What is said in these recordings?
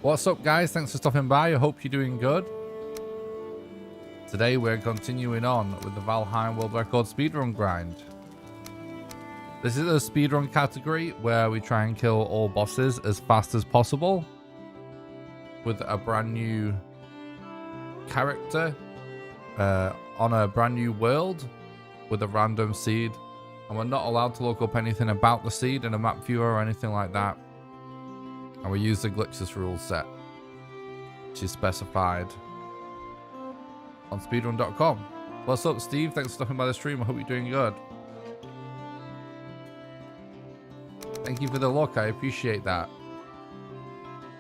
What's up, guys? Thanks for stopping by. I hope you're doing good. Today we're continuing on with the Valheim World Record Speedrun grind. This is a speedrun category where we try and kill all bosses as fast as possible with a brand new character on a brand new world with a random seed, and we're not allowed to look up anything about the seed in a map viewer or anything like that, and we use the glitches rule set, which is specified on speedrun.com. What's up, Steve? Thanks for stopping by the stream. I hope you're doing good. Thank you for the look. I appreciate that.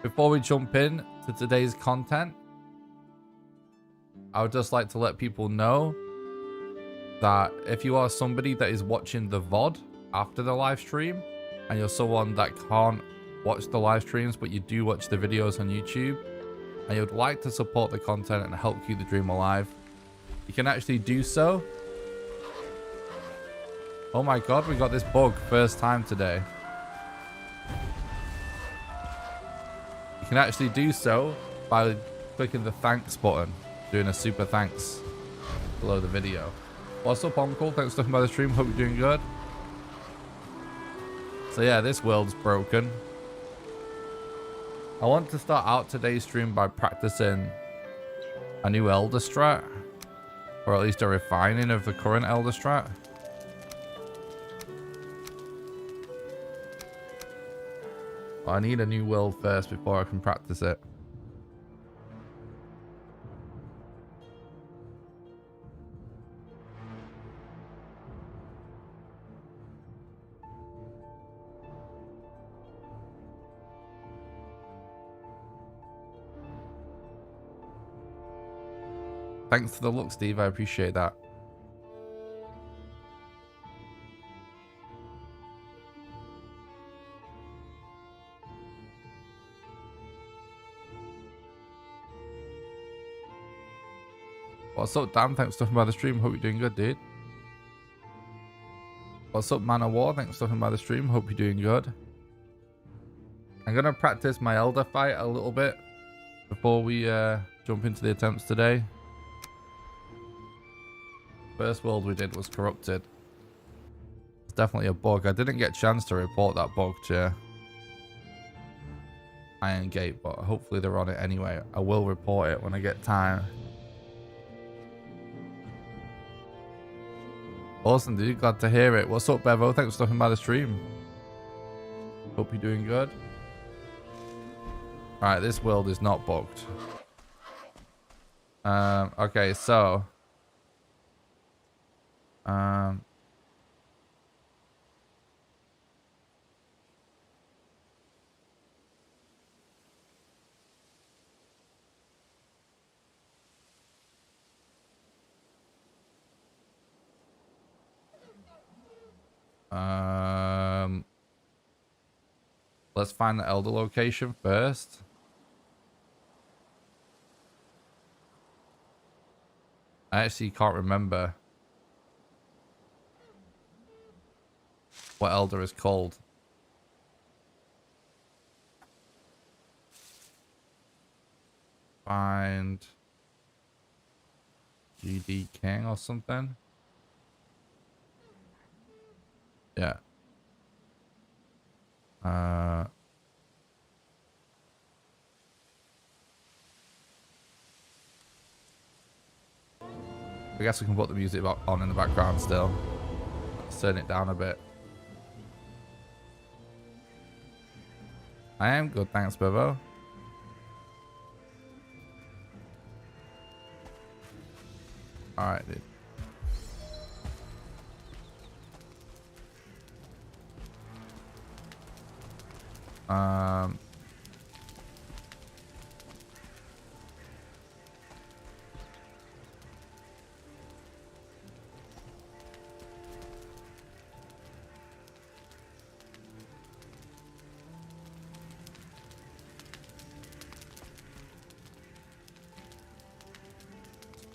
Before we jump in to today's content, I would just like to let people know that if you are somebody that is watching the VOD after the live stream, and you're someone that can't watch the live streams but you do watch the videos on YouTube, and you'd like to support the content and help keep the dream alive, you can actually do so. Oh my god, we got this bug first time today. You can actually do so by clicking the thanks button, doing a super thanks below the video. What's up, Uncle? Thanks for stopping by the stream. Hope you're doing good. So yeah, this world's broken. I want to start out today's stream by practicing a new Elder strat, or at least a refining of the current Elder strat. I need a new world first before I can practice it. Thanks for the look, Steve. I appreciate that. What's up, Dan? Thanks for stopping by the stream. Hope you're doing good, dude. What's up, Man of War? Thanks for stopping by the stream. Hope you're doing good. I'm going to practice my Elder fight a little bit before we jump into the attempts today. First world we did was corrupted. It's definitely a bug. I didn't get a chance to report that bug to Iron Gate, but hopefully they're on it anyway. I will report it when I get time. Awesome, dude. Glad to hear it. What's up, Bevo? Thanks for stopping by the stream. Hope you're doing good. Alright, this world is not bugged. Okay, so... let's find the Elder location first. I actually can't remember what Elder is called. Find GD King or something. Yeah. I guess we can put the music on in the background still. Let's turn it down a bit. I am good, thanks, Bevo. Alright, dude.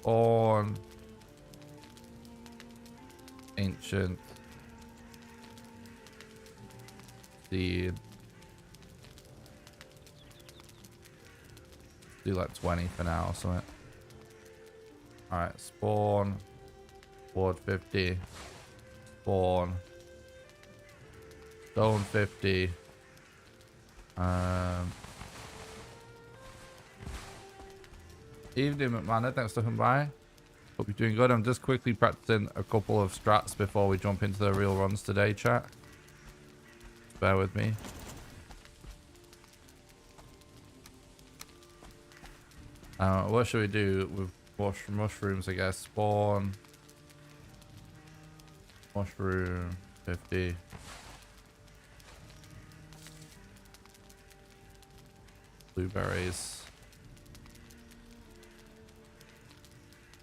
On ancient seed Do like 20 for now or something. Alright, spawn. Board 50. Spawn. Stone 50. Evening, McMahon. Thanks for coming by. Hope you're doing good. I'm just quickly practicing a couple of strats before we jump into the real runs today, chat. Bear with me. What should we do with mushrooms, I guess? Spawn. Mushroom 50. Blueberries.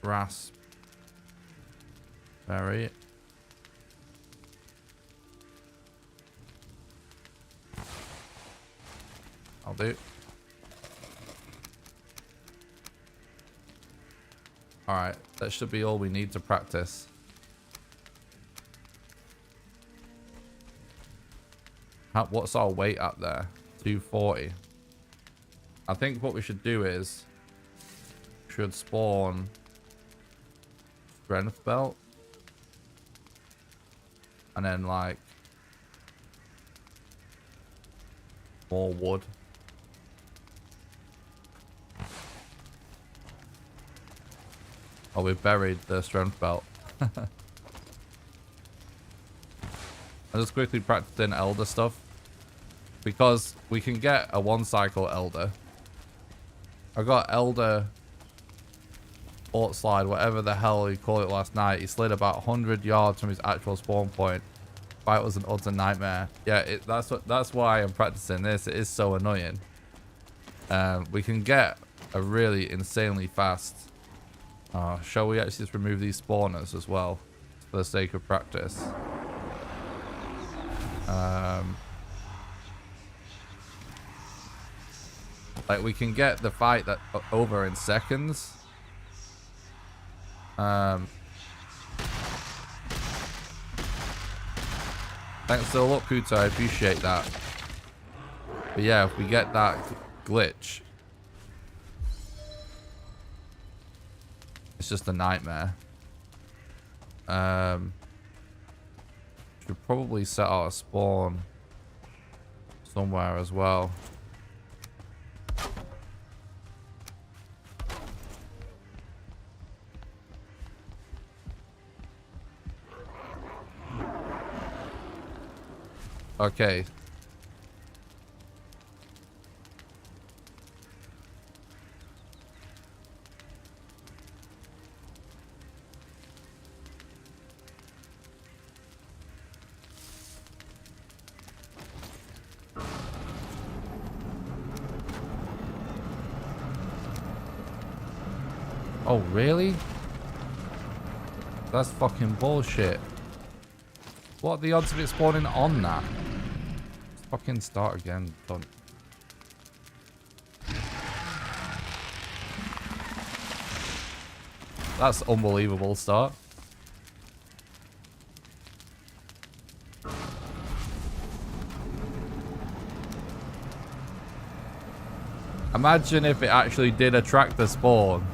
Raspberry. I'll do. Alright, that should be all we need to practice. What's our weight up there? 240. I think what we should do is should spawn strength belt and then like more wood. Oh, we buried the strength belt. I'm just quickly practicing elder stuff because we can get a 1 cycle elder. I got elder port slide, whatever the hell you call it last night. He slid about 100 yards from his actual spawn point. Fight was an utter nightmare. Yeah, that's why I'm practicing this. It is so annoying. We can get a really insanely fast. Shall we actually just remove these spawners as well for the sake of practice? Like we can get the fight that over in seconds. Thanks for the look, Kuta. I appreciate that. But yeah, if we get that glitch, it's just a nightmare. Should probably set out a spawn somewhere as well. Okay. Oh, really? That's fucking bullshit. What are the odds of it spawning on that? Let's fucking start again. Done. That's unbelievable start. Imagine if it actually did attract the spawn.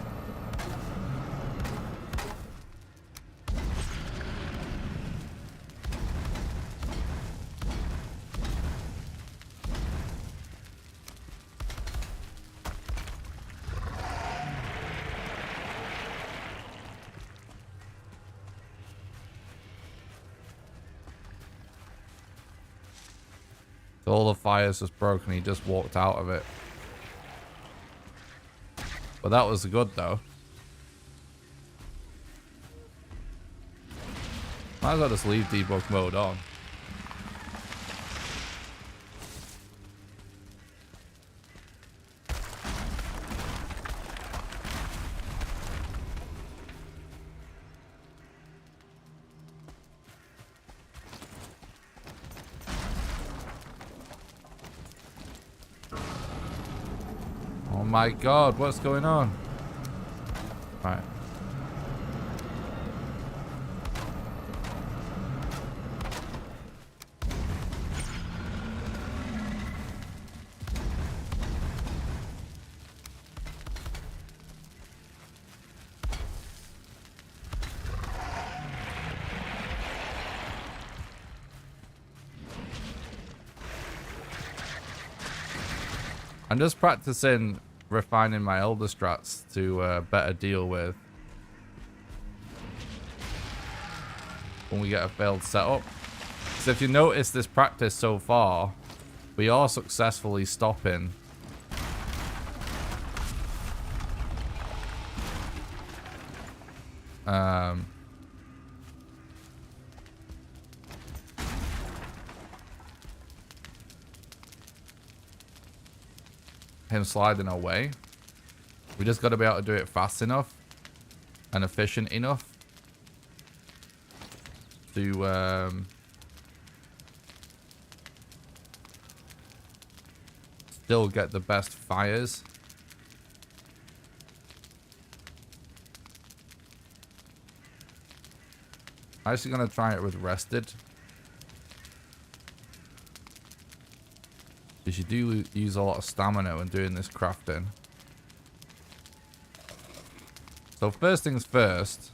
All the fires just broken. He just walked out of it. But that was good though. Might as well just leave debug mode on. Oh my god, what's going on? Right. I'm just practicing refining my elder strats to better deal with when we get a failed setup. So if you notice this practice so far, we are successfully stopping him sliding away. We just got to be able to do it fast enough and efficient enough to still get the best fires. I'm actually going to try it with rested. Because you do use a lot of stamina when doing this crafting. So first things first,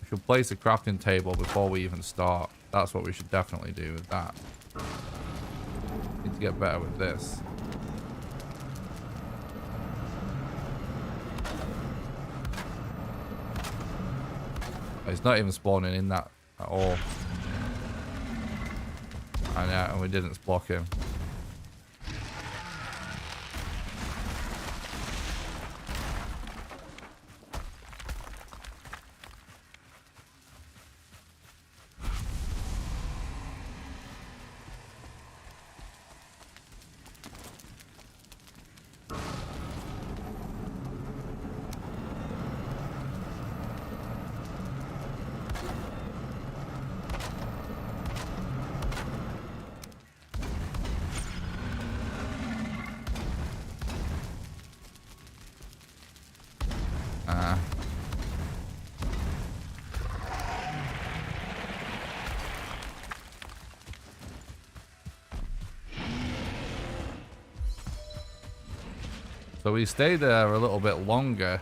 we should place a crafting table before we even start. That's what we should definitely do with that. Need to get better with this. It's not even spawning in that at all. And we didn't block him. So we stayed there a little bit longer.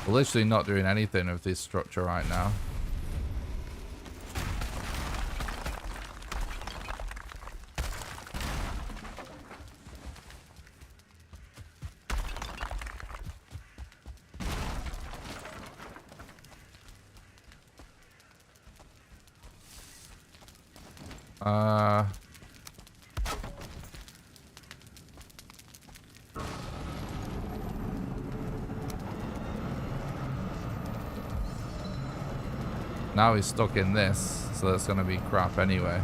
We're literally not doing anything with this structure right now. Now he's stuck in this, so that's going to be crap anyway.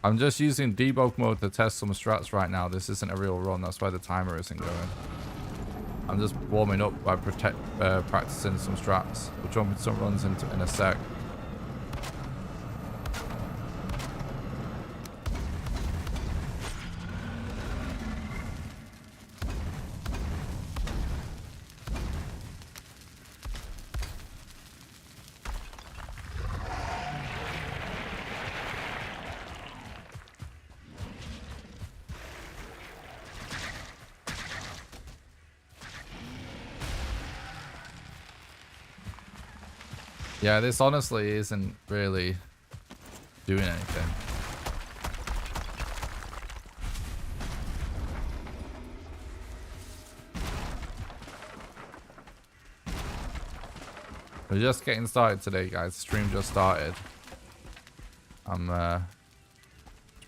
I'm just using debug mode to test some strats right now. This isn't a real run, that's why the timer isn't going. I'm just warming up by practicing some strats. We'll jump into some runs in a sec. Yeah, this honestly isn't really doing anything. We're just getting started today, guys. The stream just started. I'm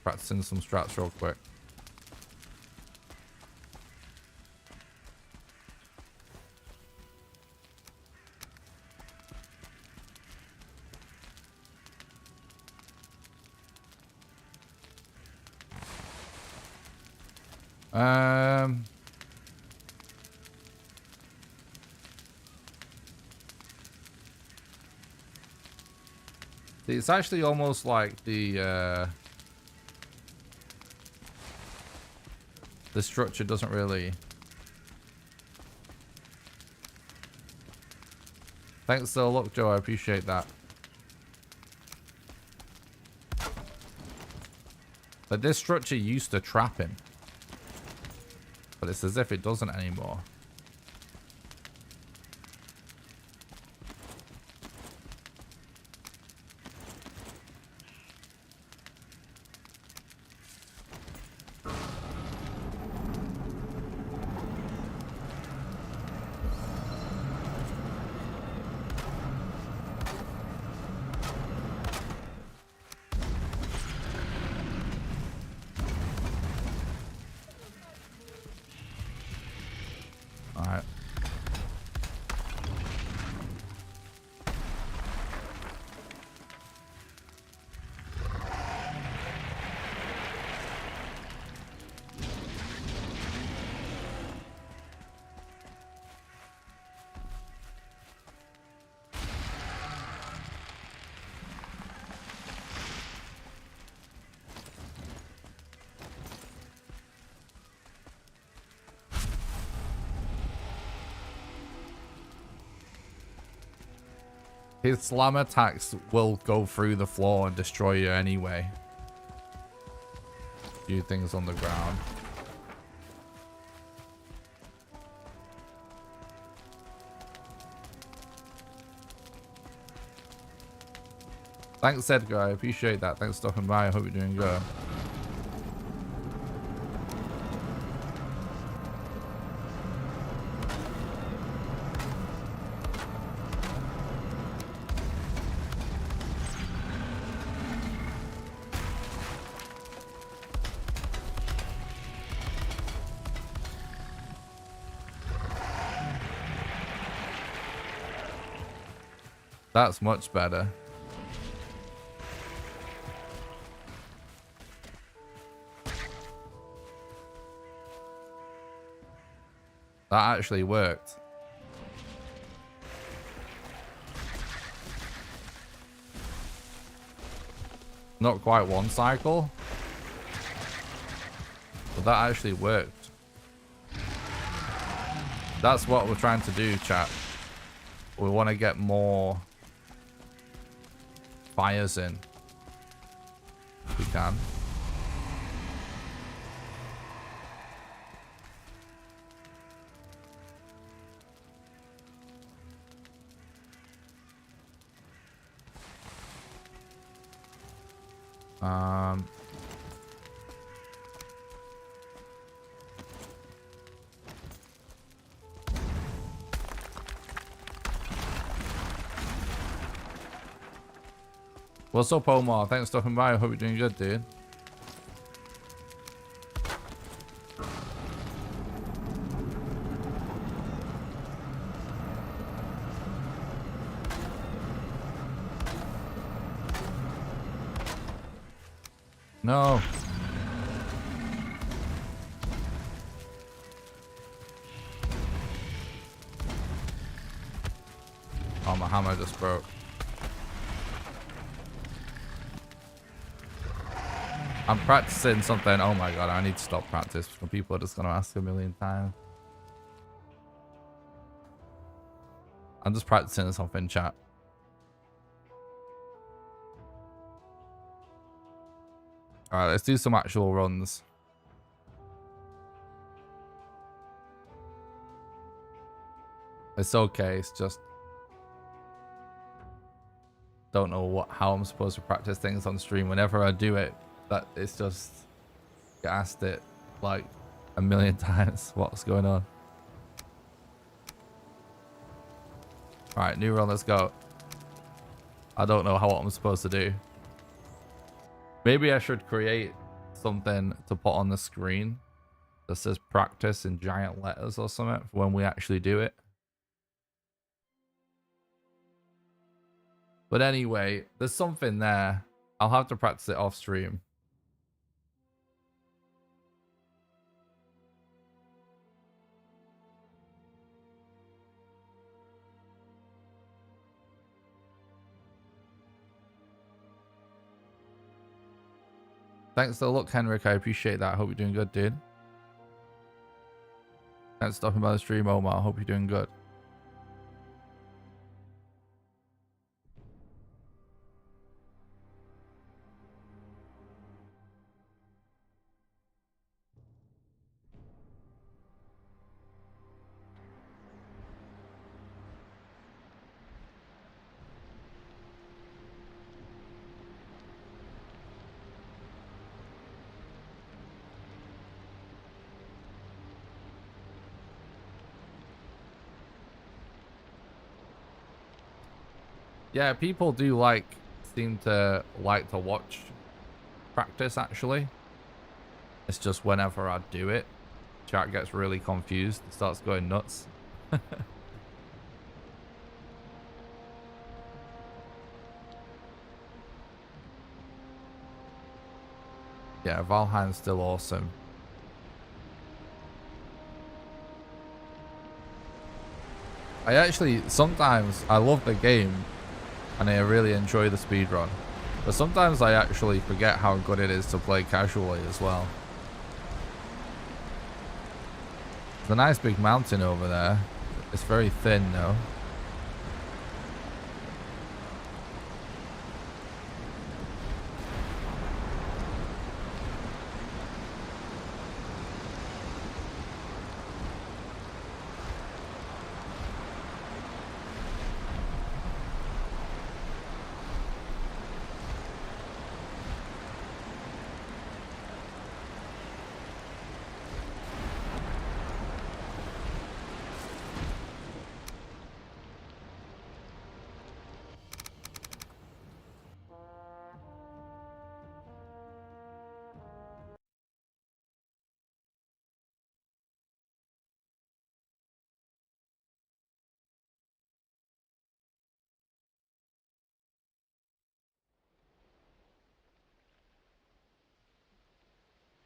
practicing some strats real quick. It's actually almost like the structure doesn't really Thanks for the look, Joe. I appreciate that. But this structure used to trap him. But it's as if it doesn't anymore. Alright. His slam attacks will go through the floor and destroy you anyway. Few things on the ground. Thanks, Edgar. I appreciate that. Thanks for stopping by. I hope you're doing good. That's much better. That actually worked. Not quite one cycle, but that actually worked. That's what we're trying to do, chat. We want to get more fires in. If we can. What's up, Omar? Thanks for stopping by. I hope you're doing good, dude. No. Oh, my hammer just broke. I'm practicing something. Oh my god, I need to stop practice. People are just going to ask a million times. I'm just practicing something, chat. Alright, let's do some actual runs. It's okay, it's just... don't know how I'm supposed to practice things on stream. Whenever I do it, that it's just... get asked it like a million times. What's going on? Alright, new run, let's go. I don't know what I'm supposed to do. Maybe I should create something to put on the screen that says practice in giant letters or something for when we actually do it. But anyway, there's something there. I'll have to practice it off stream. Thanks for the look, Henrik. I appreciate that. I hope you're doing good, dude. Thanks for stopping by the stream, Omar. I hope you're doing good. Yeah, people do seem to like to watch practice actually. It's just whenever I do it, chat gets really confused and starts going nuts. Yeah, Valheim's still awesome. Sometimes I love the game and I really enjoy the speedrun, but sometimes I actually forget how good it is to play casually as well. There's a nice big mountain over there. It's very thin though.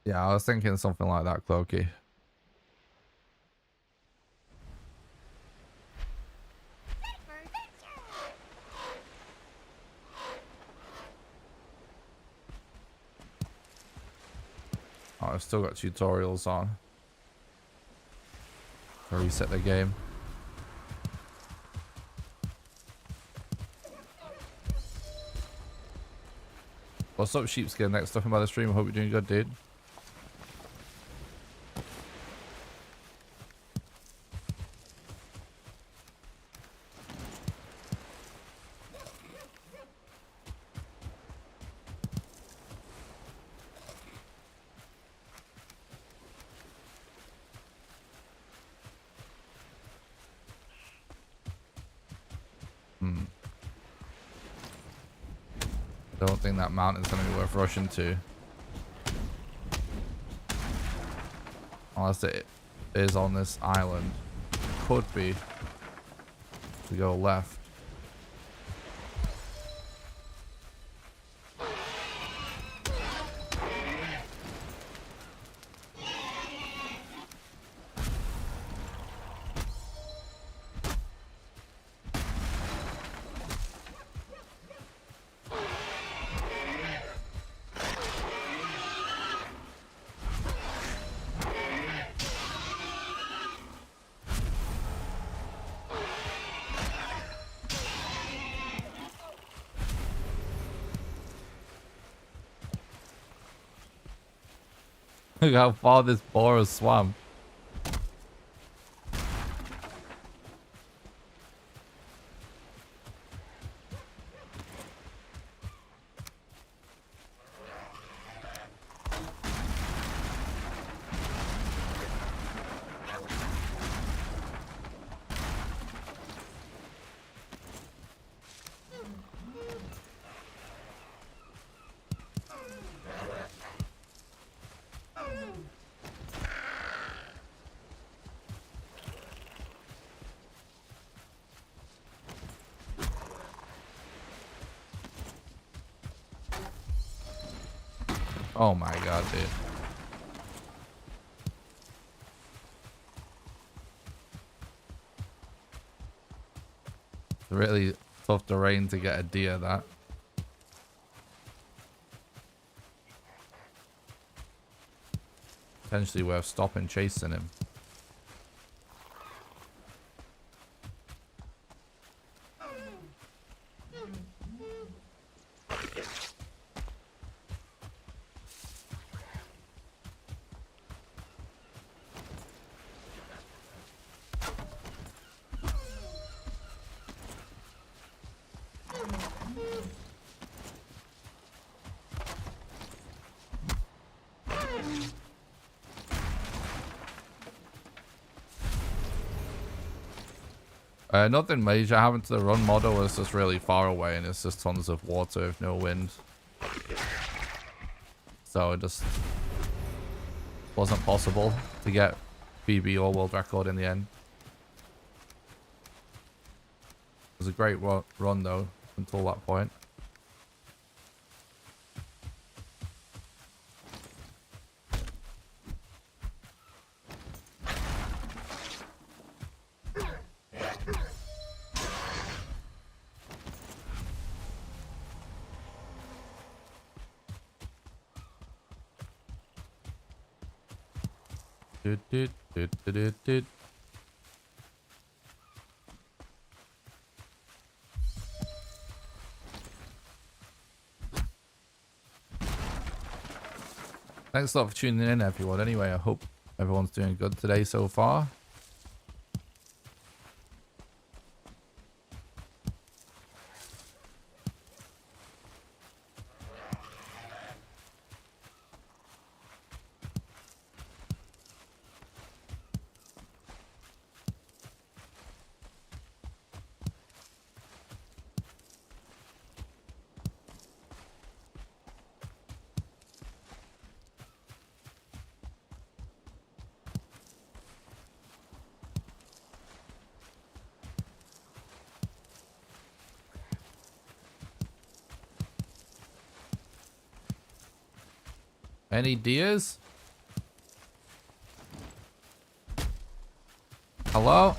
Yeah, I was thinking something like that, Cloaky. Oh, I've still got tutorials on. I'll reset the game. What's up, Sheepskin? Next stopping by the stream. I hope you're doing good, dude. Don't think that mountain's gonna be worth rushing to. Unless it is on this island. Could be. To go left. Look how far this boar has swam. Oh my god, dude. It's really tough terrain to get a deer that. Potentially worth stopping chasing him. Nothing major happened to the run. Model was just really far away and it's just tons of water with no wind. So it just wasn't possible to get PB or world record in the end. It was a great run though until that point. Thanks a lot for tuning in, everyone. Anyway, I hope everyone's doing good today so far. Any deers? Hello?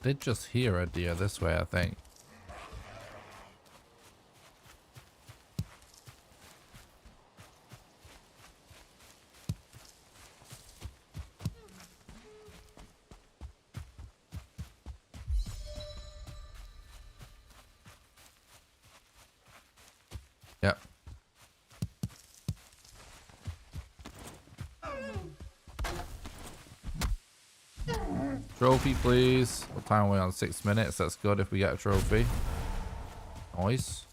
Did just hear a deer this way, I think. Yep. Trophy, please. What time are we on? 6 minutes. That's good if we get a trophy. Nice.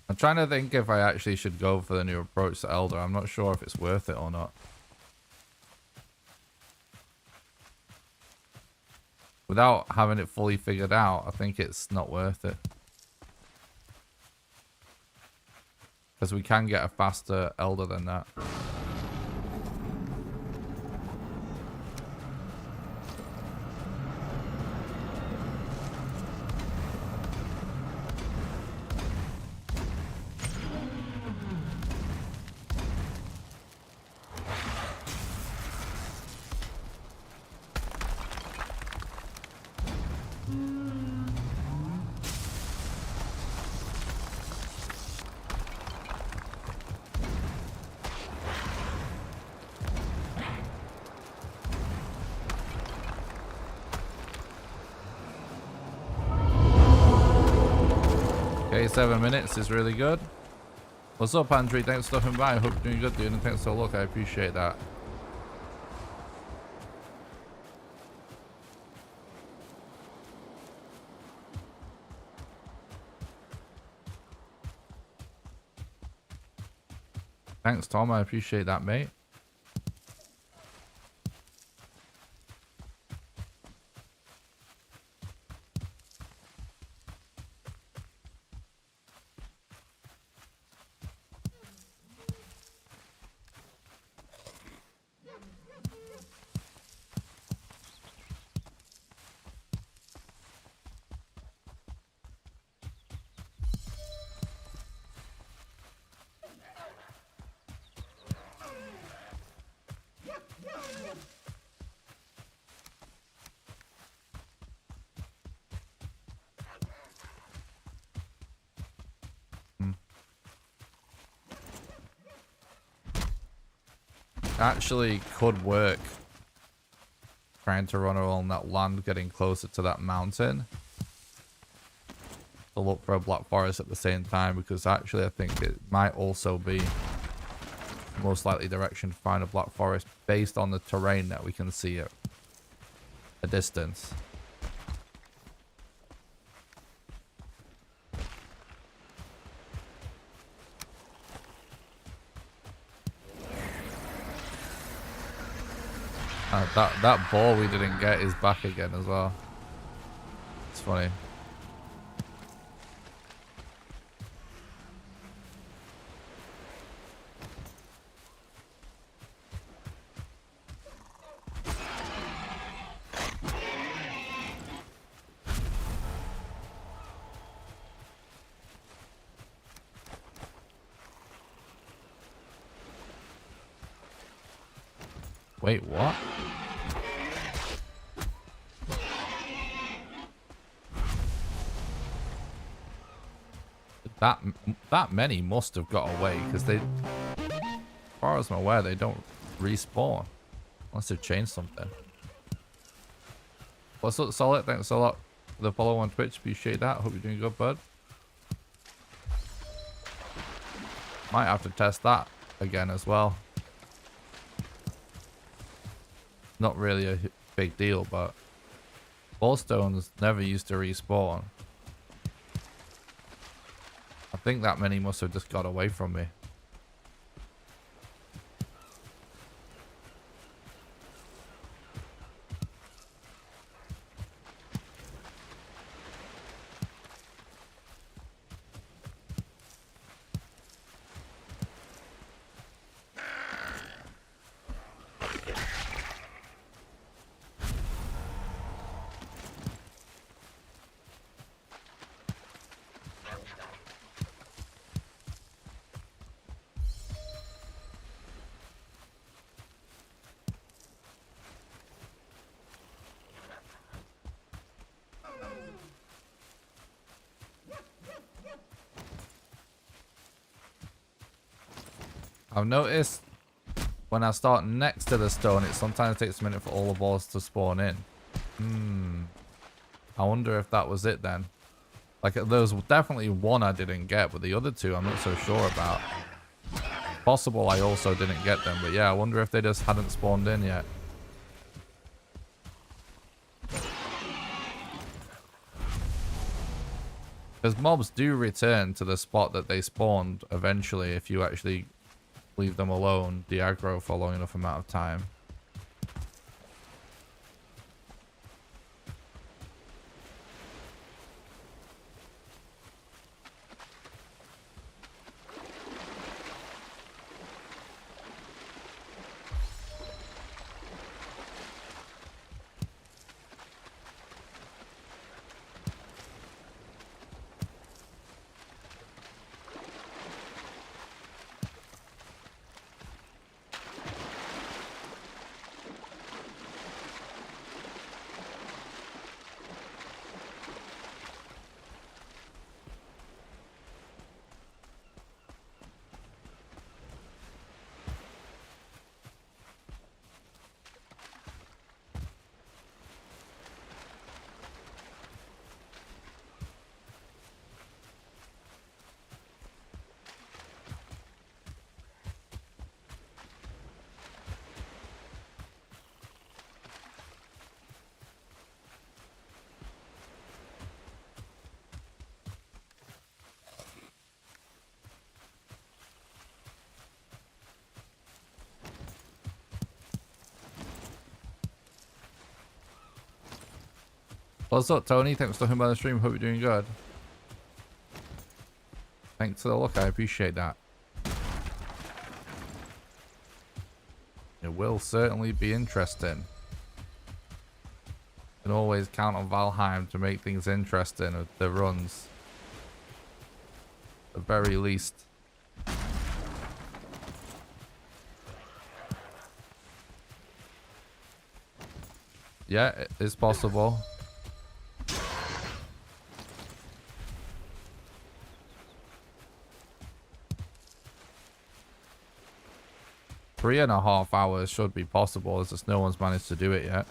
I'm trying to think if I actually should go for the new approach to Elder. I'm not sure if it's worth it or not. Without having it fully figured out, I think it's not worth it. Because we can get a faster Elder than that. Okay, 7 minutes is really good. What's up, Andrew? Thanks for stopping by. I hope you're doing good, dude. And thanks for the look. I appreciate that. Thanks, Tom. I appreciate that, mate. actually could work trying to run along that land, getting closer to that mountain to look for a black forest at the same time, because actually I think it might also be the most likely direction to find a black forest based on the terrain that we can see at a distance. That ball we didn't get is back again as well. It's funny. Wait, what? That many must have got away, because they, as far as I'm aware, they don't respawn unless they've changed something. What's up, Solid? Thanks a lot for the follow on Twitch. Appreciate that. Hope you're doing good, bud. Might have to test that again as well. Not really a big deal, but ballstones never used to respawn. I think that many must have just got away from me. I've noticed when I start next to the stone, it sometimes takes a minute for all the balls to spawn in. I wonder if that was it then. Like, there was definitely one I didn't get, but the other two I'm not so sure about. Possible I also didn't get them, but yeah, I wonder if they just hadn't spawned in yet. Because mobs do return to the spot that they spawned eventually if you actually leave them alone, the aggro, for a long enough amount of time. What's up, Tony? Thanks for stopping by the stream. Hope you're doing good. Thanks for the look. I appreciate that. It will certainly be interesting. You can always count on Valheim to make things interesting with the runs. At the very least. Yeah, it is possible. 3.5 hours should be possible, as just no one's managed to do it yet.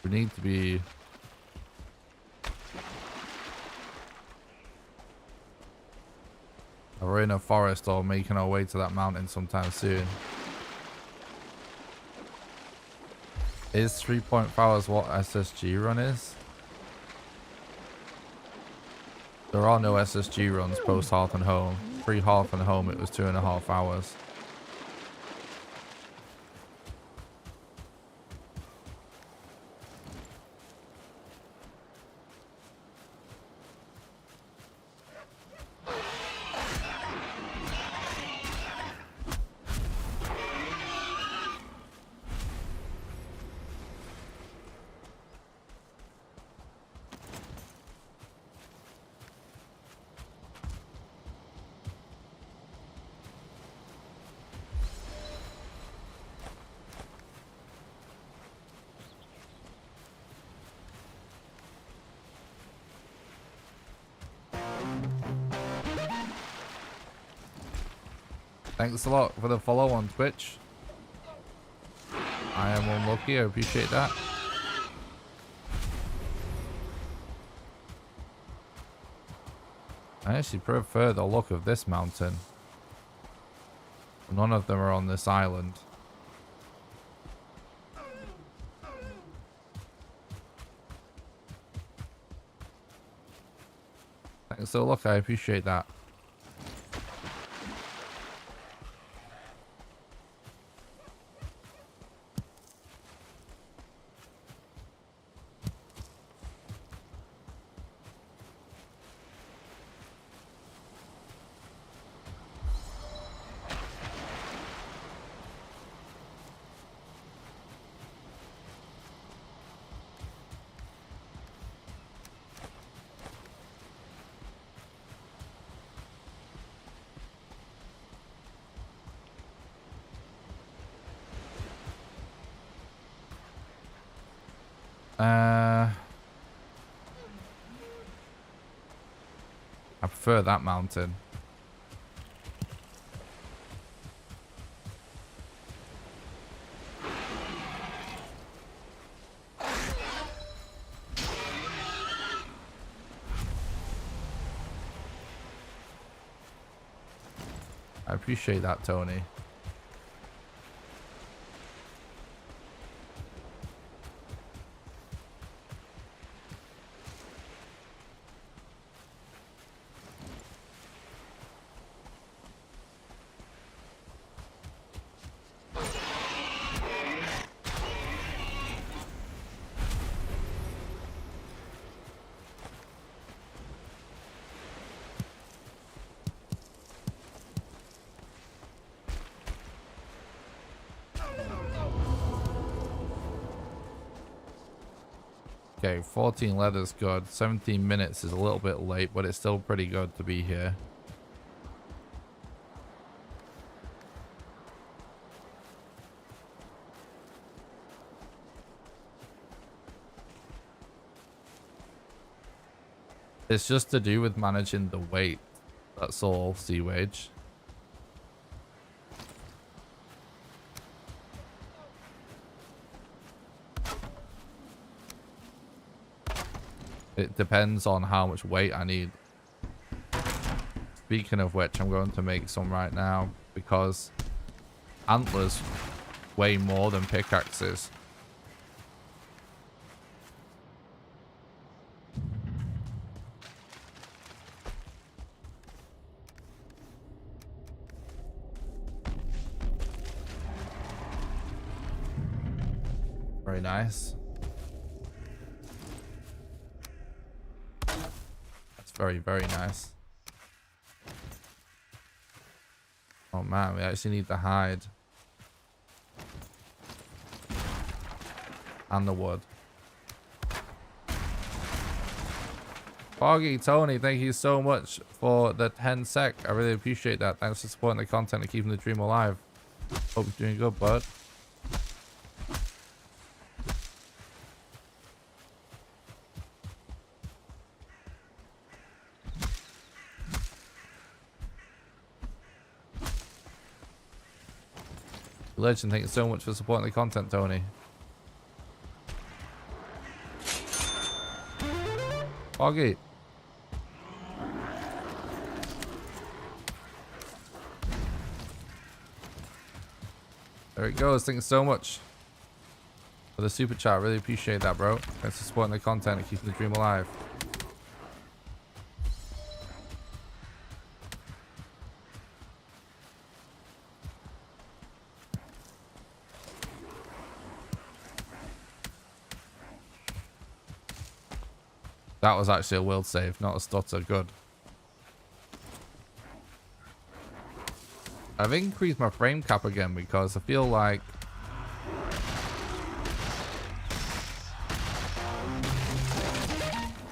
We need to be... We're in a forest or making our way to that mountain sometime soon. Is 3.5 hours what SSG run is? There are no SSG runs post Hearth and Home. Pre Hearth and Home it was 2.5 hours. Thanks a lot for the follow on Twitch. I am unlucky, I appreciate that. I actually prefer the look of this mountain. None of them are on this island. Thanks for the look, I appreciate that. I prefer that mountain. I appreciate that, Tony. Okay, 14 leather's good. 17 minutes is a little bit late, but it's still pretty good to be here. It's just to do with managing the weight. That's all, Sea Wage. It depends on how much weight I need. Speaking of which, I'm going to make some right now because antlers weigh more than pickaxes. Very nice. Very, very nice. Oh man, we actually need the hide. And the wood. Foggy Tony, thank you so much for the 10 sec. I really appreciate that. Thanks for supporting the content and keeping the dream alive. Hope you're doing good, bud. Legend, thank you so much for supporting the content, Tony. Foggy. There it goes. Thank you so much for the super chat. Really appreciate that, bro. Thanks for supporting the content and keeping the dream alive. That was actually a world save, not a stutter. Good. I've increased my frame cap again because I feel like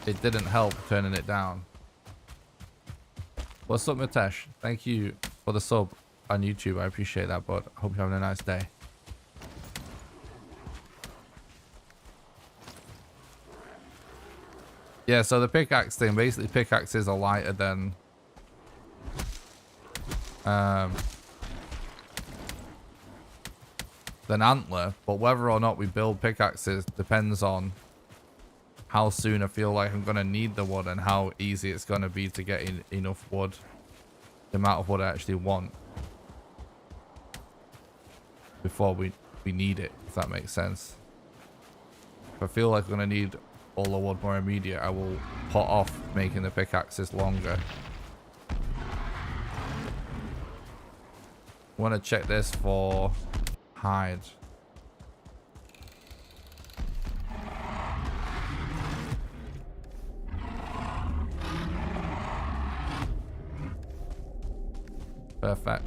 it didn't help turning it down. What's up, Mitesh? Thank you for the sub on YouTube. I appreciate that, bud. Hope you're having a nice day. Yeah, so the pickaxe thing, basically pickaxes are lighter than antler, but whether or not we build pickaxes depends on how soon I feel like I'm going to need the wood and how easy it's going to be to get enough wood, the amount of wood I actually want before we need it, if that makes sense. If I feel like we're going to need all the wood more immediate, I will put off making the pickaxes longer. I want to check this for hide. Perfect.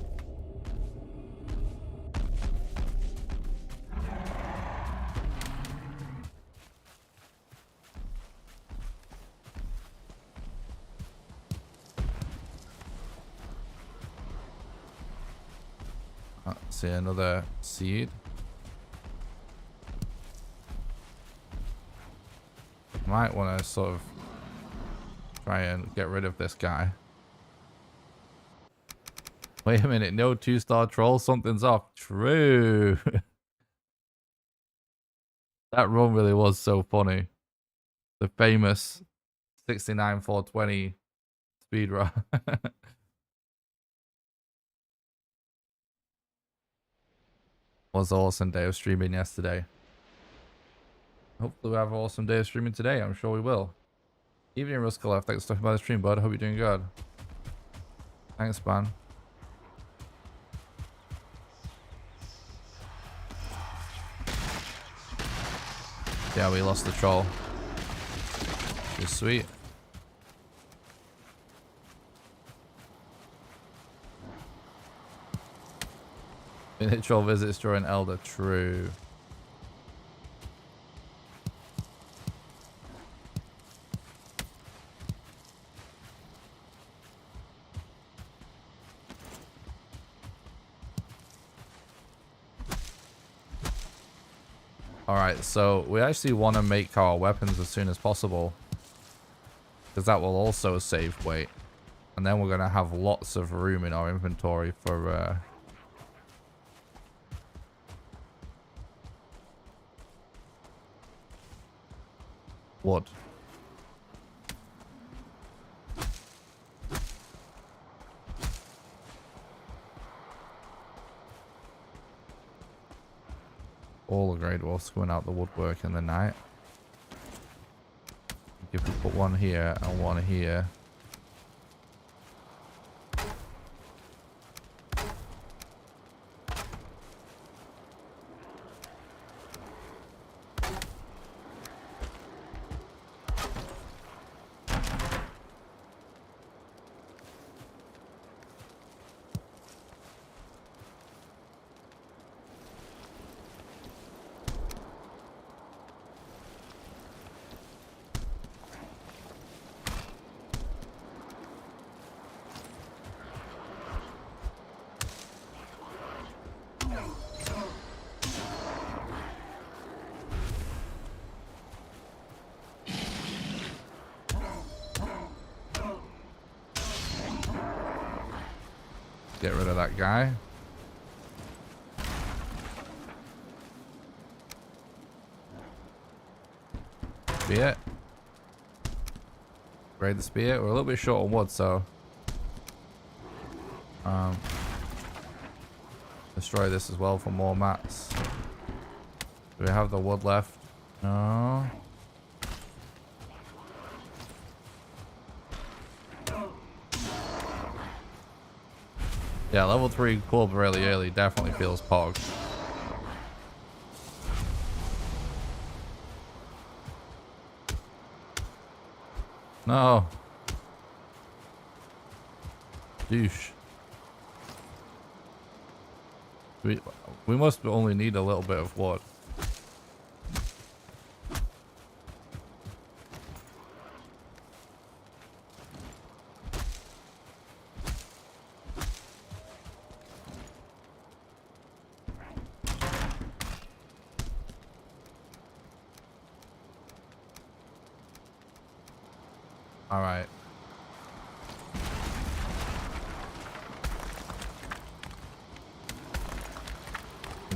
See another seed. Might want to sort of try and get rid of this guy. Wait a minute, no 2-star troll, something's off. True. That run really was so funny. The famous 69-420 speedrun. Was an awesome day of streaming yesterday. Hopefully we have an awesome day of streaming today. I'm sure we will. Evening, Ruskalef. Thanks for talking about the stream, bud. Hope you're doing good. Thanks, man. Yeah, we lost the troll. It's sweet. Minute troll visits during Elder. True. Alright, so we actually want to make our weapons as soon as possible, because that will also save weight. And then we're going to have lots of room in our inventory for wood. All the grade wolves coming out the woodwork in the night. If we put one here and one here. Get rid of that guy. Spear. Raid the spear. We're a little bit short on wood, so destroy this as well for more mats. Do we have the wood left? No. Yeah, level 3 club really early definitely feels pog. No. Douche. We must only need a little bit of wood. All right.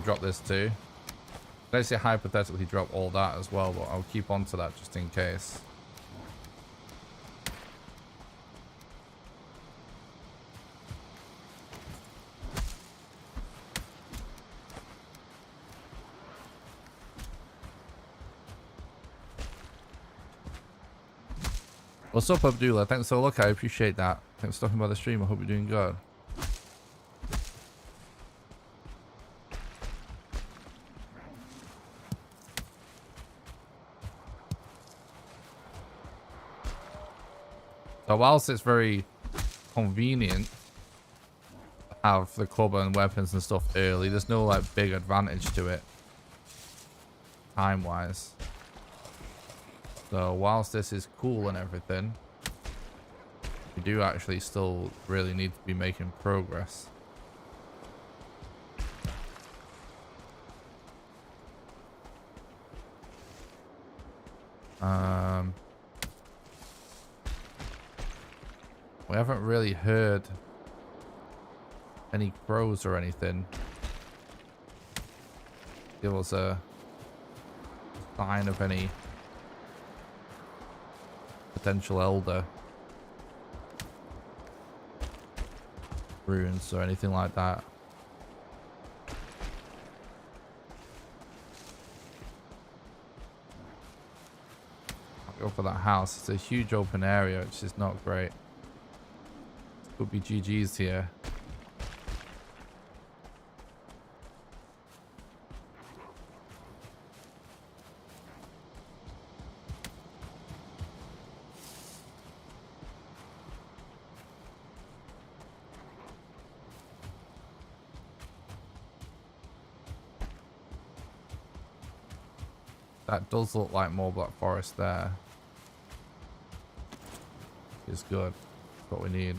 Drop this too. Let's say hypothetically drop all that as well, but I'll keep on to that just in case. What's up, Abdullah? Thanks for the look. I appreciate that. Thanks for stopping by the stream. I hope you're doing good. So whilst it's very convenient to have the club and weapons and stuff early, there's no like big advantage to it time-wise. So whilst this is cool and everything, we do actually still really need to be making progress. We haven't really heard any crows or anything. Give us a sign of any potential elder ruins or anything like that. I'll go for that house. It's a huge open area, which is not great. Could be GG's here. That does look like more black forest there. It's good. That's what we need.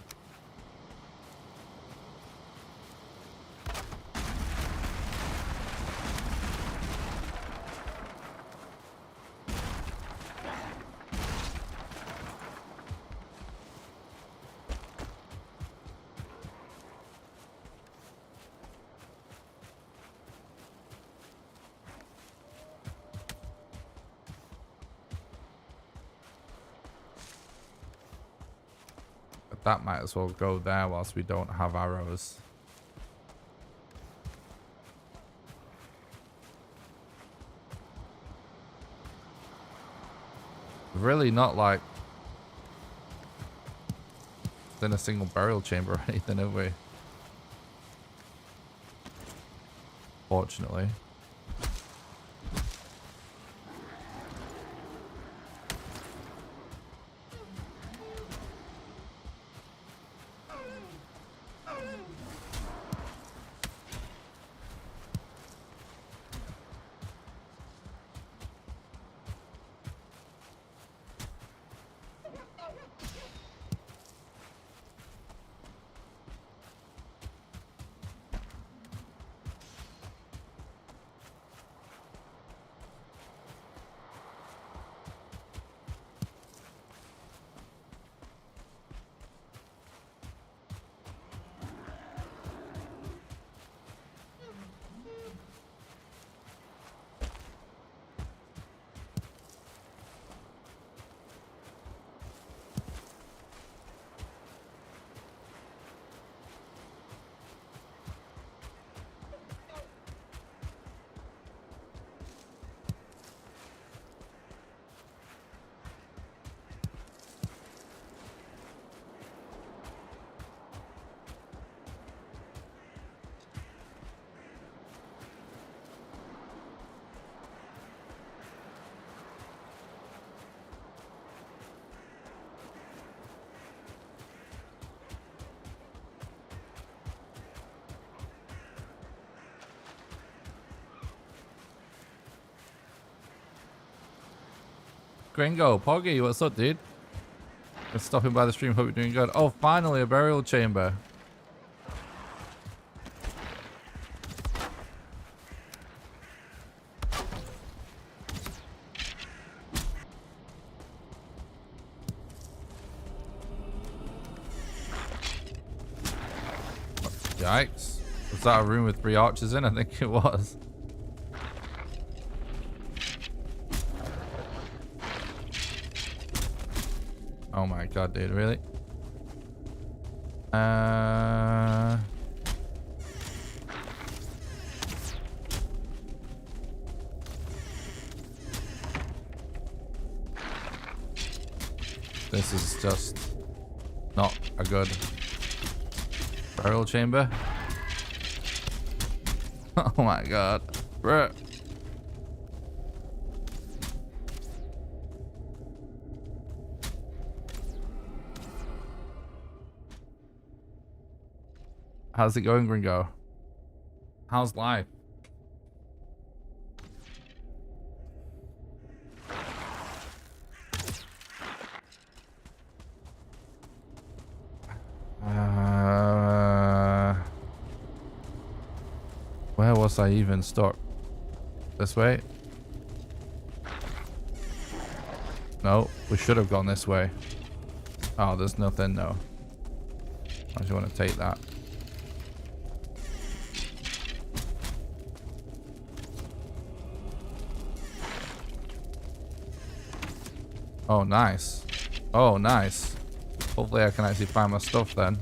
That might as well go there whilst we don't have arrows. Really not like in a single burial chamber or anything, have we? Fortunately. Gringo, Poggy, what's up, dude? Just stopping by the stream, hope you're doing good. Oh, finally, a burial chamber. Yikes. Was that a room with 3 archers in? I think it was. Oh my god, dude, really? This is just not a good burial chamber. Oh my god. Bruh. How's it going, Gringo? How's life? Where was I even stuck? This way? No, we should have gone this way. Oh, there's nothing, no. I just want to take that. Oh, nice. Oh, nice. Hopefully I can actually find my stuff then.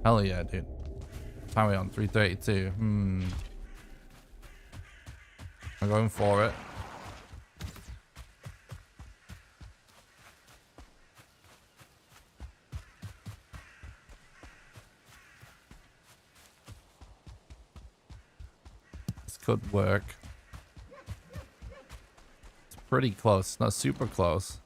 Hell yeah, dude. Time are we on? 3:32. I'm going for it. This could work. It's pretty close, not super close.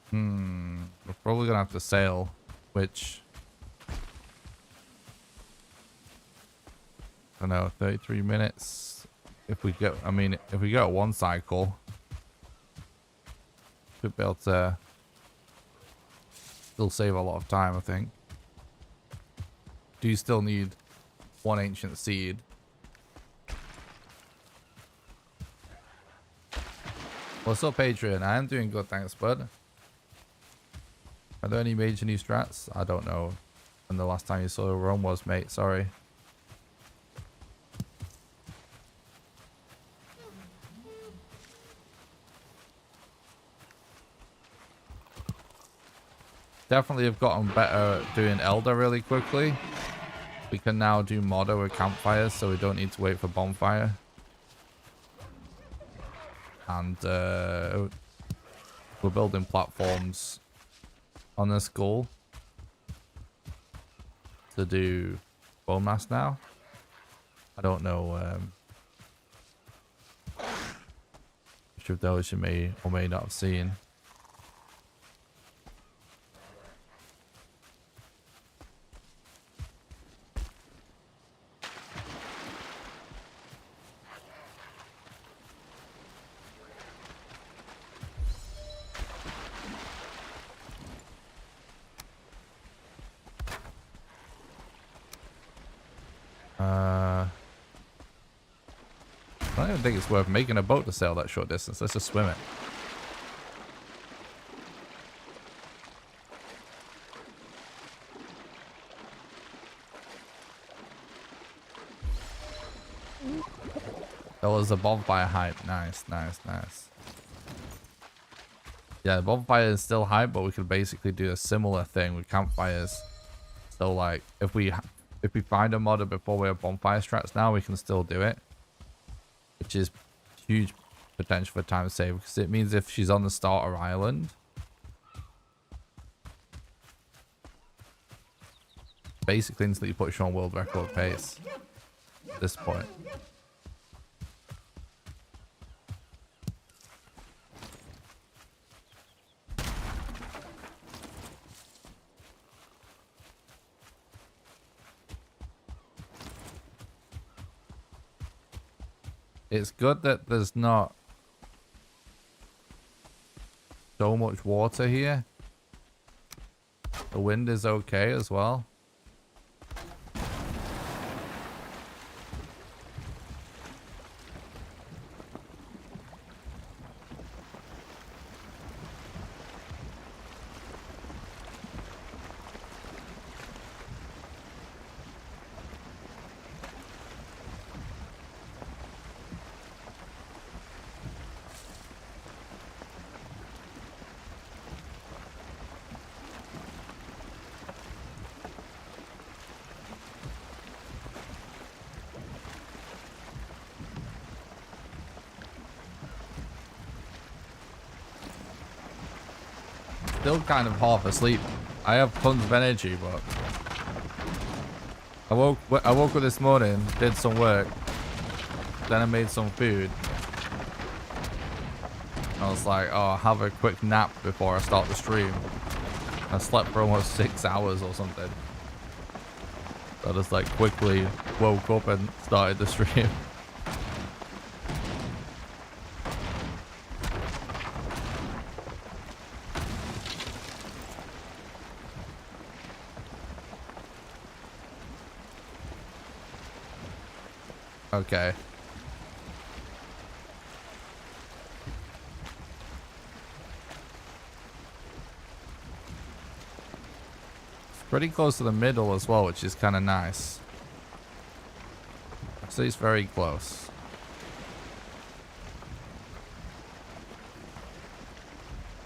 We're probably gonna have to sail, which I don't know, 33 minutes. If we get, I mean, if we go one cycle, we'd be able to still save a lot of time, I think. Do you still need one ancient seed? What's up, Patreon? I am doing good, thanks, bud. Are there any major new strats? I don't know when the last time you saw a run was, mate. Sorry. Definitely have gotten better at doing Elder really quickly. We can now do modder with campfires, so we don't need to wait for bonfire. And we're building platforms on this goal to do bone mass now. I don't know which of those you may or may not have seen. don't even think it's worth making a boat to sail that short distance. Let's just swim it. There was a bonfire hype. Nice, nice, nice. Yeah, the bonfire is still hype, but we could basically do a similar thing with campfires. So like, if we find a modder before we have bonfire strats now, we can still do it. Which is huge potential for time save, because it means if she's on the starter island, basically instantly puts you on world record pace at this point. It's good that there's not so much water here. The wind is okay as well. Still kind of half asleep. I have tons of energy, but I woke up this morning, did some work, then I made some food. I was like, oh, I'll have a quick nap before I start the stream. I slept for almost 6 hours or something. So I just like quickly woke up and started the stream. Okay. It's pretty close to the middle as well, which is kind of nice. So it's very close.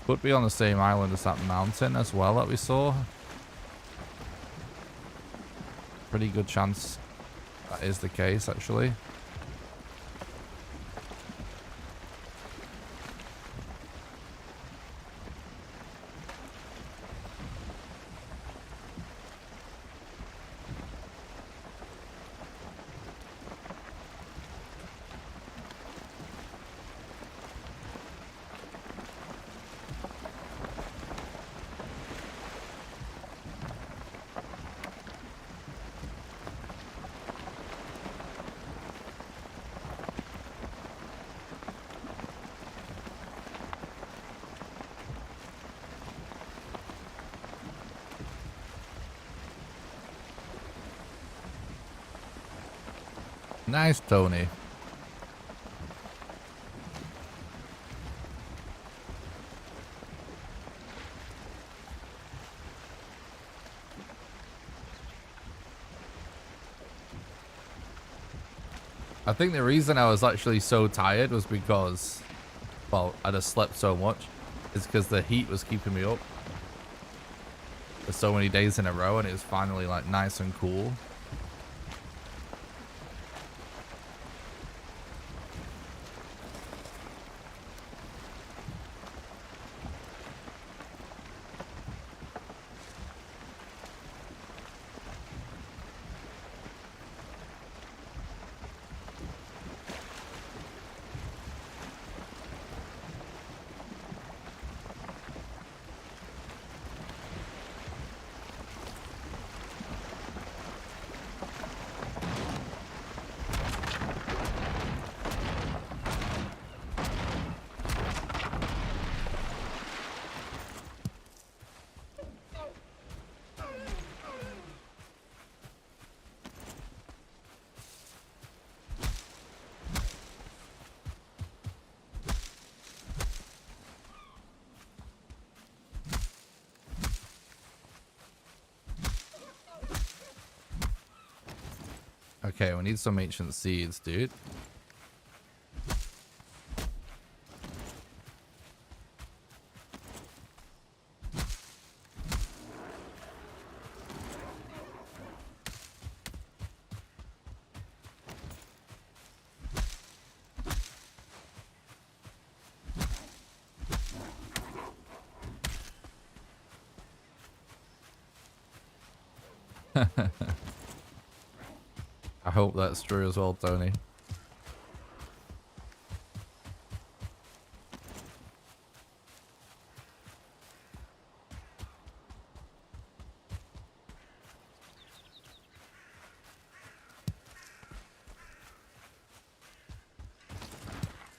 Could be on the same island as that mountain as well that we saw. Pretty good chance that is the case, actually. Nice, Tony. I think the reason I was actually so tired was because, well, I just slept so much. It's because the heat was keeping me up for so many days in a row, and it was finally like nice and cool. Okay, we need some ancient seeds, dude. I hope that's true as well, Tony.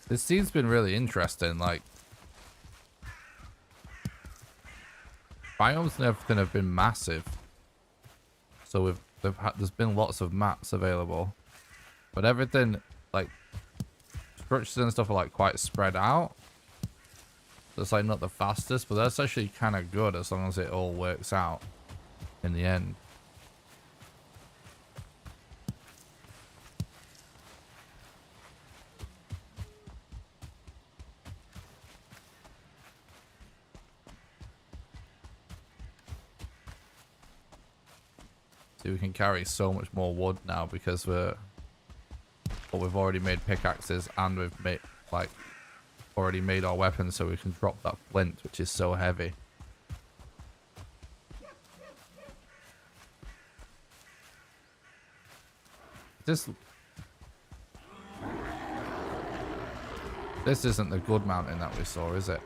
This scene's been really interesting, like biomes and everything have been massive. So there's been lots of maps available. But everything, like, structures and stuff are, like, quite spread out. So it's, like, not the fastest, but that's actually kind of good as long as it all works out in the end. See, we can carry so much more wood now because we've already made pickaxes and we've made, like, already made our weapons, so we can drop that flint, which is so heavy. This isn't the good mountain that we saw, is it?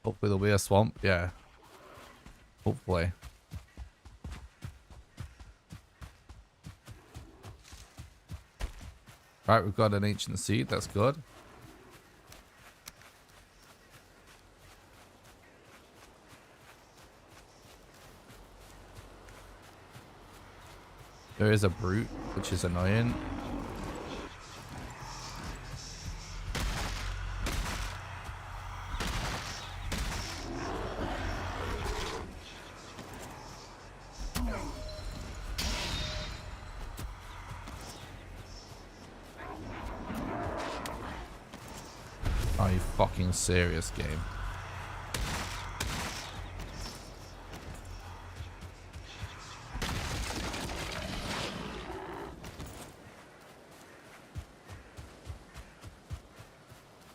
Hopefully there'll be a swamp, yeah. Hopefully. Right, we've got an ancient seed, that's good. There is a brute, which is annoying. Are you fucking serious, game?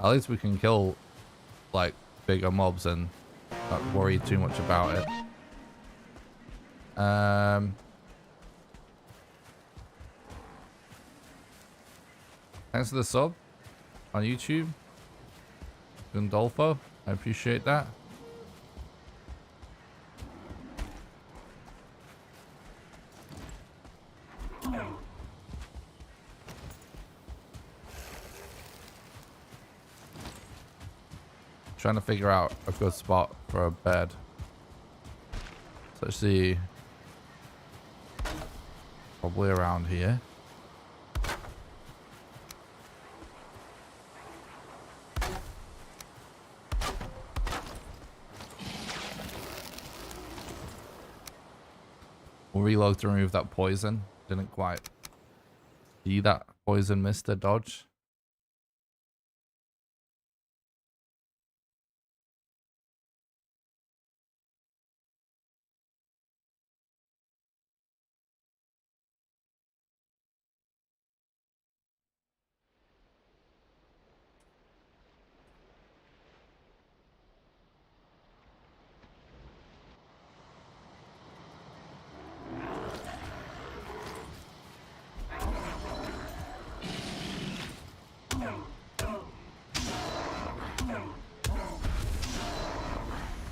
At least we can kill, like, bigger mobs and not worry too much about it. Thanks for the sub on YouTube. Gundolfo, I appreciate that. Trying to figure out a good spot for a bed. So let's see. Probably around here. We'll reload to remove that poison. Didn't quite see that poison missed a dodge.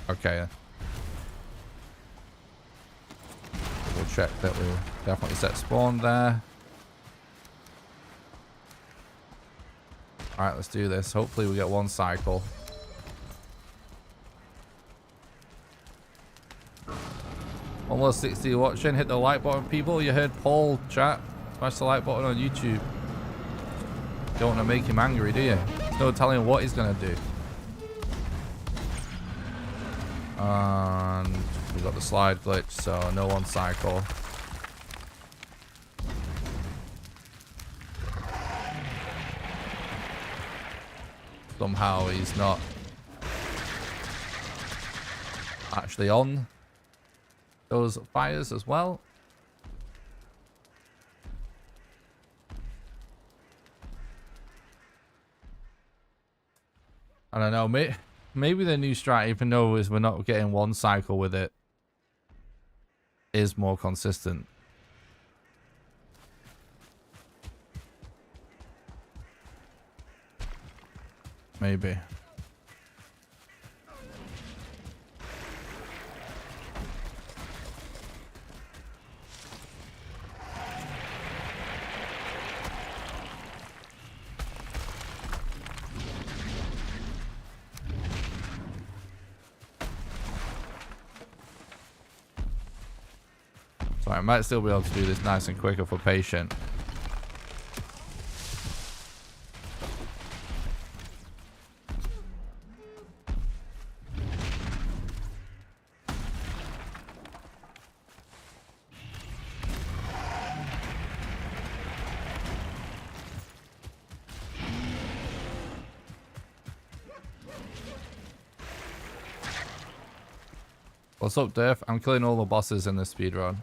Okay. We'll check that we definitely set spawn there. Alright, let's do this. Hopefully we get one cycle. Almost 60 watching. Hit the like button, people. You heard Paul, chat. Smash the like button on YouTube. Don't want to make him angry, do you? No telling what he's gonna do. And we got the slide glitch, so no one cycle. Somehow he's not actually on those fires as well. I don't know, maybe the new strat, even though we're not getting one cycle with it, is more consistent. Maybe. So I might still be able to do this nice and quicker for patient. What's up, Dave? I'm killing all the bosses in this speedrun.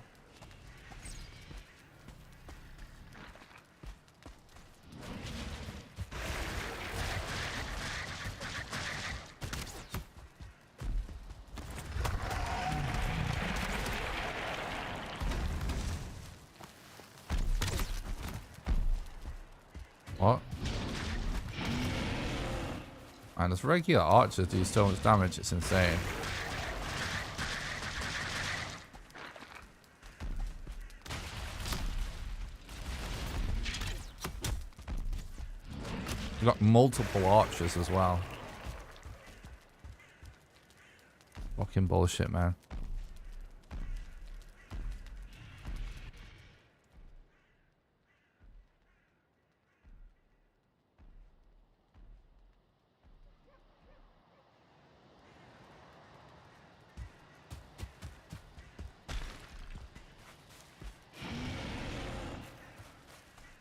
What? Man, this regular archers do so much damage, it's insane. We've got multiple archers as well. Fucking bullshit, man.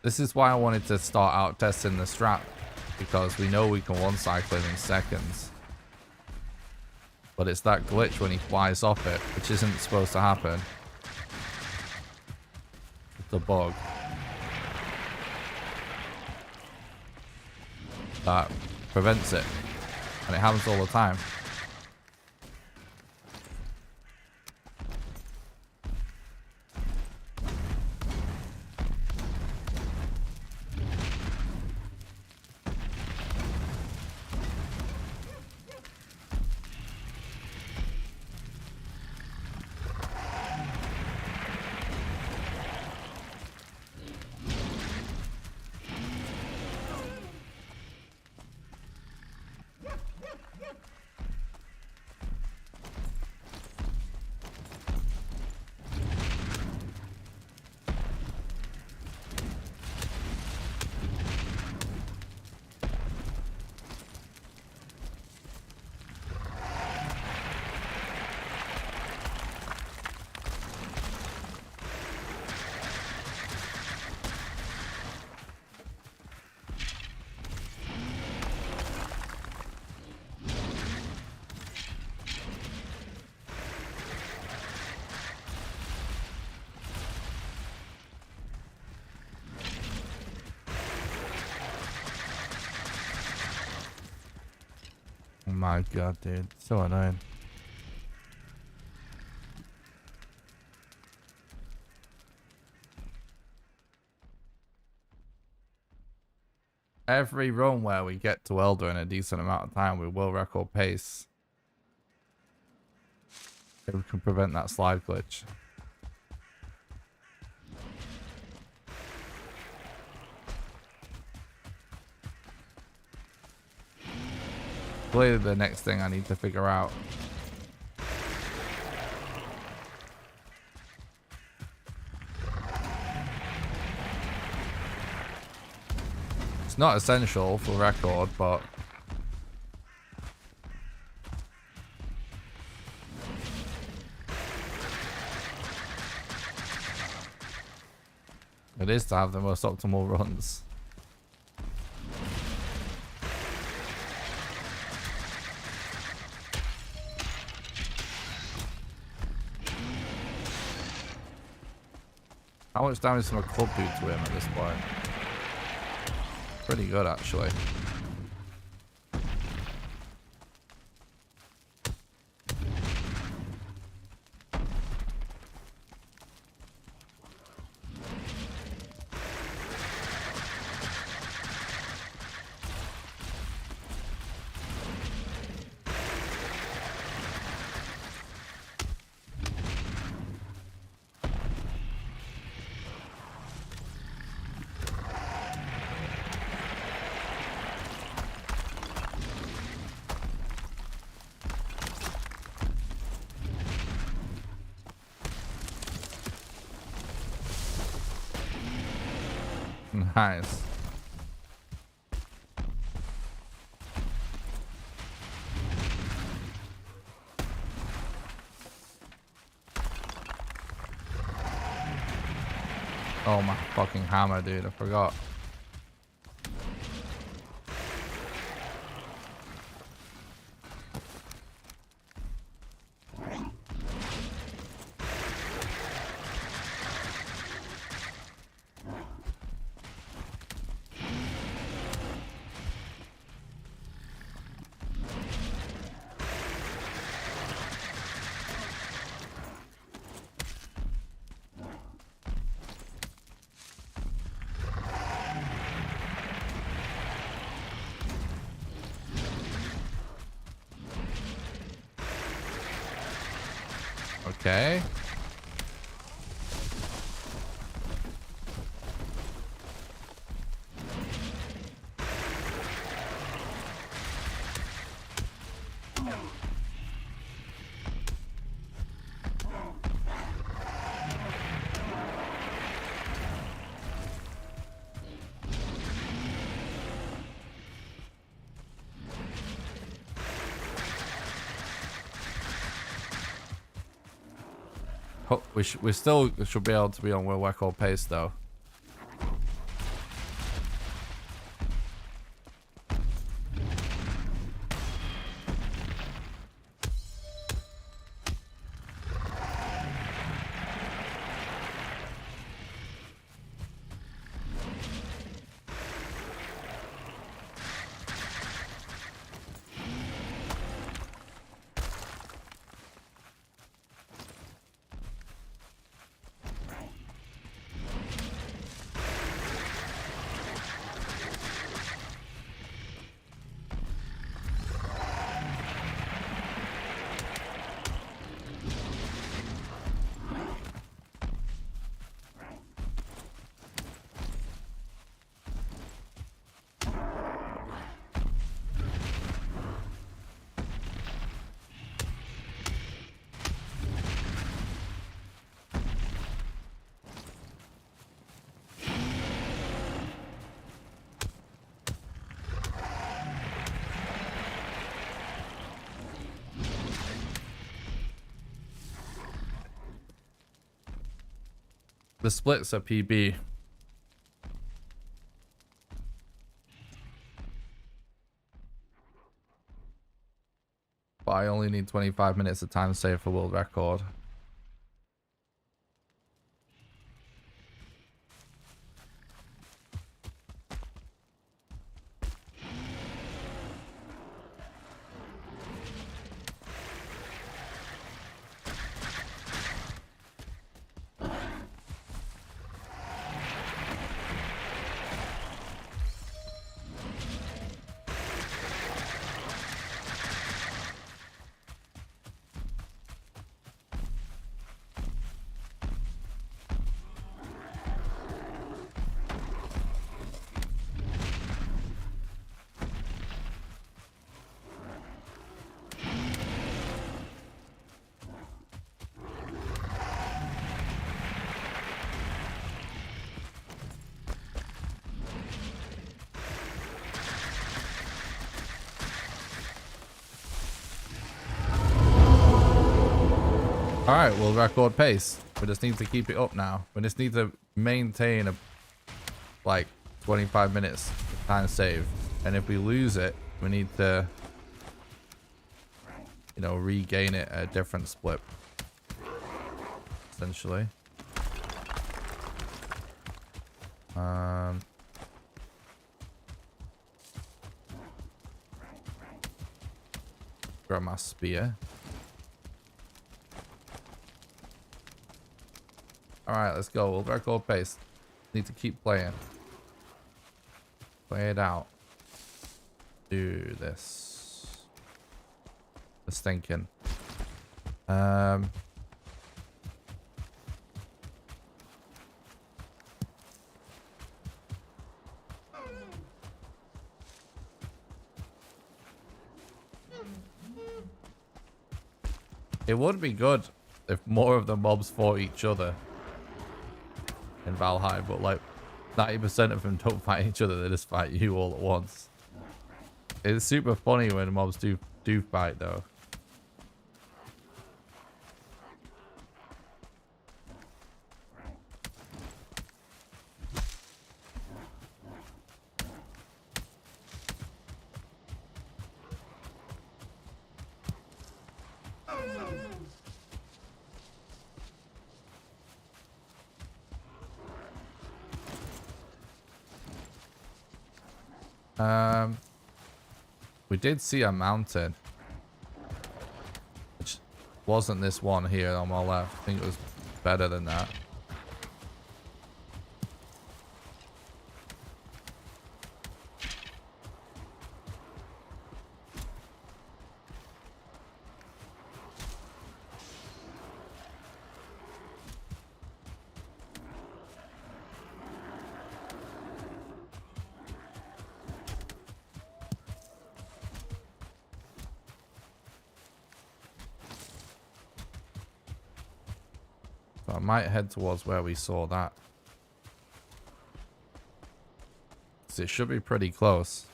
This is why I wanted to start out testing the strat, because we know we can one cycle him in seconds. But it's that glitch when he flies off it, which isn't supposed to happen. It's a bug that prevents it, and it happens all the time. Oh my god, dude. So annoying. Every run where we get to Elder in a decent amount of time, we will record pace. If we can prevent that slide glitch. Clearly the next thing I need to figure out. It's not essential for record, but it is to have the most optimal runs. How much damage can a club do to him at this point? Pretty good, actually. Nice. Oh my fucking hammer, dude, I forgot. Okay. We still should be able to be on world record pace though. The split's a PB. But I only need 25 minutes of time save for world record. Alright, we'll record pace. We just need to keep it up now. We just need to maintain a like 25 minutes time save. And if we lose it, we need to, you know, regain it at a different split. Essentially. Grab my spear. Alright, let's go. We'll record pace. Need to keep playing. Play it out. Do this. Just thinking. It would be good if more of the mobs fought each other in Valheim, but like 90% of them don't fight each other, they just fight you all at once. It's super funny when mobs do fight though. We did see a mountain, which wasn't this one here on my left. I think it was better than that. So I might head towards where we saw that. So it should be pretty close.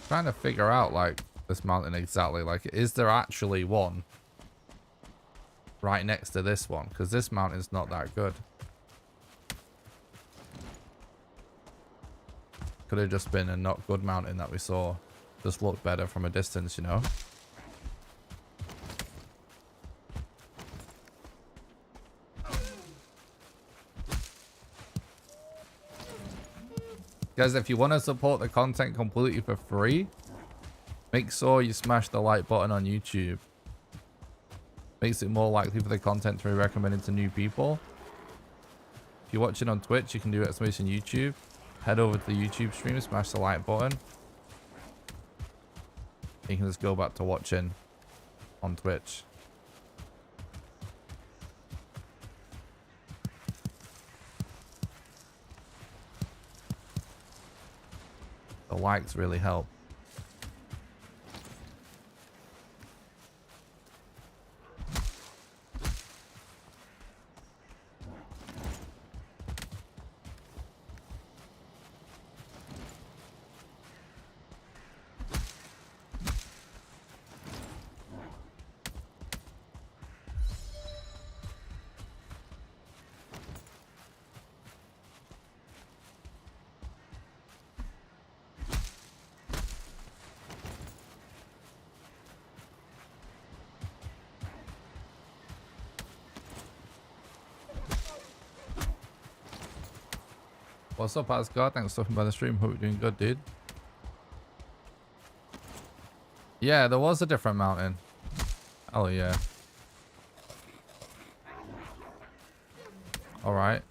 Trying to figure out like this mountain exactly, like is there actually one right next to this one, because this mountain's not that good. Could have just been a not good mountain that we saw, just looked better from a distance, you know. Guys, if you want to support the content completely for free, make sure you smash the like button on YouTube. Makes it more likely for the content to be recommended to new people. If you're watching on Twitch, you can do it on YouTube. Head over to the YouTube stream, smash the like button. You can just go back to watching on Twitch. The likes really help. What's up, Asgard? Thanks for stopping by the stream. Hope you're doing good, dude. Yeah, there was a different mountain. Oh, yeah. Alright.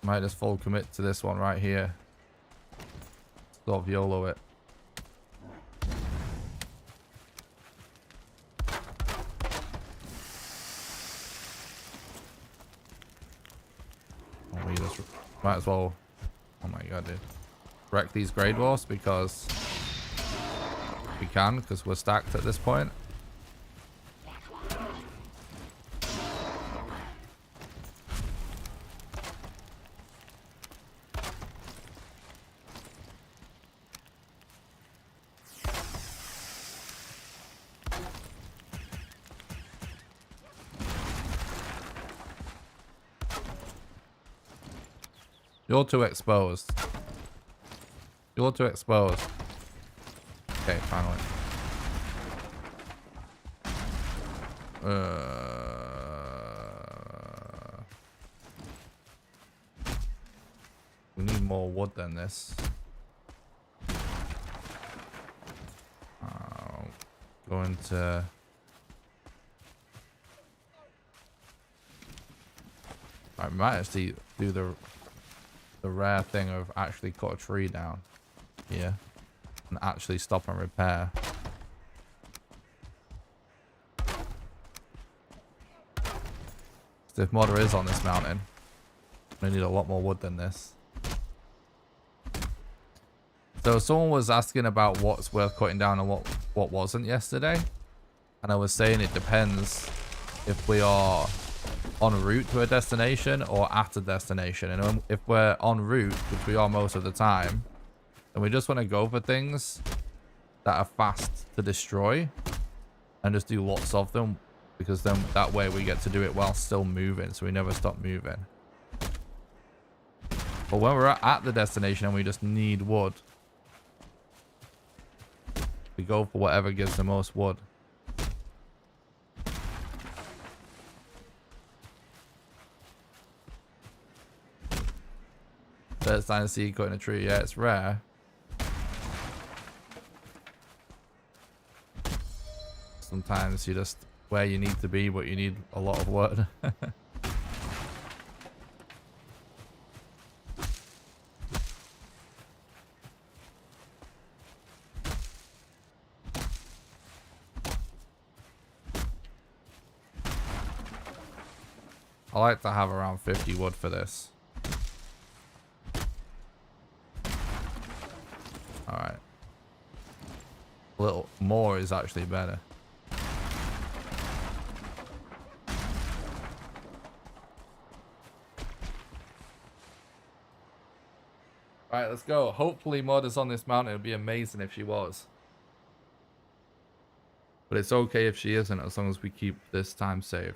Might just full commit to this one right here. Sort of YOLO it. Oh, we just might as well. Oh my god, dude. Wreck these grade wars because we can, because we're stacked at this point. You're too exposed. You're too exposed. Okay, finally. We need more wood than this. Going to... I might actually do the rare thing of actually cut a tree down here and actually stop and repair. So if Modder is on this mountain, we need a lot more wood than this. So someone was asking about what's worth cutting down and what wasn't yesterday, and I was saying it depends if we are en route to a destination or at a destination. And if we're en route, which we are most of the time, then we just want to go for things that are fast to destroy and just do lots of them, because then that way we get to do it while still moving, so we never stop moving. But when we're at the destination and we just need wood, we go for whatever gives the most wood. First time to see you cutting a tree. Yeah, it's rare. Sometimes you're just where you need to be, but you need a lot of wood. I like to have around 50 wood for this. Alright. A little more is actually better. Alright, let's go. Hopefully Mod is on this mountain. It would be amazing if she was. But it's okay if she isn't, as long as we keep this time safe.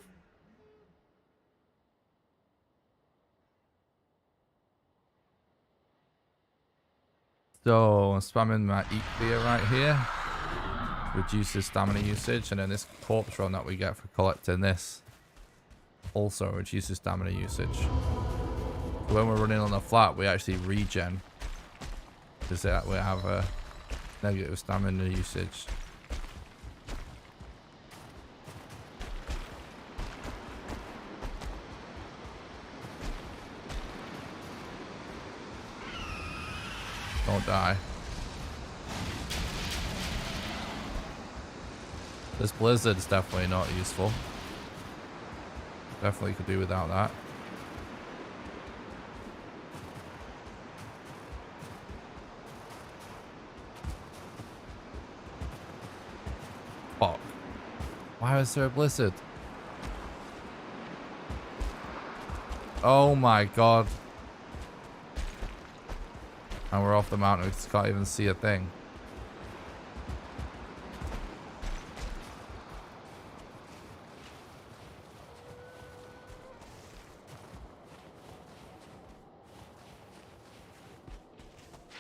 So I'm spamming my eat clear right here. Reduces stamina usage, and then this corpse run that we get for collecting this also reduces stamina usage. So when we're running on the flat, we actually regen, because we have a negative stamina usage. Don't die. This blizzard's definitely not useful. Definitely could do without that. Fuck. Why was there a blizzard? Oh my god. And we're off the mountain. We just can't even see a thing.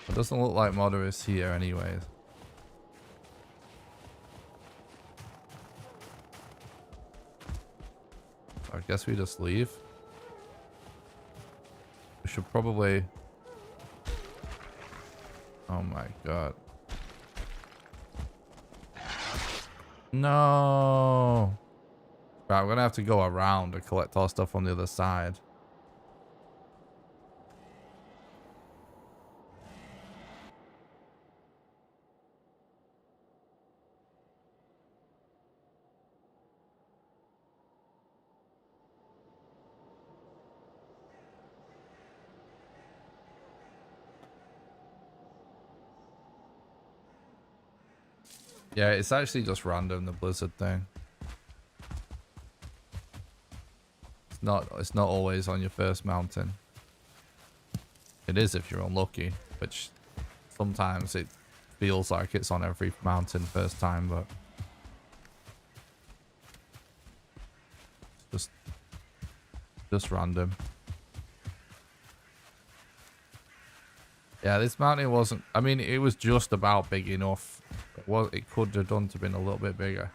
It doesn't look like Modder is here anyways. I guess we just leave. We should probably... Oh my god. No. Right, we're gonna have to go around and collect our stuff on the other side. Yeah, it's actually just random, the blizzard thing. It's not always on your first mountain. It is if you're unlucky, which sometimes it feels like it's on every mountain first time, but just random. Yeah, this mountain wasn't, I mean, it was just about big enough. It could have done to been a little bit bigger.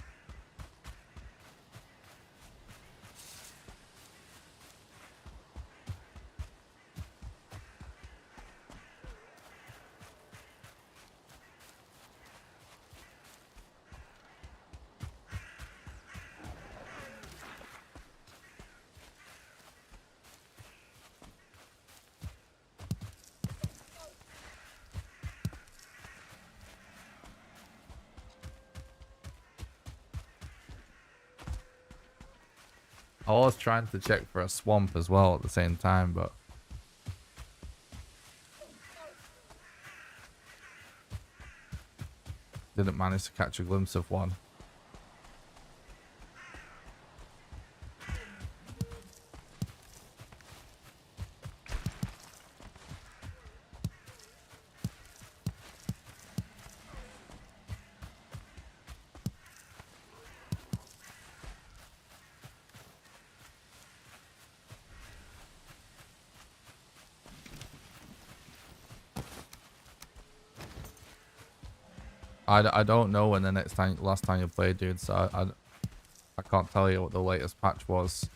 I was trying to check for a swamp as well at the same time, but didn't manage to catch a glimpse of one. I don't know when the last time you played, dude, so I can't tell you what the latest patch was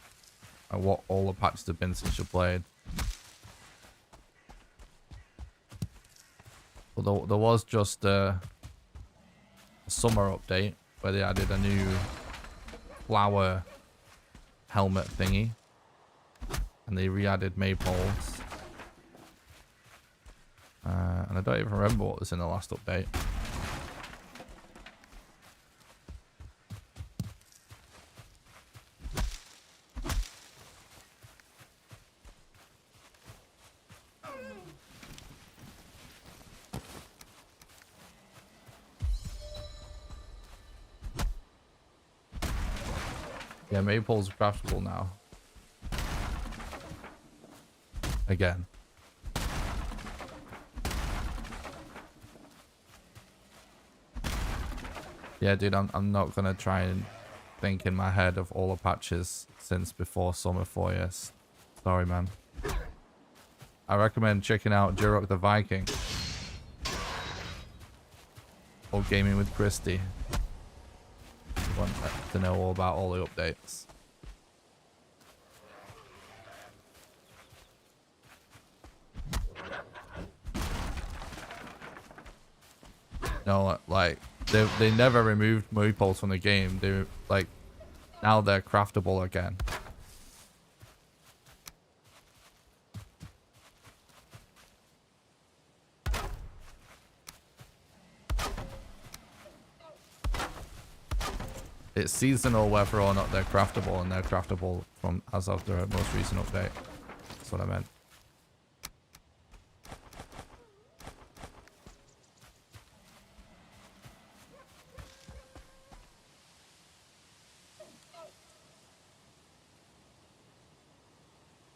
and what all the patches have been since you played. But there was just a summer update where they added a new flower helmet thingy and they re-added maypoles. And I don't even remember what was in the last update. Yeah, maypole's craftable now. Again. Yeah, dude, I'm not gonna try and think in my head of all the patches since before summer 4 years. Sorry, man. I recommend checking out Jurok the Viking. Or Gaming with Christy. Want to know all about all the updates. No, like they never removed maypoles from the game. They like now they're craftable again. It's seasonal whether or not they're craftable, and they're craftable from as of their most recent update. That's what I meant.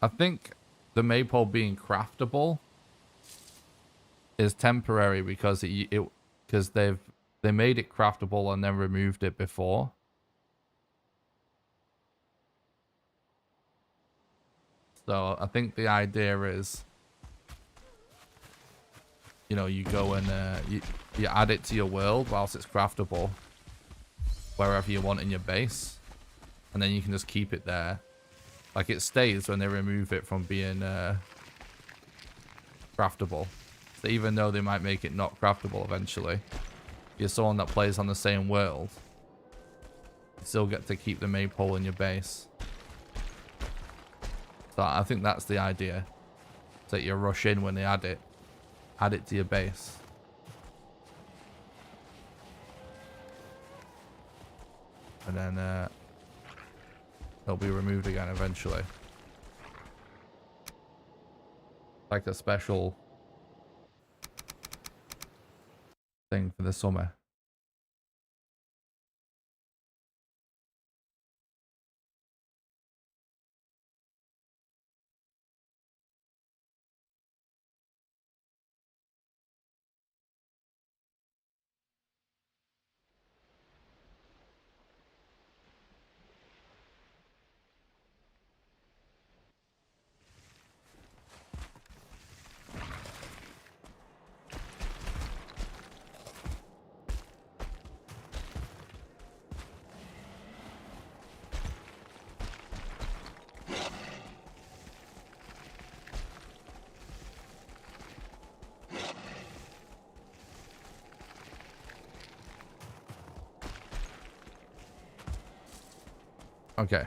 I think the maypole being craftable is temporary because they made it craftable and then removed it before. So I think the idea is, you know, you go and you add it to your world whilst it's craftable wherever you want in your base, and then you can just keep it there. Like it stays when they remove it from being craftable. So even though they might make it not craftable eventually, if you're someone that plays on the same world, you still get to keep the maypole in your base. So I think that's the idea. So that you rush in when they add it to your base. And then it'll be removed again eventually. Like a special thing for the summer. Okay.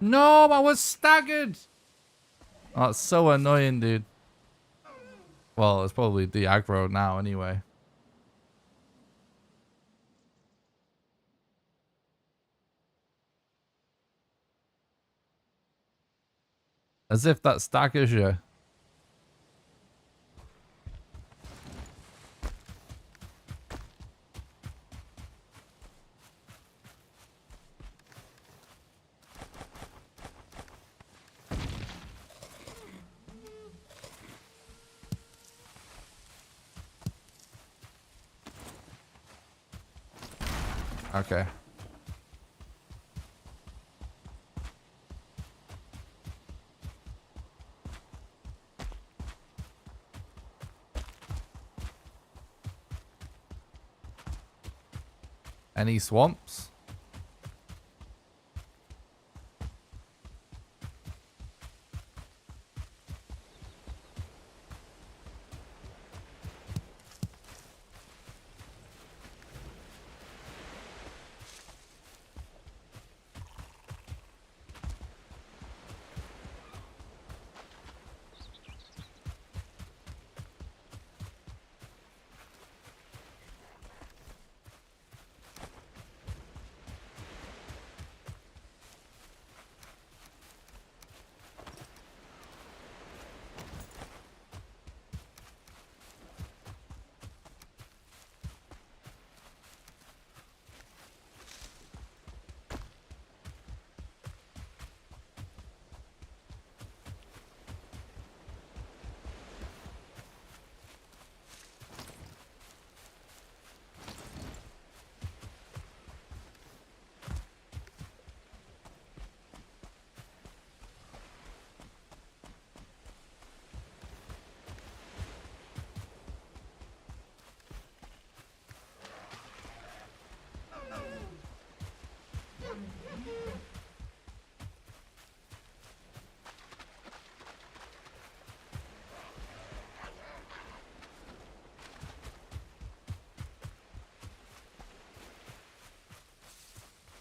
No, I was staggered. Oh, it's so annoying, dude. Well, it's probably the aggro now anyway. As if that staggers you. Okay. Any swamps?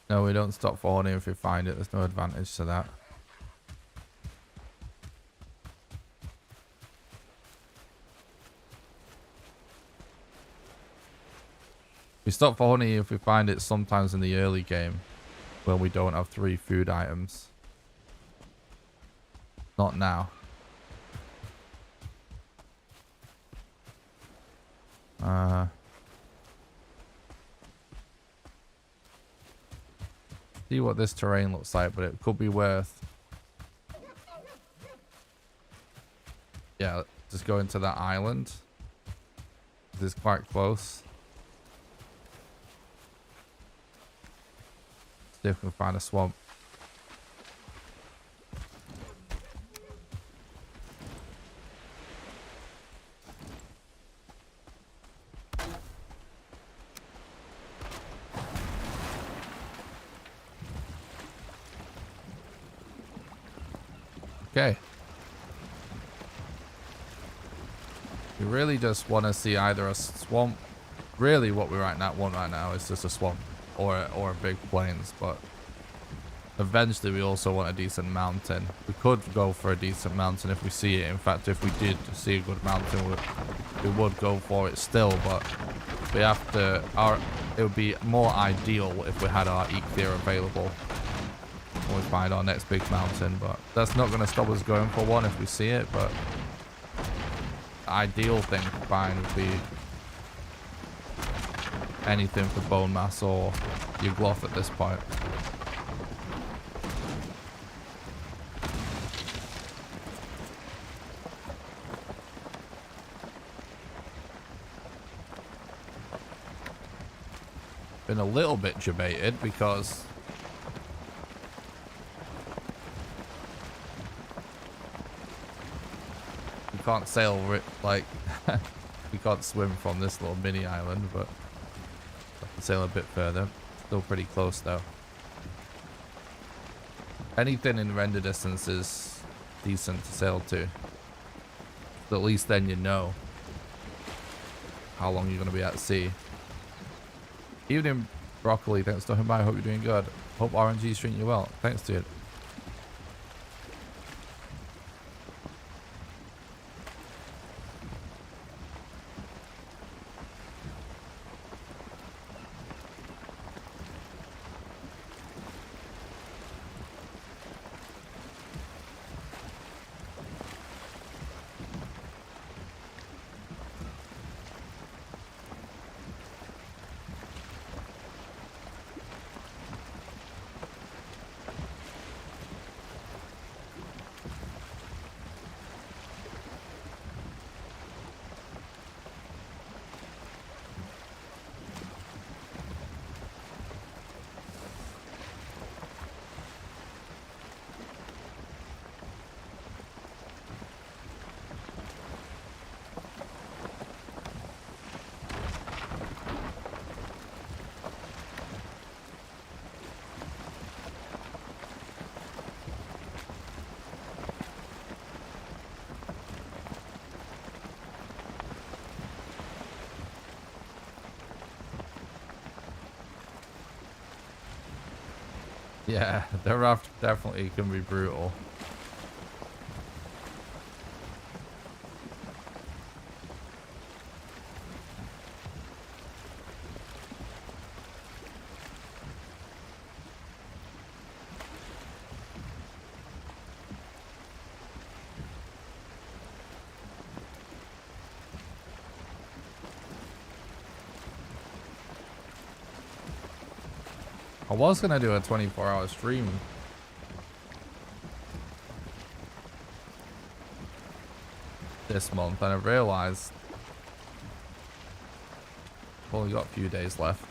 No, we don't stop falling if we find it. There's no advantage to that. We stop for honey if we find it sometimes in the early game when we don't have 3 food items. Not now. See what this terrain looks like, but it could be worth... Yeah, just go into that island. This is quite close. See if we can find a swamp. Okay. We really just want to see either a swamp. Really what we want right now is just a swamp or a big plains, but eventually we also want a decent mountain. We could go for a decent mountain if we see it. In fact, if we did see a good mountain, we would go for it still, but we have to... it would be more ideal if we had our Eekthir available when we find our next big mountain, but that's not going to stop us going for one if we see it. But the ideal thing to find would be anything for bone mass or your gloth at this point. Been a little bit debated because we can't sail like we can't swim from this little mini island, but have to sail a bit further. Still pretty close though. Anything in render distance is decent to sail to. So at least then you know how long you're going to be at sea. Evening, Broccoli. Thanks for stopping by. Hope you're doing good. Hope RNG's treating you well. Thanks, dude. Yeah, the raft definitely can be brutal. I was gonna do a 24-hour stream this month, and I realized I've only got a few days left.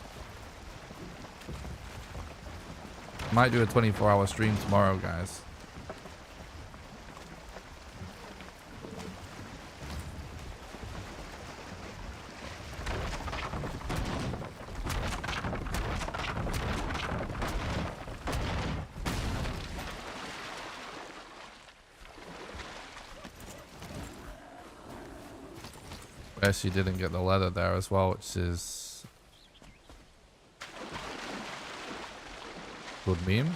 Might do a 24-hour stream tomorrow, guys. Guess you didn't get the leather there as well, which is good meme.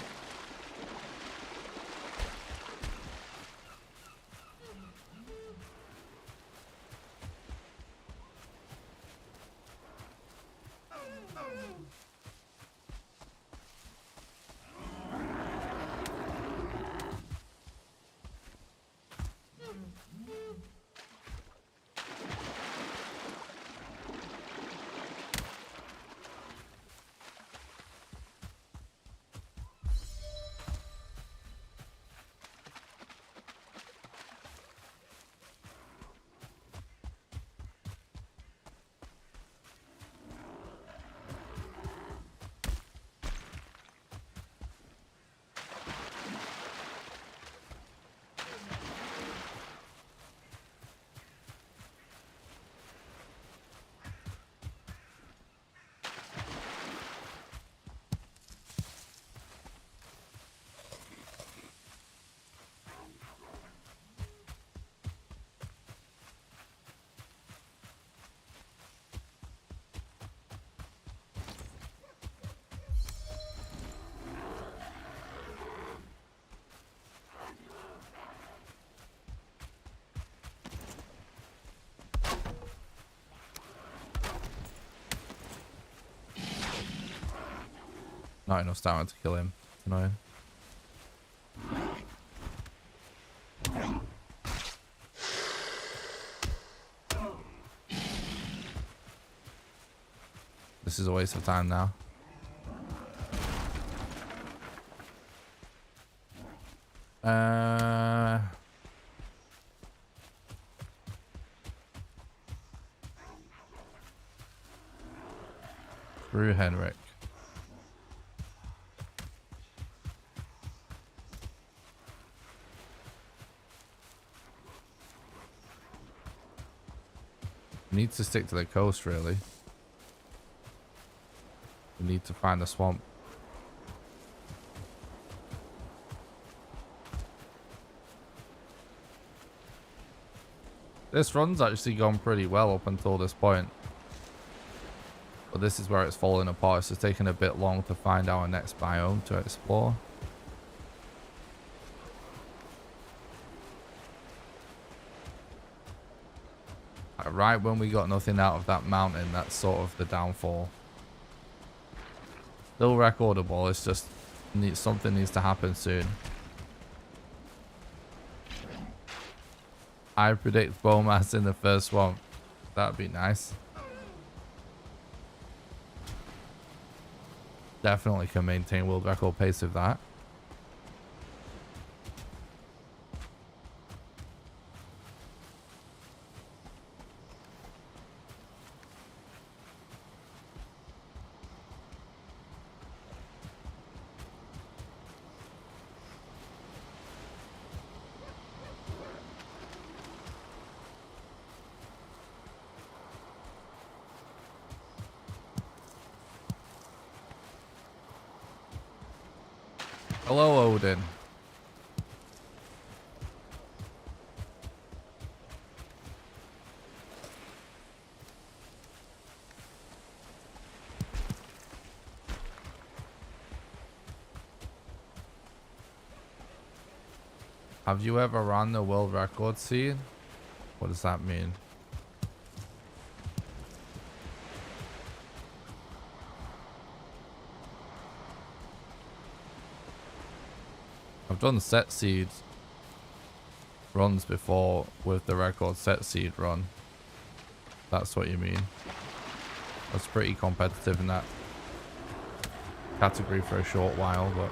Not enough stamina to kill him. It's annoying. This is a waste of time now. Screw Henrik. Need to stick to the coast, really. We need to find the swamp. This run's actually gone pretty well up until this point. But this is where it's falling apart. It's just taking a bit long to find our next biome to explore. Right when we got nothing out of that mountain, that's sort of the downfall. Still recordable, it's just something needs to happen soon. I predict Bomas in the first one. That'd be nice. Definitely can maintain world record pace with that. Hello, Odin. Have you ever run the world record seed? What does that mean? I've done set seed runs before with the record set seed run. That's what you mean. That's pretty competitive in that category for a short while, but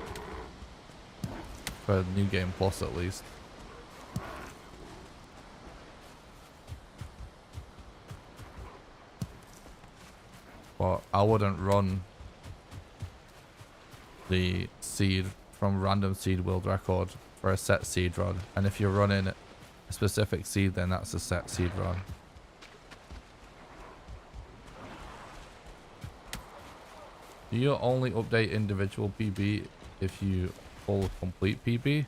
for New Game Plus at least. But I wouldn't run the seed from random seed world record for a set seed run, and if you're running a specific seed, then that's a set seed run. Do you only update individual PB if you pull complete PB?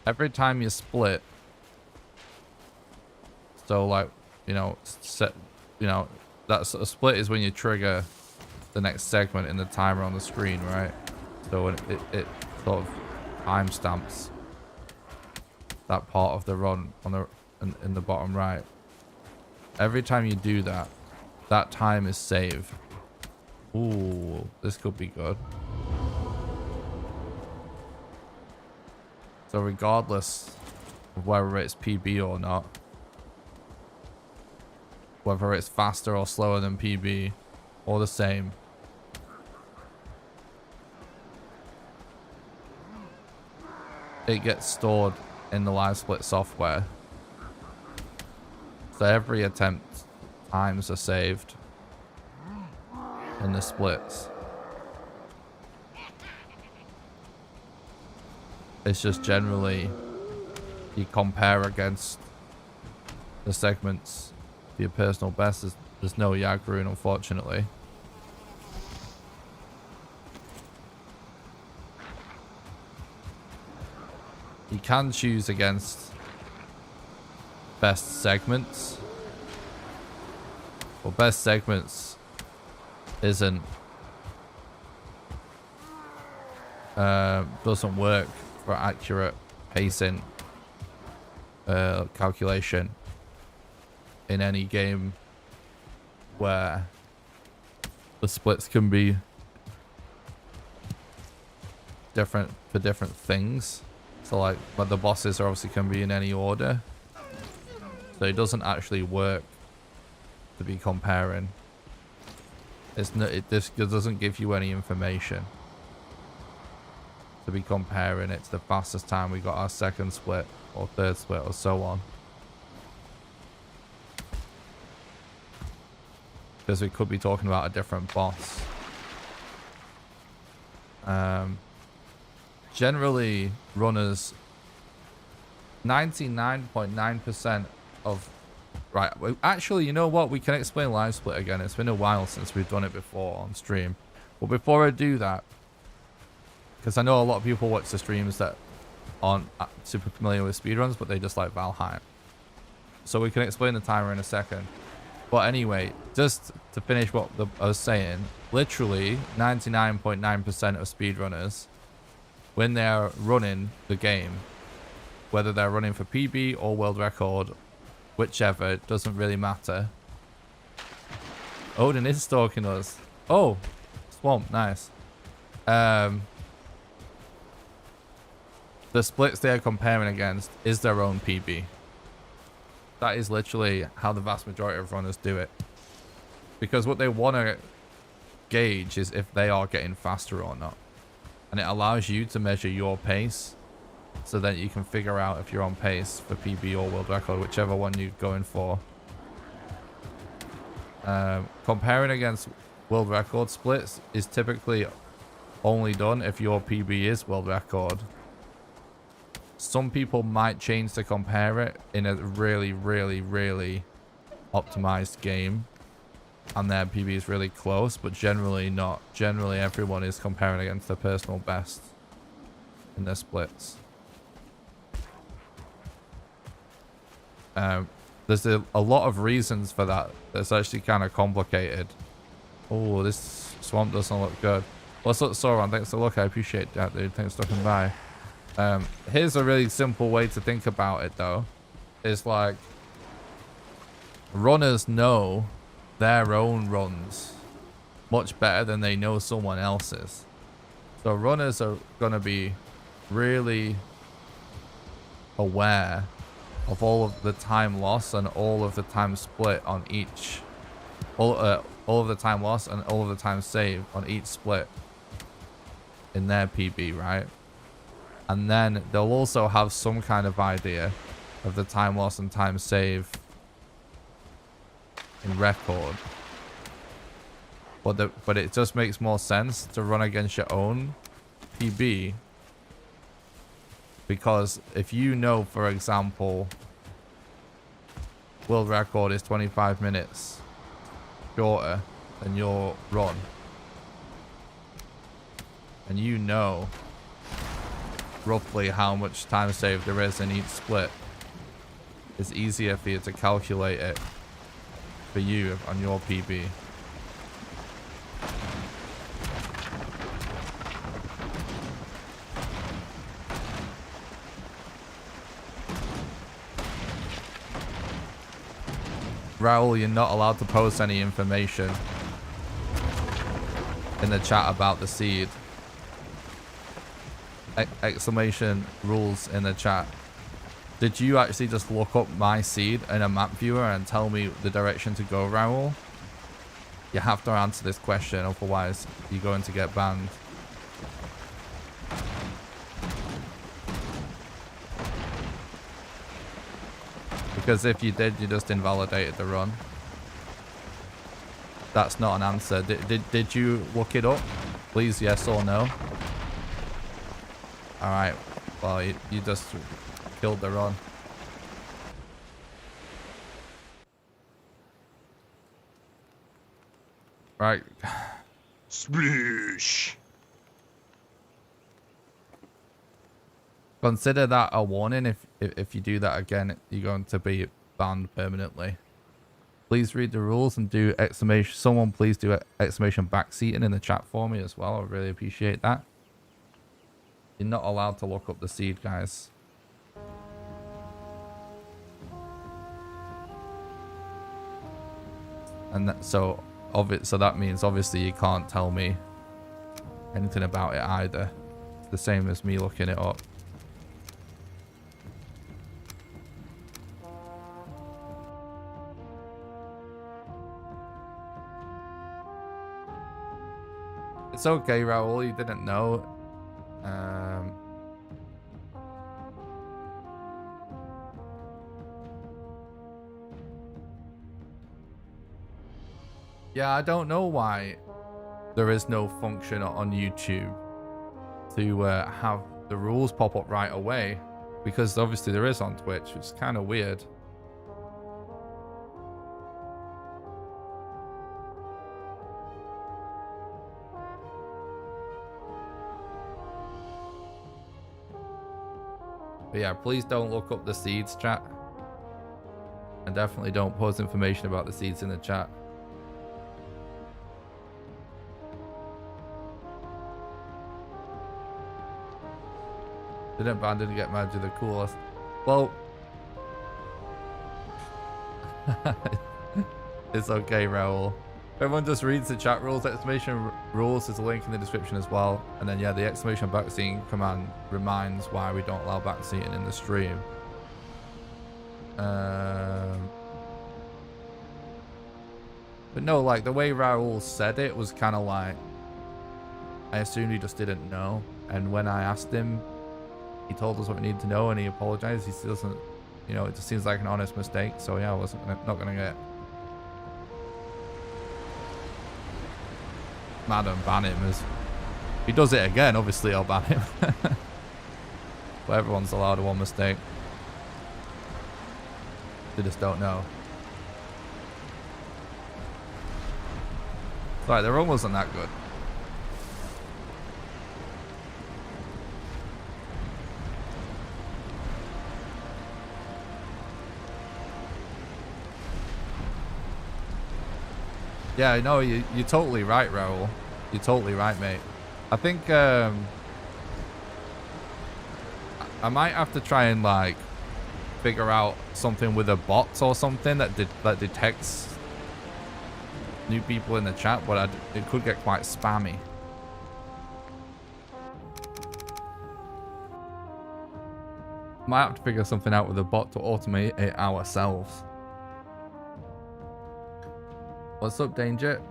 Every time you split, so like, you know, that's a split is when you trigger the next segment in the timer on the screen, right? So when it sort of timestamps that part of the run on the in the bottom right. Every time you do that, that time is saved. Ooh, this could be good. So regardless of whether it's PB or not, whether it's faster or slower than PB, or the same, it gets stored in the live split software. So every attempt times are saved in the splits. It's just generally you compare against the segments for your personal best. There's no Yag rune, unfortunately. You can choose against best segments, but best segments isn't doesn't work for accurate pacing calculation in any game where the splits can be different for different things. So like, but the bosses are obviously can be in any order. So it doesn't actually work to be comparing. It's no, this doesn't give you any information to be comparing it to the fastest time we got our second split or third split or so on. Because we could be talking about a different boss. Generally, runners 99.9% of... Right, actually, you know what? We can explain live split again. It's been a while since we've done it before on stream. But before I do that, because I know a lot of people watch the streams that aren't super familiar with speedruns, but they just like Valheim. So we can explain the timer in a second. But anyway, just to finish what I was saying, literally 99.9% of speedrunners, when they're running the game, whether they're running for PB or world record, whichever, it doesn't really matter. Odin is stalking us. Oh, swamp, nice. The splits they're comparing against is their own PB. That is literally how the vast majority of runners do it. Because what they want to gauge is if they are getting faster or not. And it allows you to measure your pace so that you can figure out if you're on pace for PB or world record, whichever one you're going for. Comparing against world record splits is typically only done if your PB is world record. Some people might change to compare it in a really, really, really optimized game and their PB is really close, but generally not. Generally, everyone is comparing against their personal best in their splits. There's a lot of reasons for that. That's actually kind of complicated. Oh, this swamp doesn't look good. What's up, Sauron? Thanks for the look. I appreciate that, dude. Thanks for stopping by. Here's a really simple way to think about it, though. It's like runners know their own runs much better than they know someone else's. So runners are going to be really aware of all of the time loss and all of the time split on each, all of the time loss and all of the time saved on each split in their PB, right? And then they'll also have some kind of idea of the time loss and time save in record. But it just makes more sense to run against your own PB, because if you know, for example, world record is 25 minutes shorter than your run, and you know roughly how much time save there is in each split, it's easier for you to calculate it for you on your PB. Raul, you're not allowed to post any information in the chat about the seed. Exclamation rules in the chat. Did you actually just look up my seed in a map viewer and tell me the direction to go, Raul? You have to answer this question, otherwise you're going to get banned. Because if you did, you just invalidated the run. That's not an answer. Did you look it up? Please, yes or no? Alright. Well, you just killed the run. Right. Splish. Consider that a warning. If you do that again, you're going to be banned permanently. Please read the rules and do exclamation. Someone please do exclamation backseating in the chat for me as well. I really appreciate that. You're not allowed to look up the seed, guys. And that, so that means obviously you can't tell me anything about it either. It's the same as me looking it up. It's okay, Raul, you didn't know. Yeah, I don't know why there is no function on YouTube to have the rules pop up right away, because obviously there is on Twitch, which is kind of weird. But yeah, please don't look up the seeds, chat. And definitely don't post information about the seeds in the chat. Didn't get mad, you're the coolest. Well, it's okay, Raul. Everyone just reads the chat rules. Exclamation rules is a link in the description as well. And then, yeah, the exclamation backseating command reminds why we don't allow backseating in the stream. But no, like, the way Raul said it was kind of like, I assumed he just didn't know. And when I asked him, he told us what we needed to know and he apologized. He doesn't, you know, it just seems like an honest mistake. So yeah, I wasn't not gonna get mad and ban him. As if he does it again, obviously I'll ban him. But everyone's allowed one mistake. They just don't know. Sorry, the run wasn't that good. Yeah, no, you're totally right, Raul. You're totally right, mate. I think I might have to try and like figure out something with a bot or something that detects new people in the chat, but it could get quite spammy. Might have to figure something out with a bot to automate it ourselves. What's up, Danger?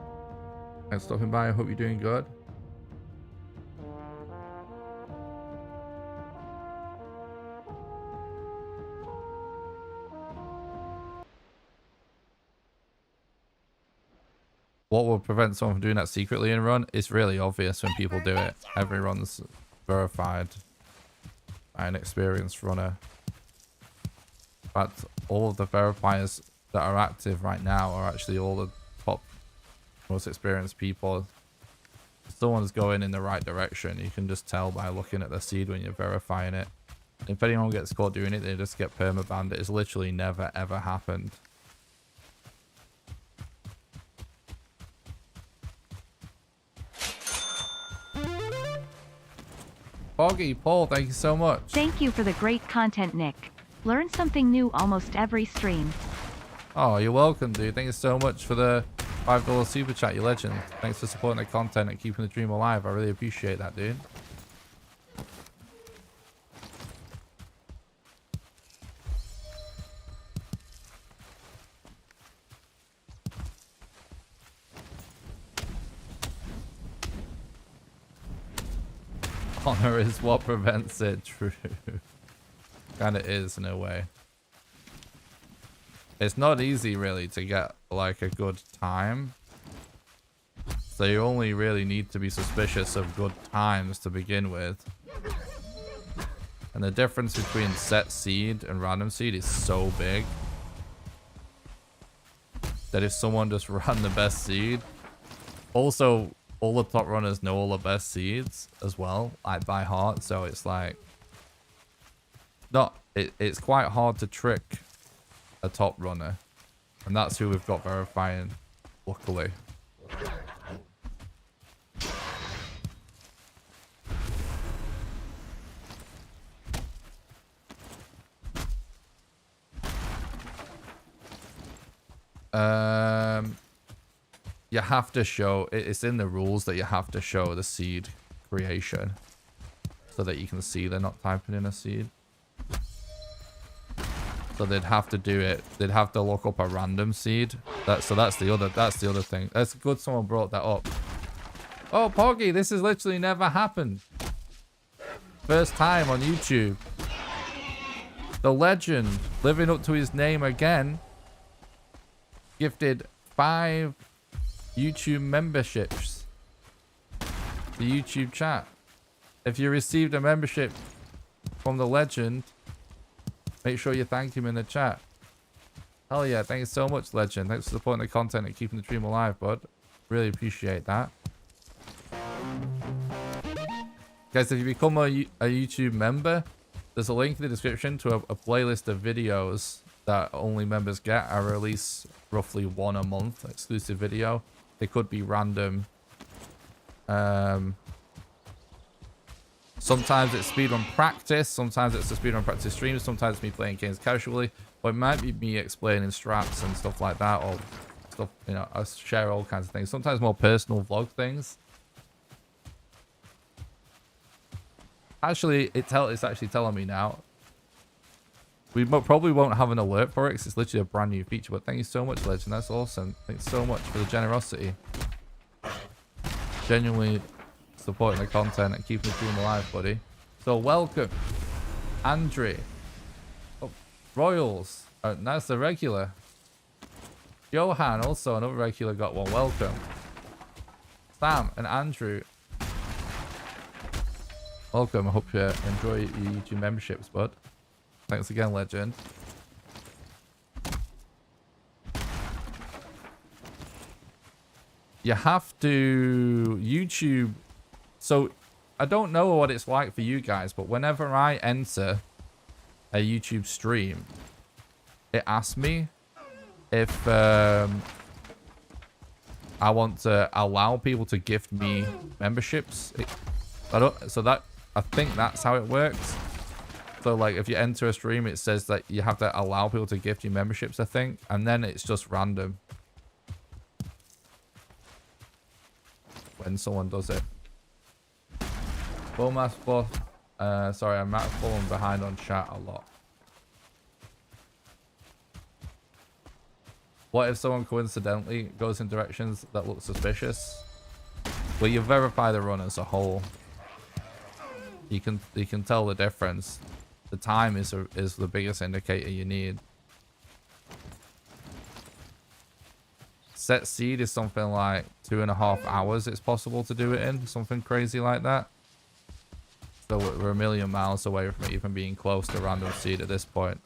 Thanks for stopping by. I hope you're doing good. What will prevent someone from doing that secretly in a run? It's really obvious when people do it. Every run's verified by an experienced runner. In fact, all of the verifiers that are active right now are actually all the top, most experienced people. If someone's going in the right direction, you can just tell by looking at the seed when you're verifying it. If anyone gets caught doing it, they just get permabanned. It has literally never ever happened. Foggy Paul, thank you so much. Thank you for the great content, Nick. Learn something new almost every stream. Oh, you're welcome, dude. Thank you so much for the $5 super chat, you legend. Thanks for supporting the content and keeping the dream alive. I really appreciate that, dude. Honor is what prevents it. True. Kind of is in a way. It's not easy really to get like a good time. So you only really need to be suspicious of good times to begin with. And the difference between set seed and random seed is so big that if someone just ran the best seed, also all the top runners know all the best seeds as well, like by heart. So it's like it's quite hard to trick a top runner, and that's who we've got verifying, luckily. you have to show, it's in the rules that you have to show the seed creation so that you can see they're not typing in a seed. So they'd have to do it. They'd have to look up a random seed. So that's the other thing. That's good someone brought that up. Oh, Poggy, this has literally never happened. First time on YouTube. The legend, living up to his name again, gifted 5 YouTube memberships to YouTube chat. If you received a membership from the legend, make sure you thank him in the chat. Hell yeah, thank you so much, legend. Thanks for supporting the content and keeping the dream alive, bud. Really appreciate that. Guys, if you become a YouTube member, there's a link in the description to a playlist of videos that only members get. I release roughly 1 a month, exclusive video. They could be random. Sometimes it's speedrun practice, sometimes it's a speedrun practice stream, sometimes it's me playing games casually, but it might be me explaining strats and stuff like that, or stuff, you know, I share all kinds of things. Sometimes more personal vlog things. Actually, it's actually telling me now. We probably won't have an alert for it because it's literally a brand new feature, but thank you so much, Legend. That's awesome. Thanks so much for the generosity. Genuinely supporting the content and keeping the dream alive, buddy. So welcome, Andre. Oh, Royals. That's the regular. Johan, also another regular, got one. Welcome. Sam and Andrew. Welcome. I hope you enjoy your YouTube memberships, bud. Thanks again, legend. You have to YouTube. So I don't know what it's like for you guys, but whenever I enter a YouTube stream, it asks me if I want to allow people to gift me memberships. I think that's how it works. So like if you enter a stream, it says that you have to allow people to gift you memberships, I think, and then it's just random when someone does it. Bullmass boss. Sorry, I might have fallen behind on chat a lot. What if someone coincidentally goes in directions that look suspicious? Well, you verify the run as a whole. You can tell the difference. The time is the biggest indicator you need. Set seed is something like 2.5 hours it's possible to do it in. Something crazy like that. So we're a million miles away from even being close to random seed at this point.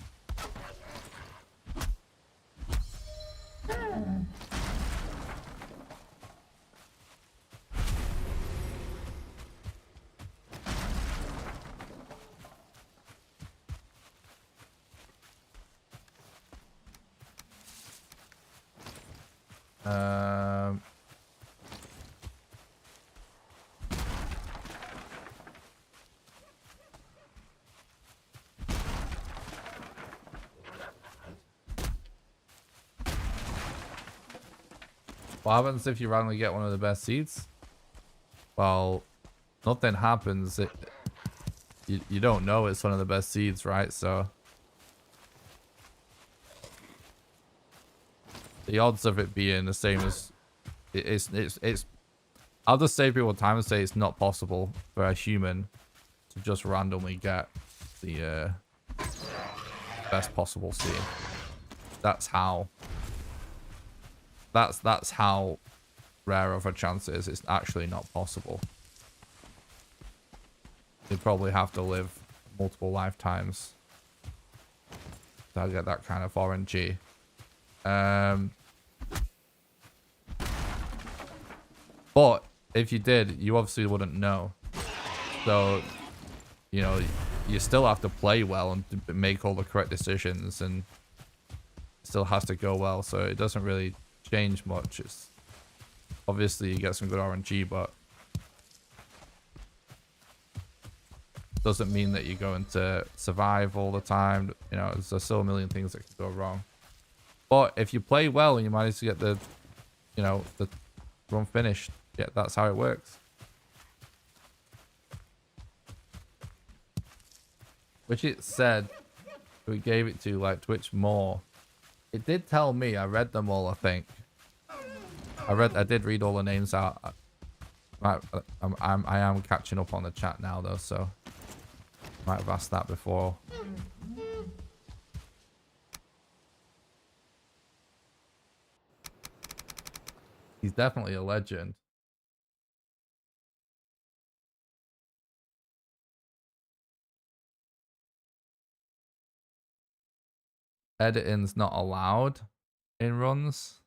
What happens if you randomly get one of the best seeds? Well, nothing happens. You don't know it's one of the best seeds, right? So the odds of it being the same as it's I'll just save people time and say it's not possible for a human to just randomly get the best possible seed. That's how rare of a chance it is. It's actually not possible. You'd probably have to live multiple lifetimes to get that kind of RNG. But if you did, you obviously wouldn't know. So, you know, you still have to play well and make all the correct decisions, and it still has to go well. So it doesn't really change much. It's obviously you get some good RNG, but doesn't mean that you're going to survive all the time. You know, there's still a million things that can go wrong. But if you play well and you manage to get the, you know, the run finished. Yeah, that's how it works. Which it said we gave it to like Twitch more. It did tell me. I read them all, I think. I did read all the names out. I am catching up on the chat now though, so might have asked that before. He's definitely a legend. Editing's not allowed in runs.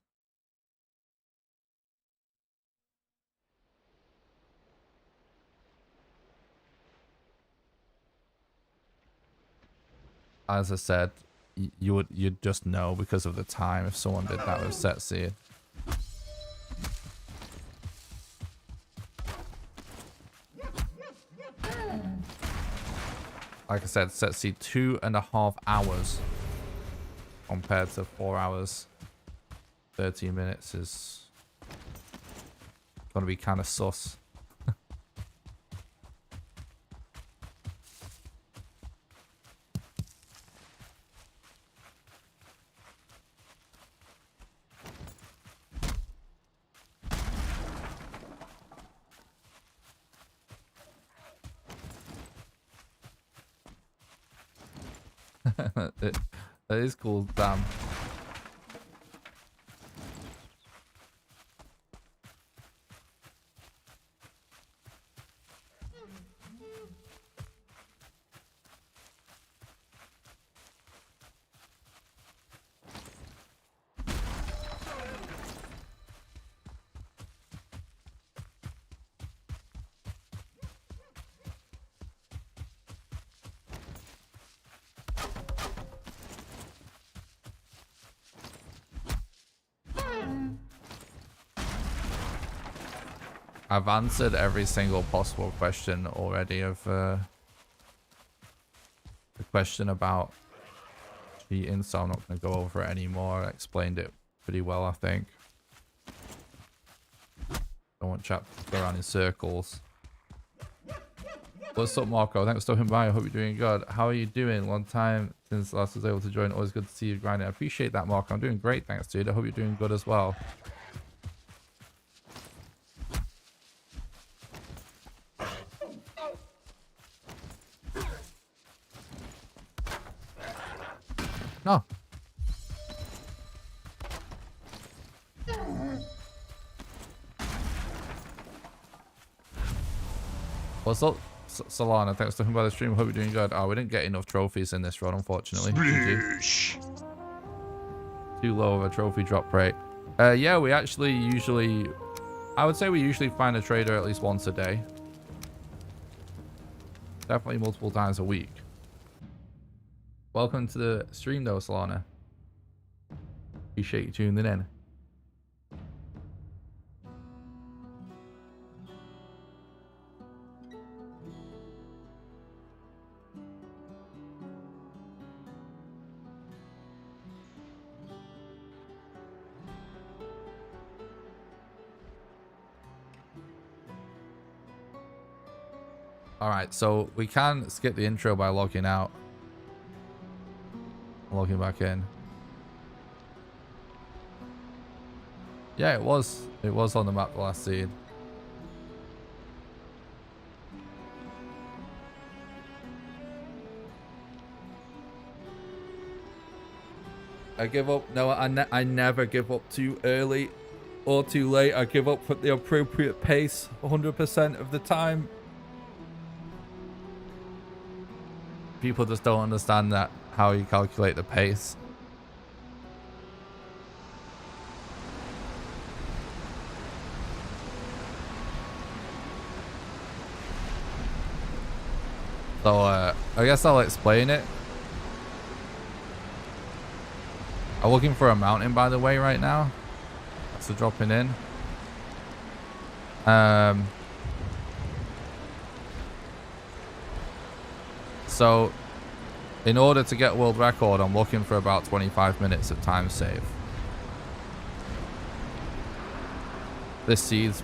As I said, you'd just know because of the time if someone did that with set seed. Like I said, set seed 2.5 hours compared to 4 hours. 30 minutes is gonna be kind of sus. That is cool, damn. I've answered every single possible question already of the question about cheating, so I'm not going to go over it anymore. I explained it pretty well, I think. Don't want chat to go around in circles. What's up, Marco? Thanks for stopping by. I hope you're doing good. How are you doing? Long time since last was able to join. Always good to see you grinding. I appreciate that, Marco. I'm doing great, thanks, dude. I hope you're doing good as well. No. What's up, Solana? Thanks for coming by the stream. Hope you're doing good. Oh, we didn't get enough trophies in this run, unfortunately. Too low of a trophy drop rate. Yeah, we actually usually... I would say we usually find a trader at least once a day. Definitely multiple times a week. Welcome to the stream though, Solana. Appreciate you tuning in. Alright, so we can skip the intro by logging out. Logging back in. Yeah, it was on the map last seed. I give up. No, I never give up too early or too late. I give up at the appropriate pace 100% of the time. People just don't understand that, how you calculate the pace. So I guess I'll explain it. I'm looking for a mountain, by the way, right now. So dropping in. So in order to get world record, I'm looking for about 25 minutes of time save. This seed's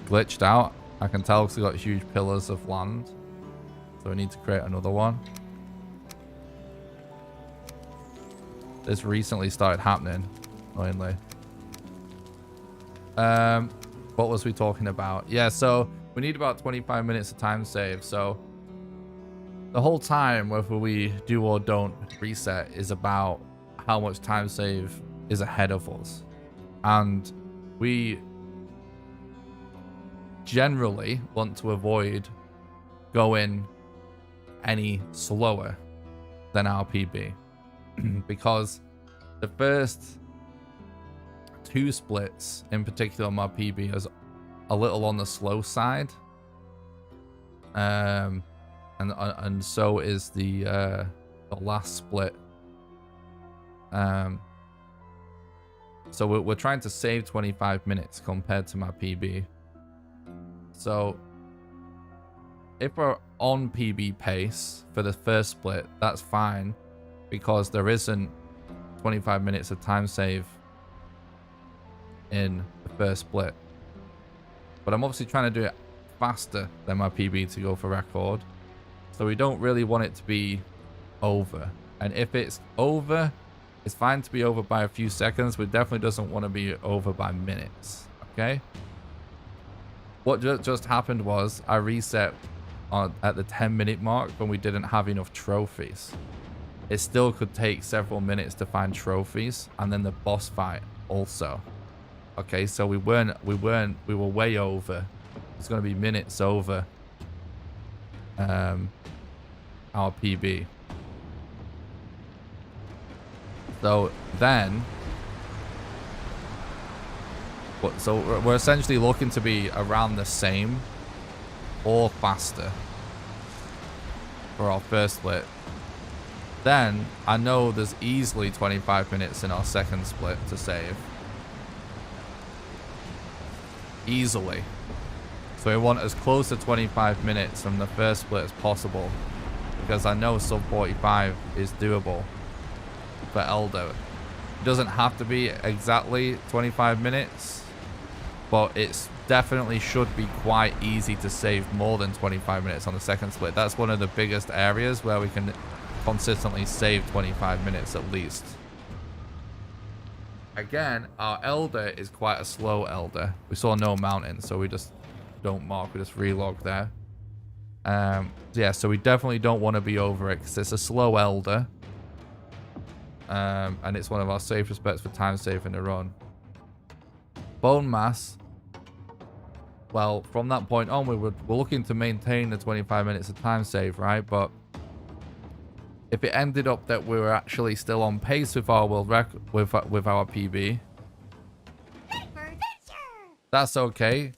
glitched out. I can tell because we've got huge pillars of land. So we need to create another one. This recently started happening, annoyingly. What was we talking about? Yeah, so we need about 25 minutes of time save. So the whole time, whether we do or don't reset, is about how much time save is ahead of us. And we generally want to avoid going any slower than our PB. Because the first 2 splits, in particular my PB, is a little on the slow side. And so is the last split. So we're trying to save 25 minutes compared to my PB. So if we're on PB pace for the first split, that's fine, because there isn't 25 minutes of time save in the first split. But I'm obviously trying to do it faster than my PB to go for record. So we don't really want it to be over. And if it's over, it's fine to be over by a few seconds, but it definitely doesn't want to be over by minutes. Okay? What just happened was I reset at the 10-minute mark when we didn't have enough trophies. It still could take several minutes to find trophies, and then the boss fight also. Okay, so we were way over. It's going to be minutes over our PB. So then, so we're essentially looking to be around the same or faster for our first split. Then I know there's easily 25 minutes in our second split to save. Easily. So we want as close to 25 minutes from the first split as possible, because I know sub 45 is doable for Elder. It doesn't have to be exactly 25 minutes, but it's definitely should be quite easy to save more than 25 minutes on the second split. That's one of the biggest areas where we can consistently save 25 minutes at least. Again, our Elder is quite a slow Elder. We saw no mountain, so we just don't mark, we just relog there. Yeah, so we definitely don't want to be over it because it's a slow Elder. And it's one of our safest bets for time saving the run. Bone mass. Well, from that point on, we're looking to maintain the 25 minutes of time save, right? But if it ended up that we were actually still on pace with our world record, with our PB, that's okay,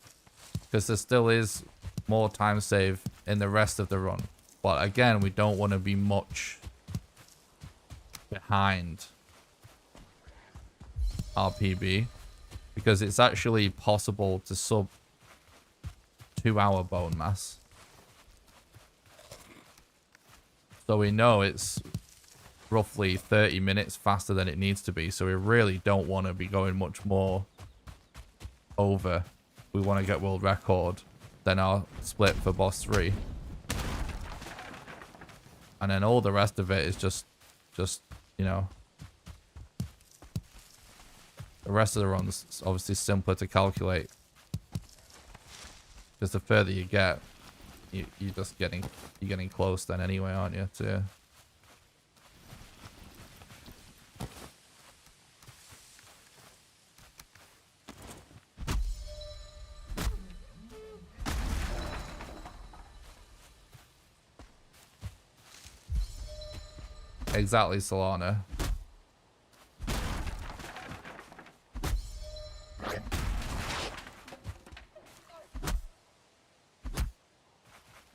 because there still is more time save in the rest of the run. But again, we don't want to be much behind our PB, because it's actually possible to sub 2-hour bone mass. So we know it's roughly 30 minutes faster than it needs to be. So we really don't want to be going much more over. We want to get world record than our split for boss 3. And then all the rest of it is just you know, the rest of the run's obviously simpler to calculate, because the further you get, you're getting close then anyway, aren't you? To exactly, Solana.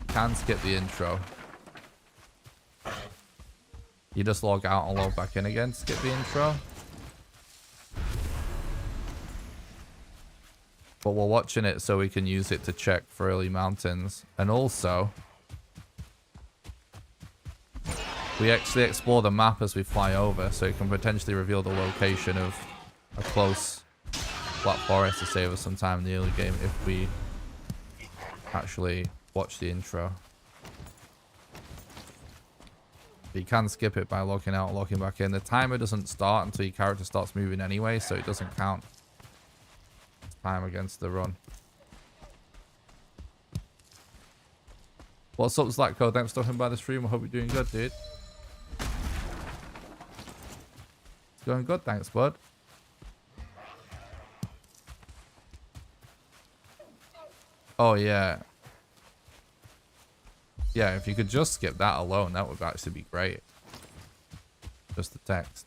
Can skip the intro. You just log out and log back in again to skip the intro. But we're watching it so we can use it to check for early mountains. And also, we actually explore the map as we fly over, so it can potentially reveal the location of a close Black Forest to save us some time in the early game if we actually watch the intro. But you can skip it by logging out, logging back in. The timer doesn't start until your character starts moving anyway, so it doesn't count time against the run. What's up, Zlatko? Thanks for stopping by the stream. I hope you're doing good, dude. It's going good, thanks, bud. Oh, yeah. Yeah, if you could just skip that alone, that would actually be great. Just the text.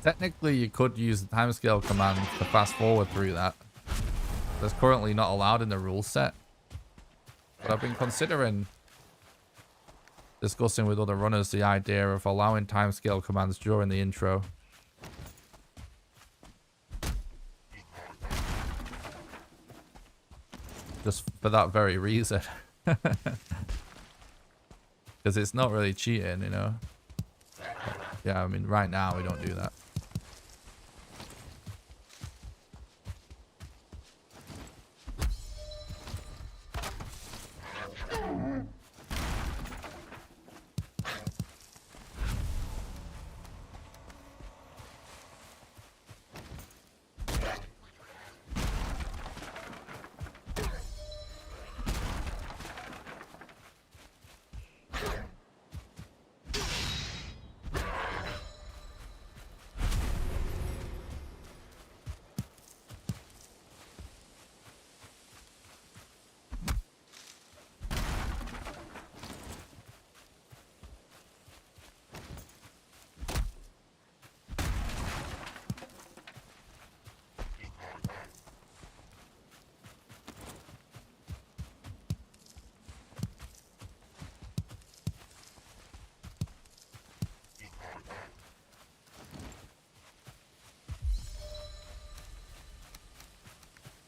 Technically, you could use the timescale command to fast forward through that. That's currently not allowed in the rule set. But I've been considering discussing with other runners the idea of allowing timescale commands during the intro. Just for that very reason. Because it's not really cheating, you know. But yeah, I mean, right now we don't do that.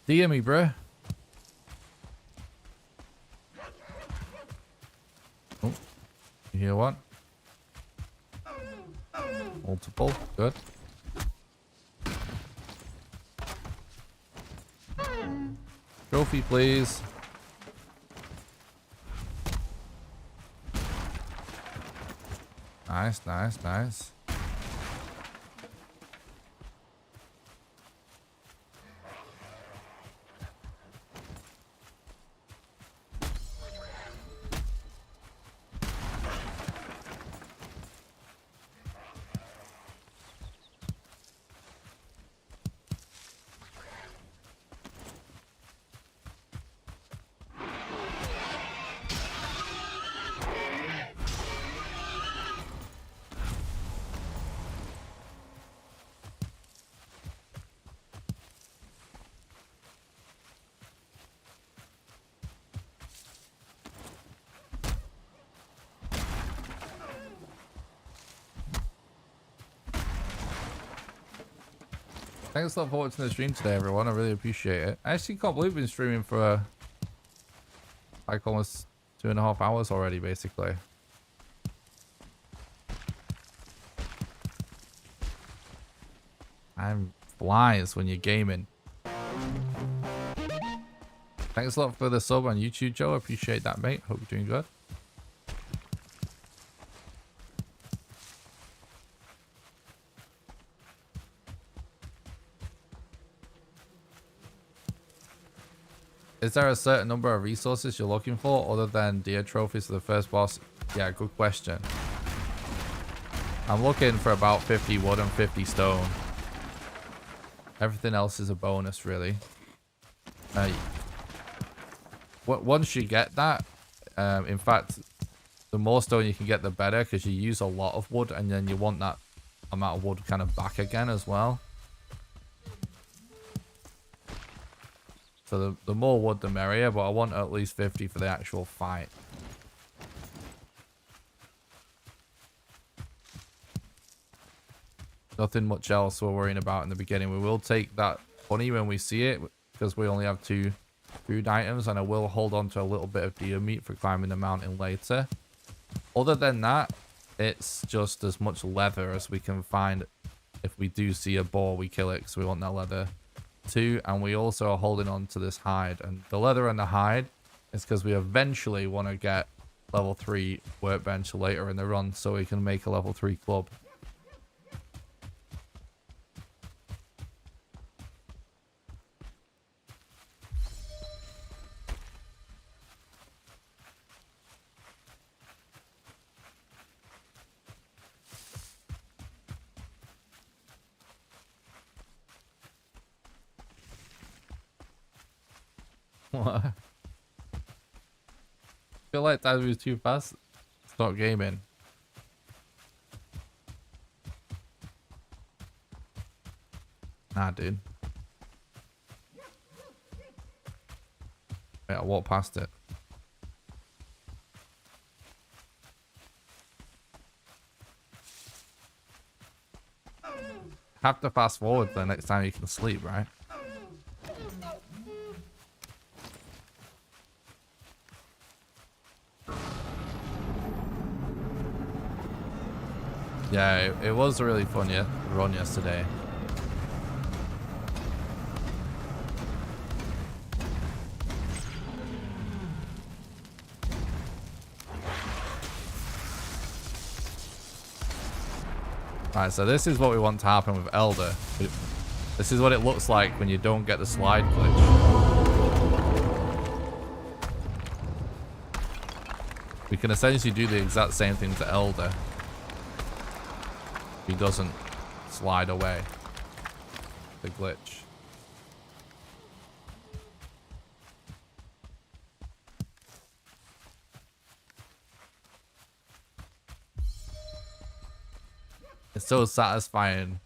DM me, bro. Oh, you hear what? Multiple, good. Trophy, please. Nice, nice, nice. Thanks a lot for watching the stream today, everyone. I really appreciate it. I actually can't believe we've been streaming for like almost 2.5 hours already, basically. Time flies when you're gaming. Thanks a lot for the sub on YouTube, Joe. I appreciate that, mate. Hope you're doing good. Is there a certain number of resources you're looking for other than deer trophies for the first boss? Yeah, good question. I'm looking for about 50 wood and 50 stone. Everything else is a bonus, really. Once you get that, in fact, the more stone you can get, the better, because you use a lot of wood, and then you want that amount of wood kind of back again as well. So the more wood, the merrier, but I want at least 50 for the actual fight. Nothing much else we're worrying about in the beginning. We will take that bunny when we see it, because we only have 2 food items, and I will hold on to a little bit of deer meat for climbing the mountain later. Other than that, it's just as much leather as we can find. If we do see a boar, we kill it because we want that leather too. And we also are holding on to this hide. And the leather and the hide is because we eventually want to get level 3 workbench later in the run so we can make a level 3 club. What? I feel like that was too fast. Stop gaming. Nah, dude. Wait, I walked past it. Have to fast forward the next time you can sleep, right? Yeah, it was a really fun run yesterday. Alright, so this is what we want to happen with Elder. This is what it looks like when you don't get the slide glitch. We can essentially do the exact same thing to Elder. He doesn't slide away the glitch. It's so satisfying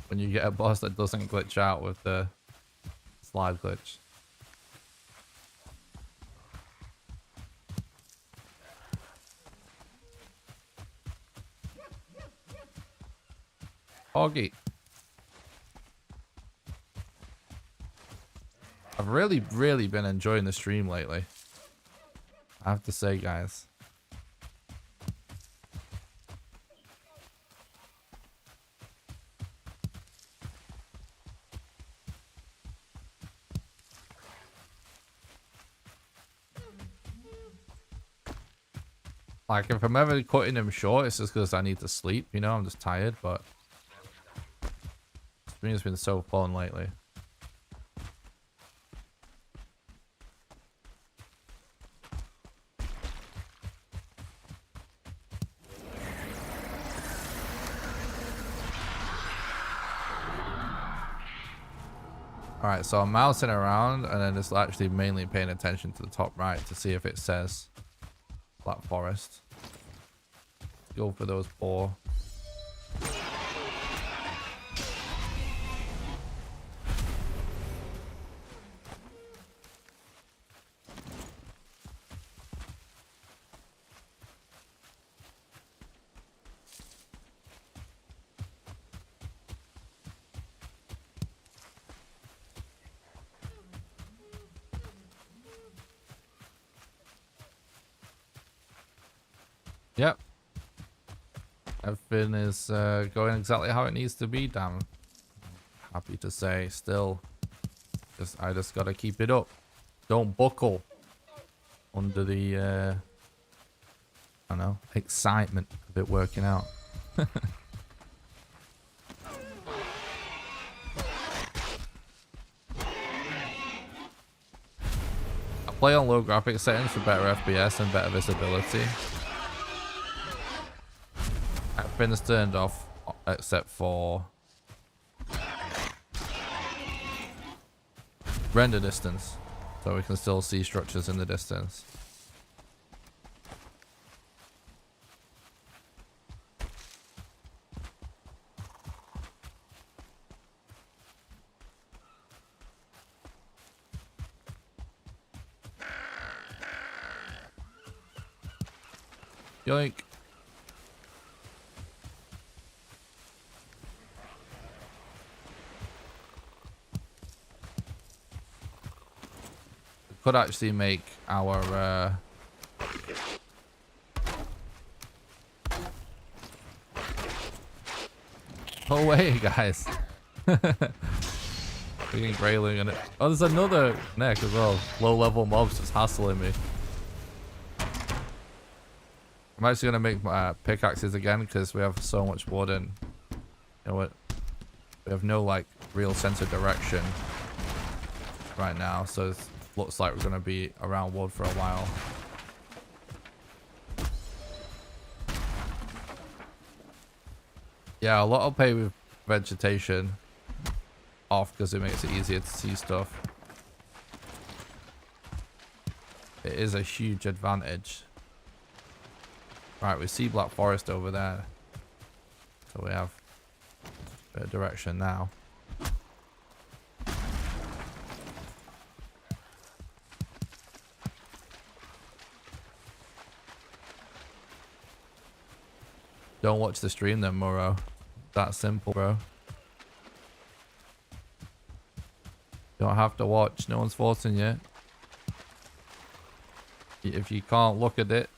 when you get a boss that doesn't glitch out with the slide glitch. Hoggy. I've really been enjoying the stream lately. I have to say, guys. Like, if I'm ever cutting them short, it's just because I need to sleep, you know? I'm just tired, but stream's been so fun lately. Alright, so I'm mousing around and then just actually mainly paying attention to the top right to see if it says Black Forest. Go for those boar. Yep. Everything is going exactly how it needs to be, damn. Happy to say, still. I just gotta keep it up. Don't buckle under the, I don't know, excitement of it working out. I play on low graphics settings for better FPS and better visibility. Everything's turned off except for render distance, so we can still see structures in the distance. Yoink. Could actually make our Go away, guys. Freaking grayling and it. Oh, there's another neck as well. Low level mobs just hassling me. I'm actually gonna make my pickaxes again because we have so much wood and you know what? We have no like real sense of direction right now, so it looks like we're gonna be around wood for a while. Yeah, a lot will pay with vegetation off because it makes it easier to see stuff. It is a huge advantage. Right, we see Black Forest over there. So we have a bit of direction now. Don't watch the stream then, Muro. That simple, bro. You don't have to watch. No one's forcing you. If you can't look at it.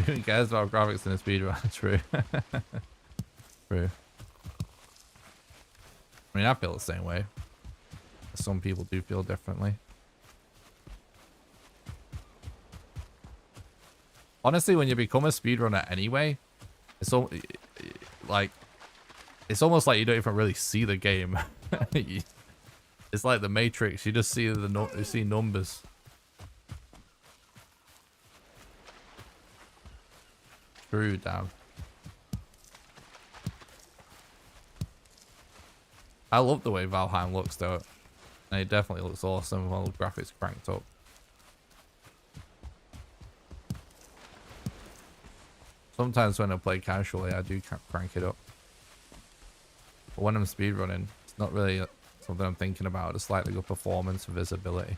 Who cares about graphics in a speedrun? True. True. I mean, I feel the same way. Some people do feel differently. Honestly, when you become a speedrunner anyway, it's all like it's almost like you don't even really see the game. It's like the Matrix. You just see you see numbers. True, damn. I love the way Valheim looks though. And it definitely looks awesome with all the graphics cranked up. Sometimes when I play casually, I do crank it up. But when I'm speedrunning, it's not really something I'm thinking about. It's like the performance and visibility.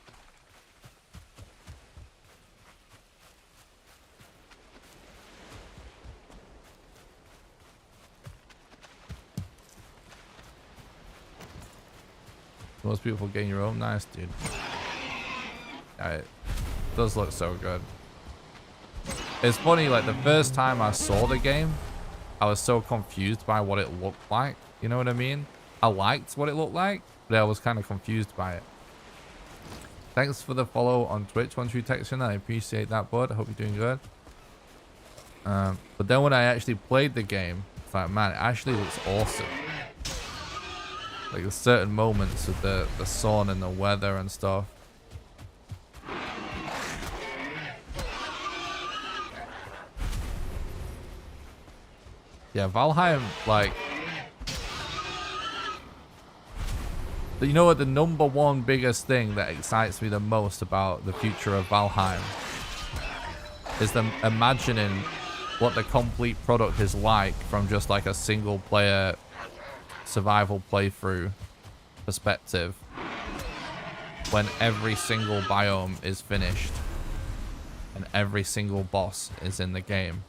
Most people getting your own. Nice, dude. It does look so good. It's funny, like the first time I saw the game, I was so confused by what it looked like. You know what I mean? I liked what it looked like, but I was kind of confused by it. Thanks for the follow on Twitch, One True Texture. I appreciate that, bud. I hope you're doing good. But then when I actually played the game, it's like, man, it actually looks awesome. Like there's certain moments with the sun and the weather and stuff. Yeah, Valheim, like, you know what, the number one biggest thing that excites me the most about the future of Valheim is them imagining what the complete product is like from just like a single player survival playthrough perspective when every single biome is finished and every single boss is in the game.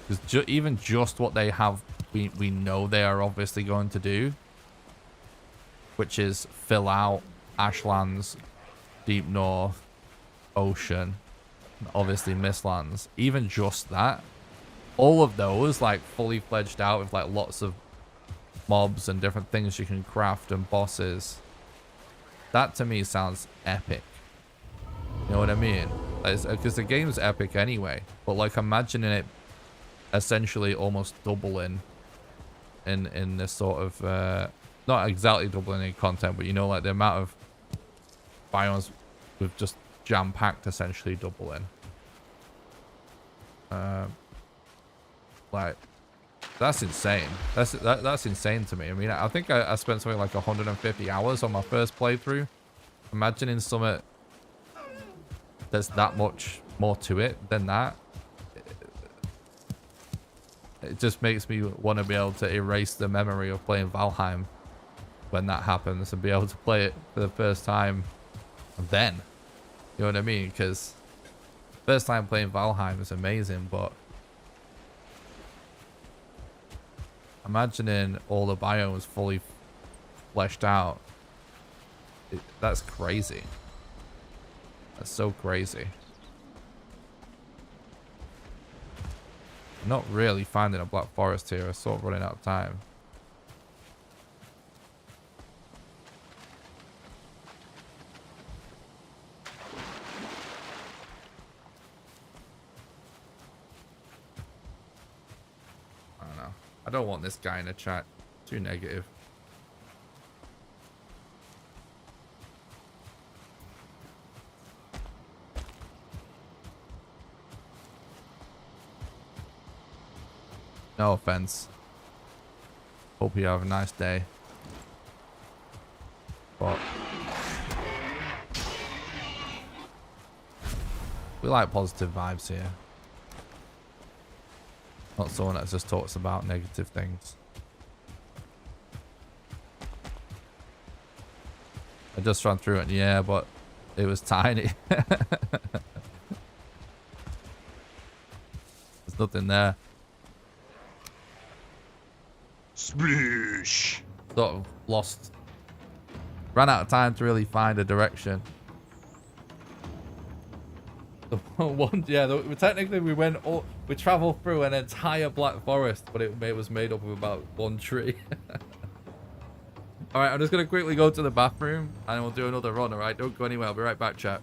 Because even just what they have, we know they are obviously going to do, which is fill out Ashlands, Deep North, Ocean, and obviously Mistlands. Even just that, all of those like fully fledged out with like lots of mobs and different things you can craft and bosses. That to me sounds epic. You know what I mean? Because the game's epic anyway, but like imagining it essentially almost doubling in this sort of not exactly doubling in content, but you know, like the amount of biomes with just jam-packed essentially doubling. Like that's insane. That's insane to me. I mean, I think I spent something like 150 hours on my first playthrough. Imagining something there's that much more to it than that. It just makes me want to be able to erase the memory of playing Valheim when that happens and be able to play it for the first time then. You know what I mean? Because first time playing Valheim was amazing, but imagining all the biomes fully fleshed out, that's crazy. That's so crazy. I'm not really finding a black forest here. I'm sort of running out of time. I don't know. I don't want this guy in the chat. Too negative. No offense. Hope you have a nice day. But we like positive vibes here. Not someone that just talks about negative things. I just ran through it, yeah, but it was tiny. There's nothing there. Sploosh. Sort of lost. Ran out of time to really find a direction. Technically we traveled through an entire black forest, but it was made up of about one tree. All right, I'm just gonna quickly go to the bathroom and we'll do another run. All right, don't go anywhere. I'll be right back, chat.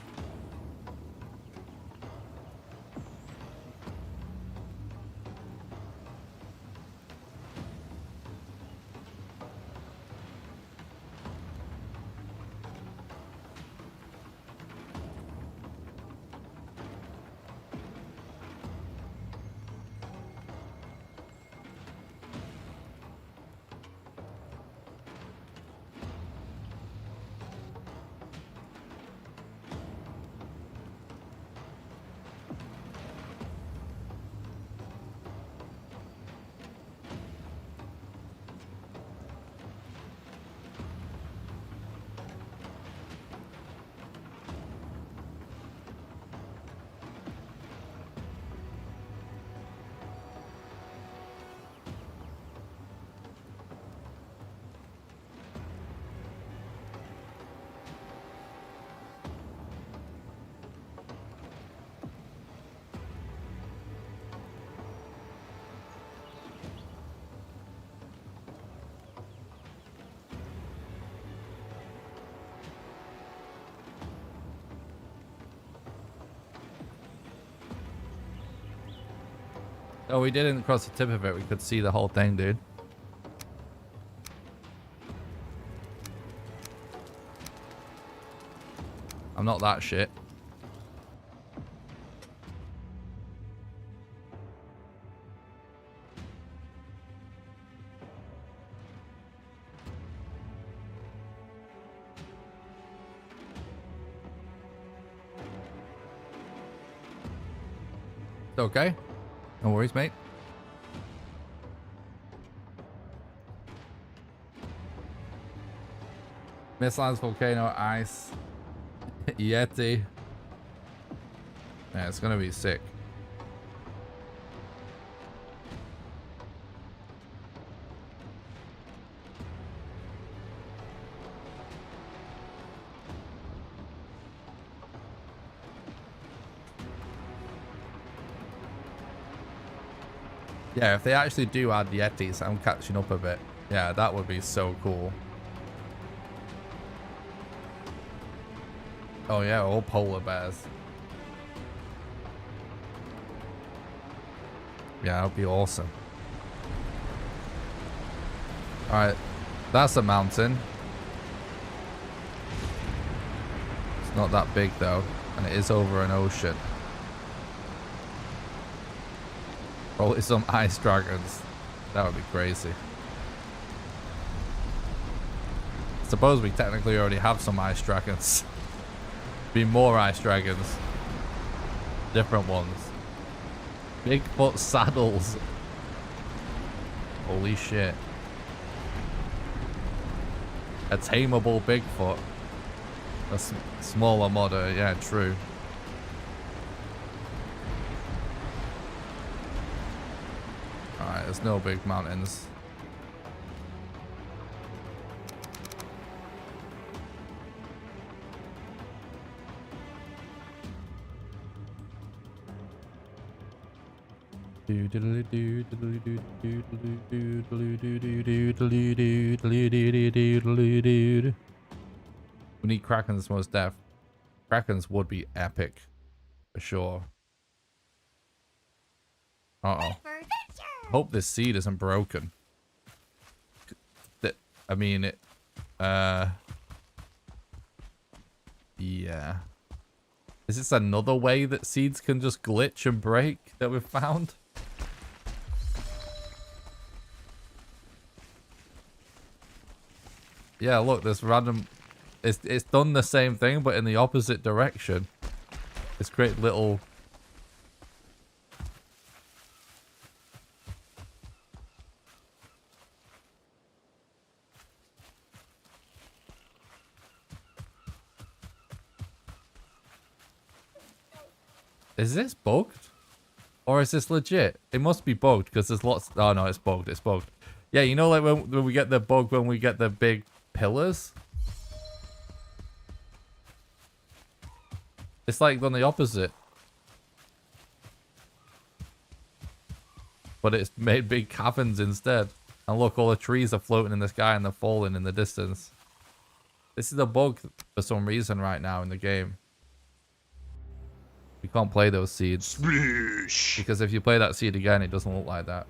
Oh, we didn't cross the tip of it. We could see the whole thing, dude. I'm not that shit. It's okay. No worries, mate. Missiles, volcano, ice, Yeti. Yeah, it's gonna be sick. Yeah, if they actually do add Yetis, I'm catching up a bit. Yeah, that would be so cool. Oh yeah, all polar bears. Yeah, that would be awesome. Alright, that's a mountain. It's not that big though, and it is over an ocean. Probably some ice dragons. That would be crazy. I suppose we technically already have some ice dragons. Be more ice dragons. Different ones. Bigfoot saddles. Holy shit. A tameable Bigfoot. A smaller modder, yeah, true. Alright, there's no big mountains. We need Krakens most def. Krakens would be epic. For sure. Uh-oh. Hope this seed isn't broken. I mean, it... Yeah. Is this another way that seeds can just glitch and break that we've found? Yeah, look, this random... It's done the same thing, but in the opposite direction. It's great little... Is this bugged? Or is this legit? It must be bugged, because there's lots... Oh, no, it's bugged. It's bugged. Yeah, you know, like when we get the bug, when we get the big pillars? It's like done the opposite. But it's made big caverns instead. And look, all the trees are floating in the sky and they're falling in the distance. This is a bug for some reason right now in the game. We can't play those seeds. Splish. Because if you play that seed again, it doesn't look like that.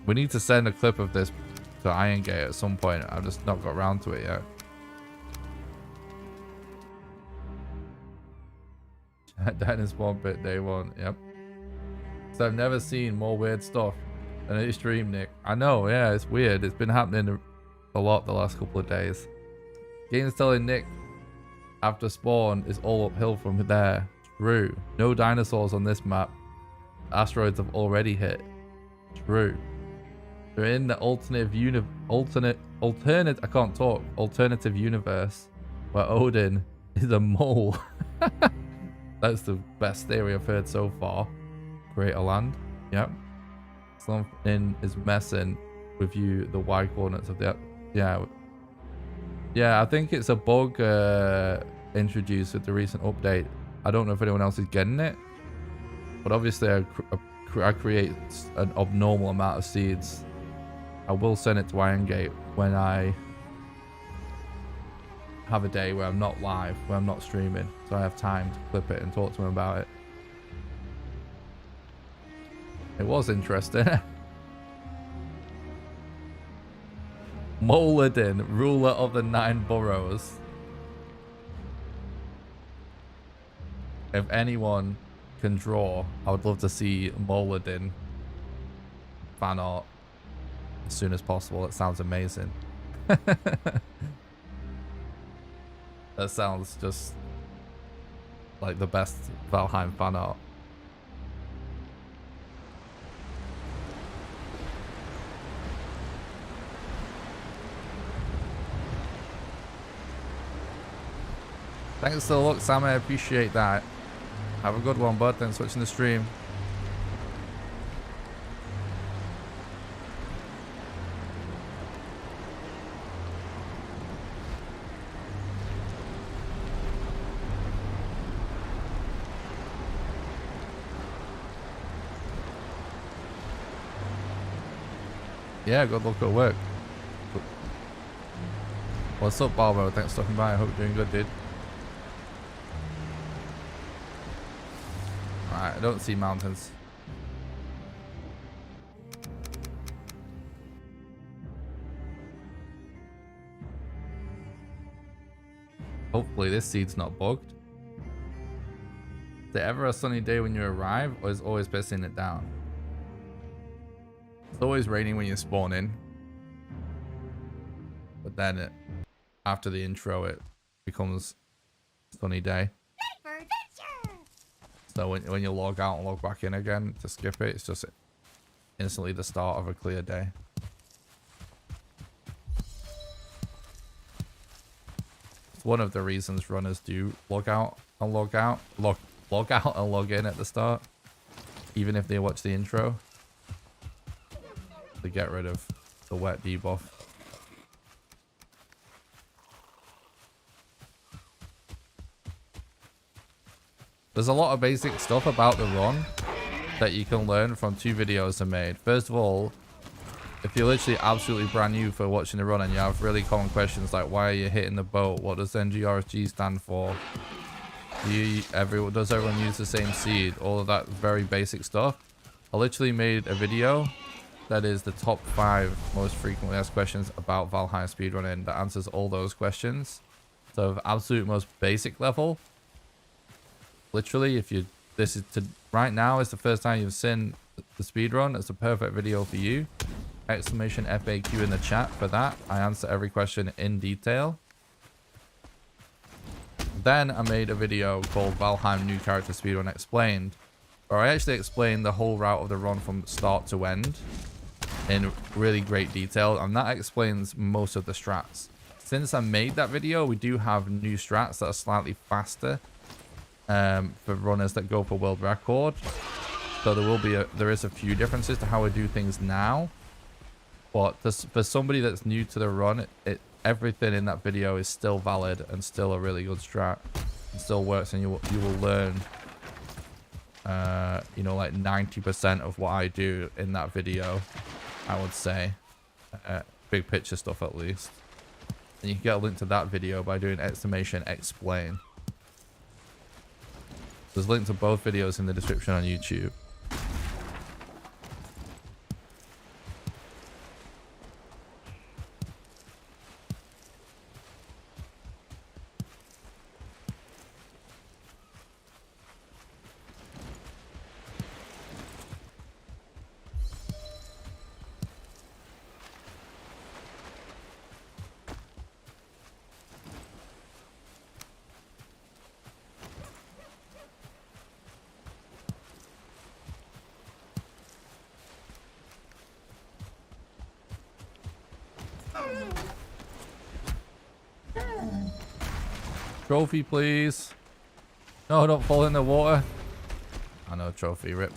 We need to send a clip of this to Iron Gate at some point. I've just not got around to it yet. Dennis 1 bit day 1. Yep. So I've never seen more weird stuff than a stream, Nick. I know, yeah, it's weird. It's been happening a lot the last couple of days. Game's telling Nick after spawn is all uphill from there. True. No dinosaurs on this map. Asteroids have already hit. True. We're in the alternative universe where Odin is a mole. That's the best theory I've heard so far. Greater land. Yep. Something is messing with you, the Y coordinates of the... Yeah. Yeah, I think it's a bug introduced with the recent update. I don't know if anyone else is getting it. But obviously I create an abnormal amount of seeds. I will send it to Iron Gate when I have a day where I'm not live, where I'm not streaming. So I have time to clip it and talk to him about it. It was interesting. Moladin, ruler of the 9 boroughs. If anyone can draw, I would love to see Moladin fan art as soon as possible. It sounds amazing. That sounds just like the best Valheim fan art. Thanks for the look, Sam. I appreciate that. Have a good one, bud. Thanks for watching the stream. Yeah, good luck at work. What's up, Balbo? Thanks for stopping by. I hope you're doing good, dude. Alright, I don't see mountains. Hopefully this seed's not bugged. Is there ever a sunny day when you arrive, or is it always pissing it down? It's always raining when you spawn in. But then after the intro, it becomes a sunny day. So when you log out and log back in again to skip it, it's just instantly the start of a clear day. one of the reasons runners do log out and log out and log in at the start, even if they watch the intro, to get rid of the wet debuff. There's a lot of basic stuff about the run that you can learn from 2 videos I made. First of all, if you're literally absolutely brand new for watching the run and you have really common questions like why are you hitting the boat, what does NGRSG stand for, does everyone use the same seed, all of that very basic stuff, I literally made a video that is the top 5 most frequently asked questions about Valheim speedrunning that answers all those questions. So of absolute most basic level, literally, if you right now is the first time you've seen the speedrun, it's a perfect video for you. Exclamation FAQ in the chat for that. I answer every question in detail. Then I made a video called Valheim New Character Speedrun Explained, where I actually explained the whole route of the run from start to end in really great detail, and that explains most of the strats. Since I made that video, we do have new strats that are slightly faster for runners that go for world record. So there is a few differences to how we do things now. But for somebody that's new to the run, everything in that video is still valid and still a really good strat. It still works, and you will learn, you know, like 90% of what I do in that video, I would say. Big picture stuff at least. And you can get a link to that video by doing exclamation explain. There's links to both videos in the description on YouTube. Trophy, please. No, don't fall in the water. I know, trophy, rip.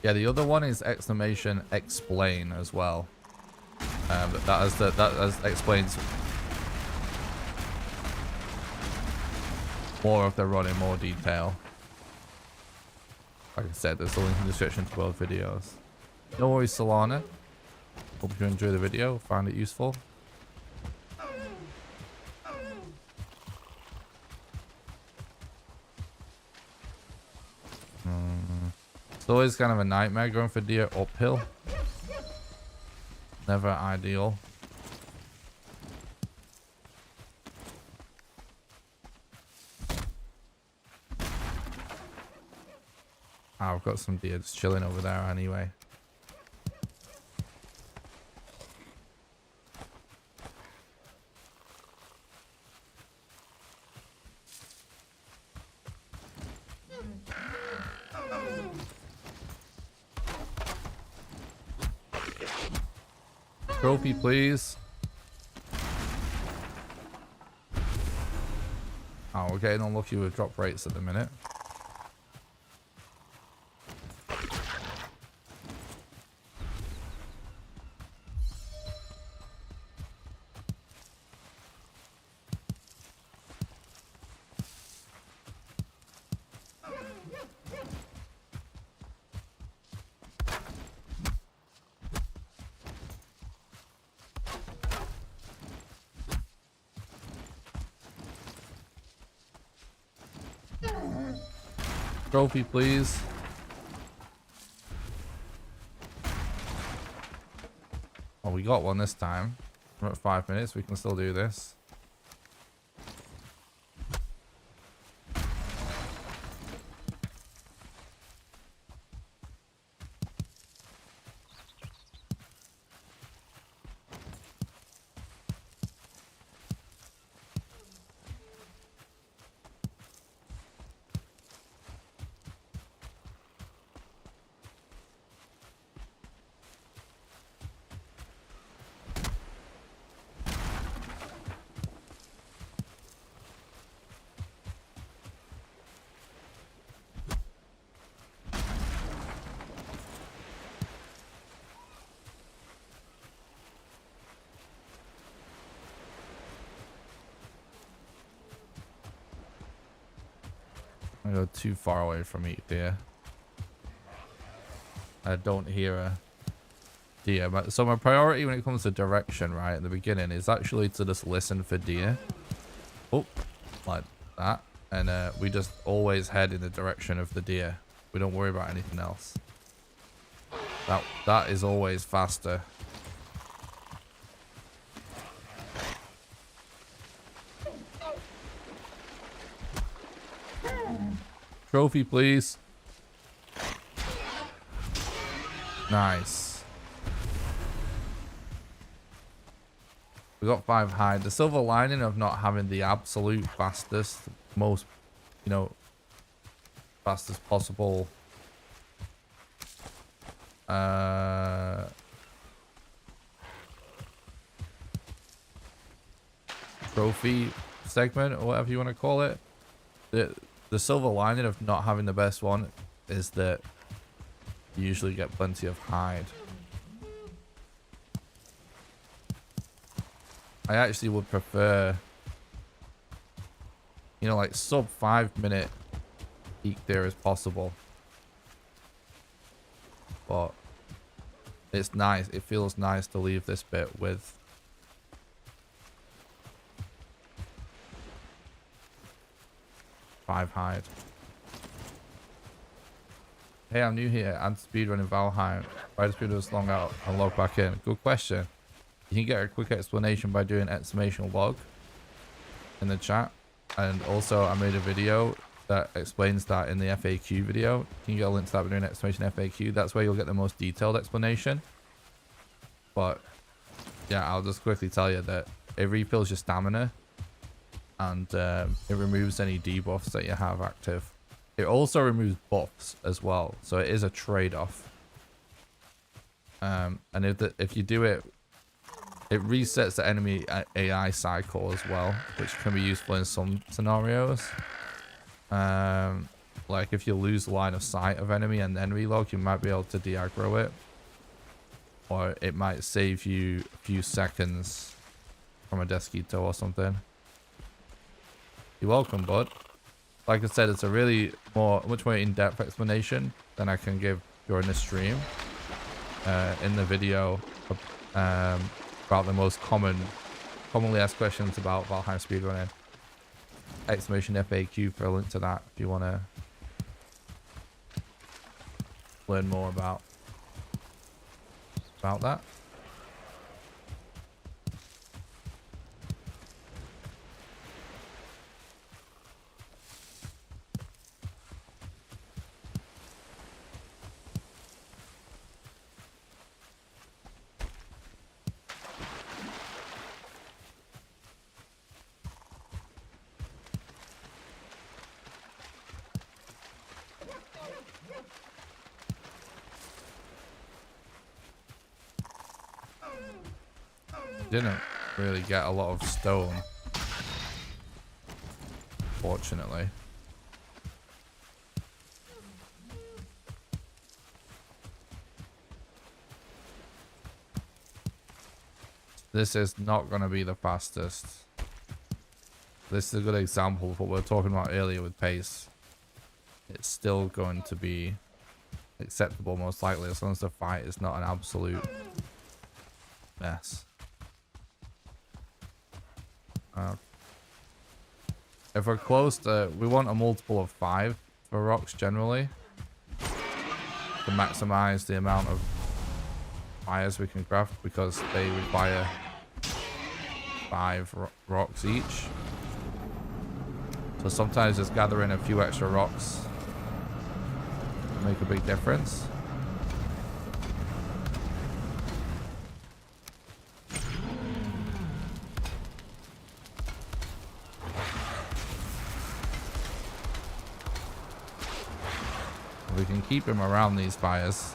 Yeah, the other one is exclamation explain as well. That explains more of the run in more detail. Like I said, there's a link in the description to both videos. No worries, Solana. Hope you enjoy the video, found it useful. It's always kind of a nightmare going for deer uphill. Never ideal. Oh, I've got some deer just chilling over there anyway. Trophy, please. Oh, we're getting unlucky with drop rates at the minute. Trophy, please. Oh, we got one this time. We're at 5 minutes. We can still do this. I go too far away from each deer. I don't hear a deer. So my priority when it comes to direction, right, at the beginning is actually to just listen for deer. Oh, like that. And we just always head in the direction of the deer. We don't worry about anything else. That is always faster. Trophy, please. Nice. We got 5 hide. The silver lining of not having the absolute fastest, most, you know, fastest possible trophy segment or whatever you want to call it. The silver lining of not having the best one is that you usually get plenty of hide. I actually would prefer, you know, like sub 5-minute peak there as possible. But it's nice. It feels nice to leave this bit with five hide. Hey, I'm new here. I'm speedrunning Valheim. Why does speedrun this long out and log back in? Good question. You can get a quick explanation by doing exclamation log in the chat. And also I made a video that explains that in the FAQ video. You can get a link to that by doing exclamation FAQ. That's where you'll get the most detailed explanation. But yeah, I'll just quickly tell you that it refills your stamina and it removes any debuffs that you have active. It also removes buffs as well, so it is a trade-off. And if you do it, it resets the enemy AI cycle as well, which can be useful in some scenarios. Like if you lose line of sight of enemy and then relog, you might be able to de-aggro it. Or it might save you a few seconds from a Desquito or something. You're welcome, bud. Like I said, it's a really much more in-depth explanation than I can give during the stream. In the video about the most commonly asked questions about Valheim speedrunning. Exclamation FAQ for a link to that if you want to learn more about that. Didn't really get a lot of stone, fortunately. This is not going to be the fastest. This is a good example of what we were talking about earlier with pace. It's still going to be acceptable most likely as long as the fight is not an absolute mess. If we're close to, we want a multiple of 5 for rocks generally to maximize the amount of fires we can craft because they require 5 rocks each. So sometimes just gathering a few extra rocks can make a big difference. We can keep him around these fires.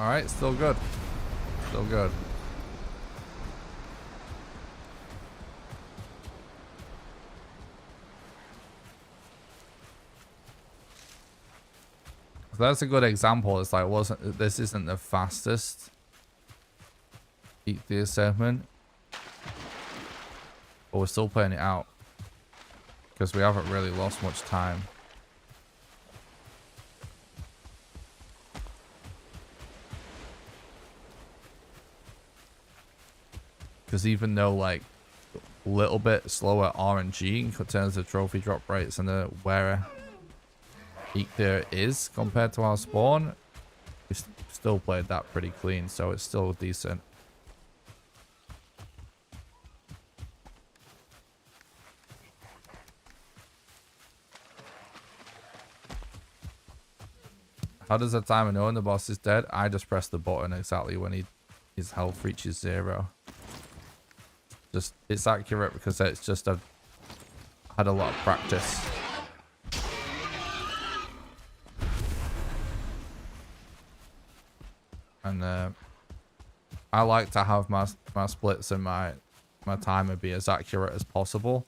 Alright, still good. Still good. So that's a good example. It's like, this isn't the fastest Eat the segment, but we're still playing it out because we haven't really lost much time. Because even though like a little bit slower RNG in terms of trophy drop rates and where there is compared to our spawn, we still played that pretty clean, so it's still decent. How does the timer know when the boss is dead? I just press the button exactly when his health reaches 0. Just, it's accurate because it's just I've had a lot of practice. And I like to have my splits and my timer be as accurate as possible.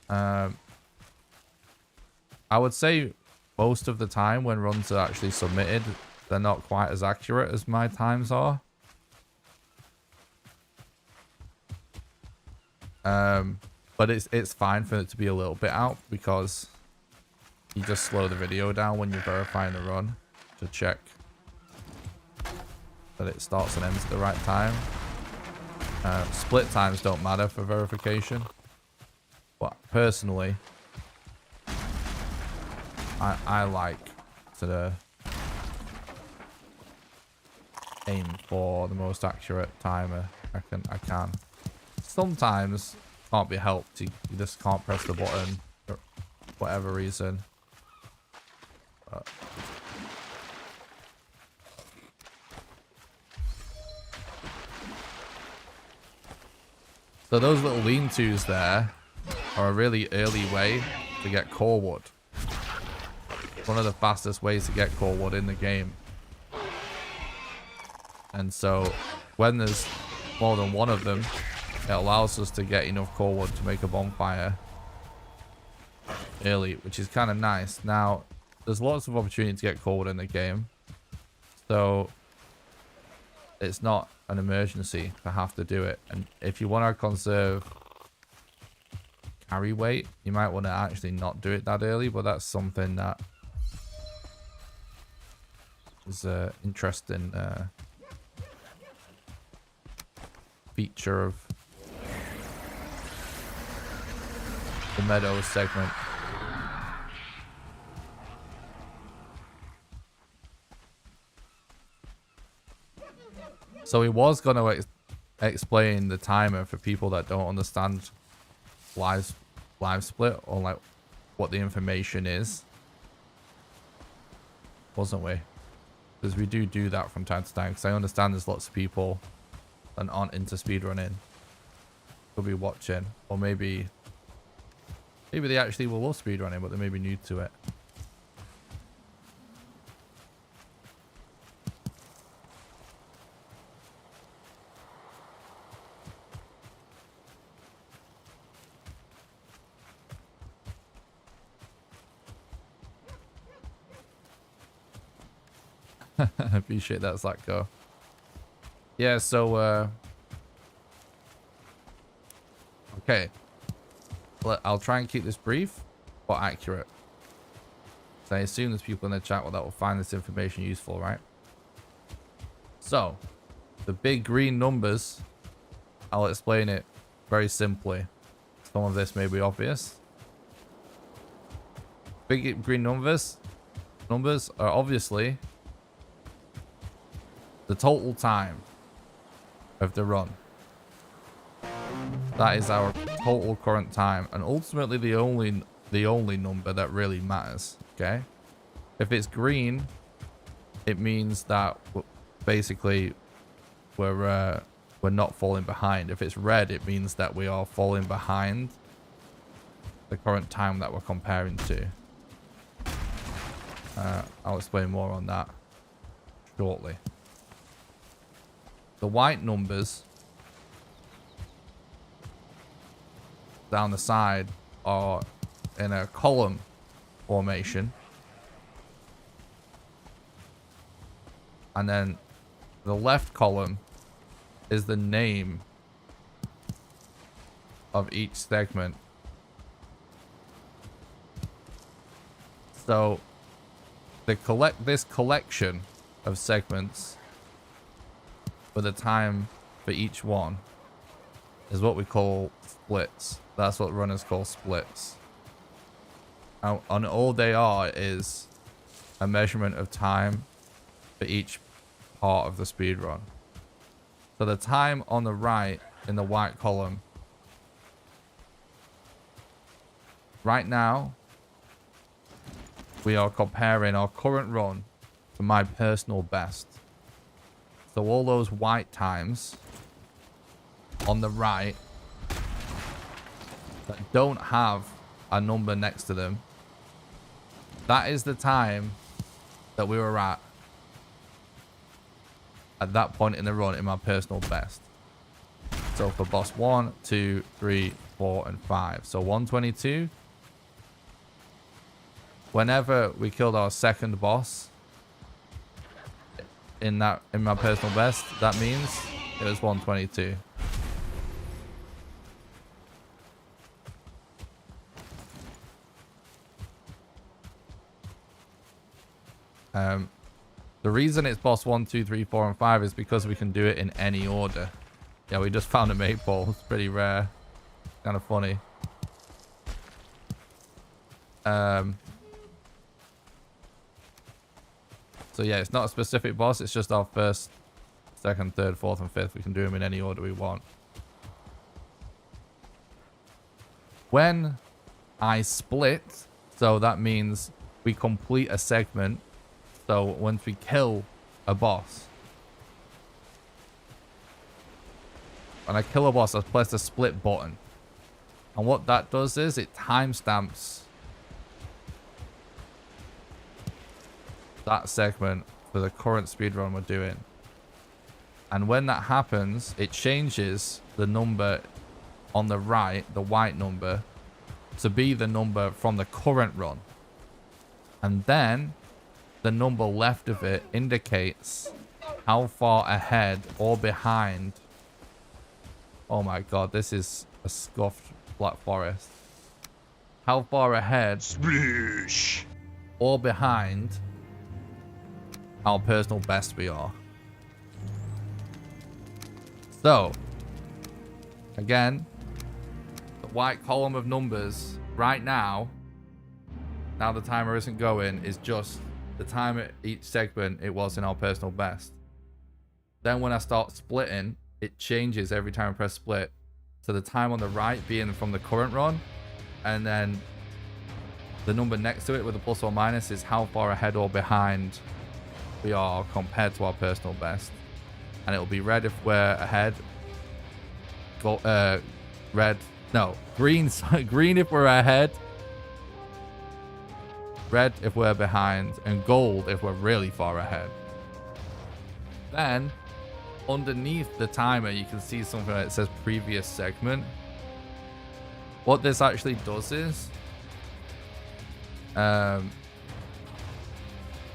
I would say most of the time when runs are actually submitted, they're not quite as accurate as my times are. But it's fine for it to be a little bit out because you just slow the video down when you're verifying the run to check that it starts and ends at the right time. Split times don't matter for verification, but personally I like to aim for the most accurate timer I can. Sometimes can't be helped. You just can't press the button for whatever reason. But so those little lean-tos there are a really early way to get core wood. One of the fastest ways to get core wood in the game. And so when there's more than one of them, it allows us to get enough core wood to make a bonfire early, which is kind of nice. Now, there's lots of opportunity to get core wood in the game, so it's not an emergency to have to do it. And if you want to conserve carry weight, you might want to actually not do it that early, but that's something that is an interesting feature of the Meadows segment. So he was going to explain the timer for people that don't understand live split or like what the information is, wasn't we? Because we do that from time to time, because I understand there's lots of people that aren't into speedrunning could be watching, or maybe they actually will love speedrunning, but they may be new to it. I appreciate that, Zlatko. Yeah, so okay, I'll try and keep this brief but accurate. So I assume there's people in the chat that will find this information useful, right? So the big green numbers, I'll explain it very simply. Some of this may be obvious. Big green numbers are obviously the total time of the run. That is our total current time, and ultimately the only number that really matters. Okay, if it's green, it means that basically we're not falling behind. If it's red, it means that we are falling behind the current time that we're comparing to. I'll explain more on that shortly. the white numbers down the side are in a column formation. And then the left column is the name of each segment. So this collection of segments with a time for each one is what we call splits. That's what runners call splits. And all they are is a measurement of time for each part of the speed run. So the time on the right in the white column right now, we are comparing our current run to my personal best. So all those white times on the right that don't have a number next to them, that is the time that we were at that point in the run in my personal best. So for boss 1, 2, 3, 4, and 5. So 122. Whenever we killed our second boss in my personal best, that means it was 122. The reason it's boss 1, 2, 3, 4, and 5 is because we can do it in any order. Yeah, we just found a maypole. It's pretty rare. Kind of funny. So yeah, it's not a specific boss. It's just our first, second, third, fourth, and fifth. We can do them in any order we want. When I split, so that means we complete a segment. So once we kill a boss, when I kill a boss, I press the split button. And what that does is it timestamps that segment for the current speedrun we're doing. And when that happens, it changes the number on the right, the white number, to be the number from the current run. And then the number left of it indicates how far ahead or behind. Oh my god, this is a scuffed Black Forest. How far ahead Splish. Or behind our personal best we are. So, again, the white column of numbers right now the timer isn't going, is just the time at each segment it was in our personal best. Then when I start splitting, it changes every time I press split. So the time on the right being from the current run, and then the number next to it with a plus or minus is how far ahead or behind we are compared to our personal best. And it will be red if we're ahead. Green if we're ahead. Red if we're behind, and gold if we're really far ahead. Then, underneath the timer, you can see something that says previous segment. What this actually does is,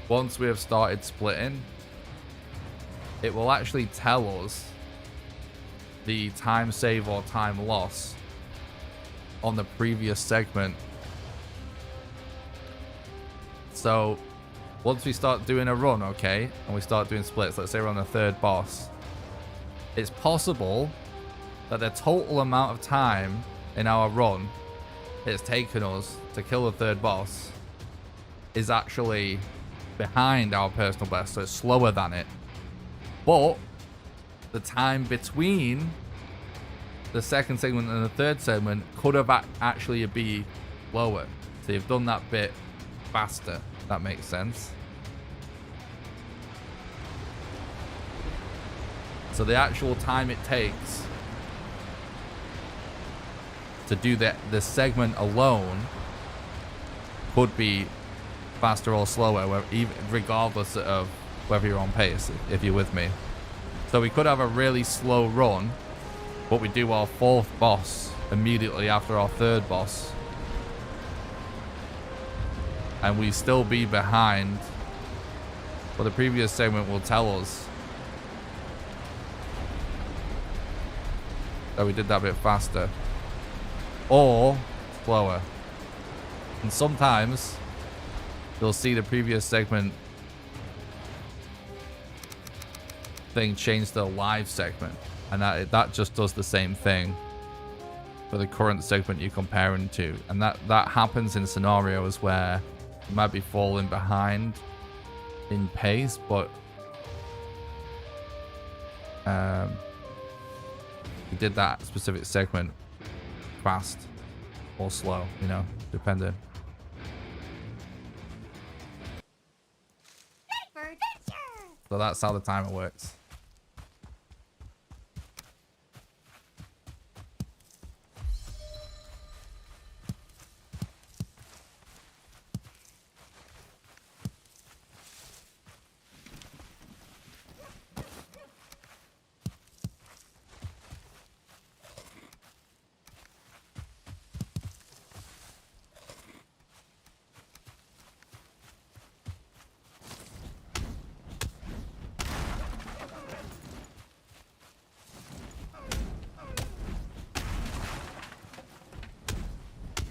once we have started splitting, it will actually tell us the time save or time loss on the previous segment. So once we start doing a run, okay, and we start doing splits, let's say we're on the third boss, it's possible that the total amount of time in our run it's taken us to kill the third boss is actually behind our personal best, so it's slower than it. But the time between the second segment and the third segment could have actually be lower. So you've done that bit faster. That makes sense. So the actual time it takes to do the segment alone could be faster or slower, even regardless of whether you're on pace, if you're with me. So we could have a really slow run, but we do our 4th boss immediately after our 3rd boss. And we still be behind. But the previous segment will tell us that we did that a bit faster. Or slower. And sometimes you'll see the previous segment thing change to a live segment. And that just does the same thing for the current segment you're comparing to. And that happens in scenarios where you might be falling behind in pace, but you did that specific segment fast or slow, you know, depending. So that's how the timer works.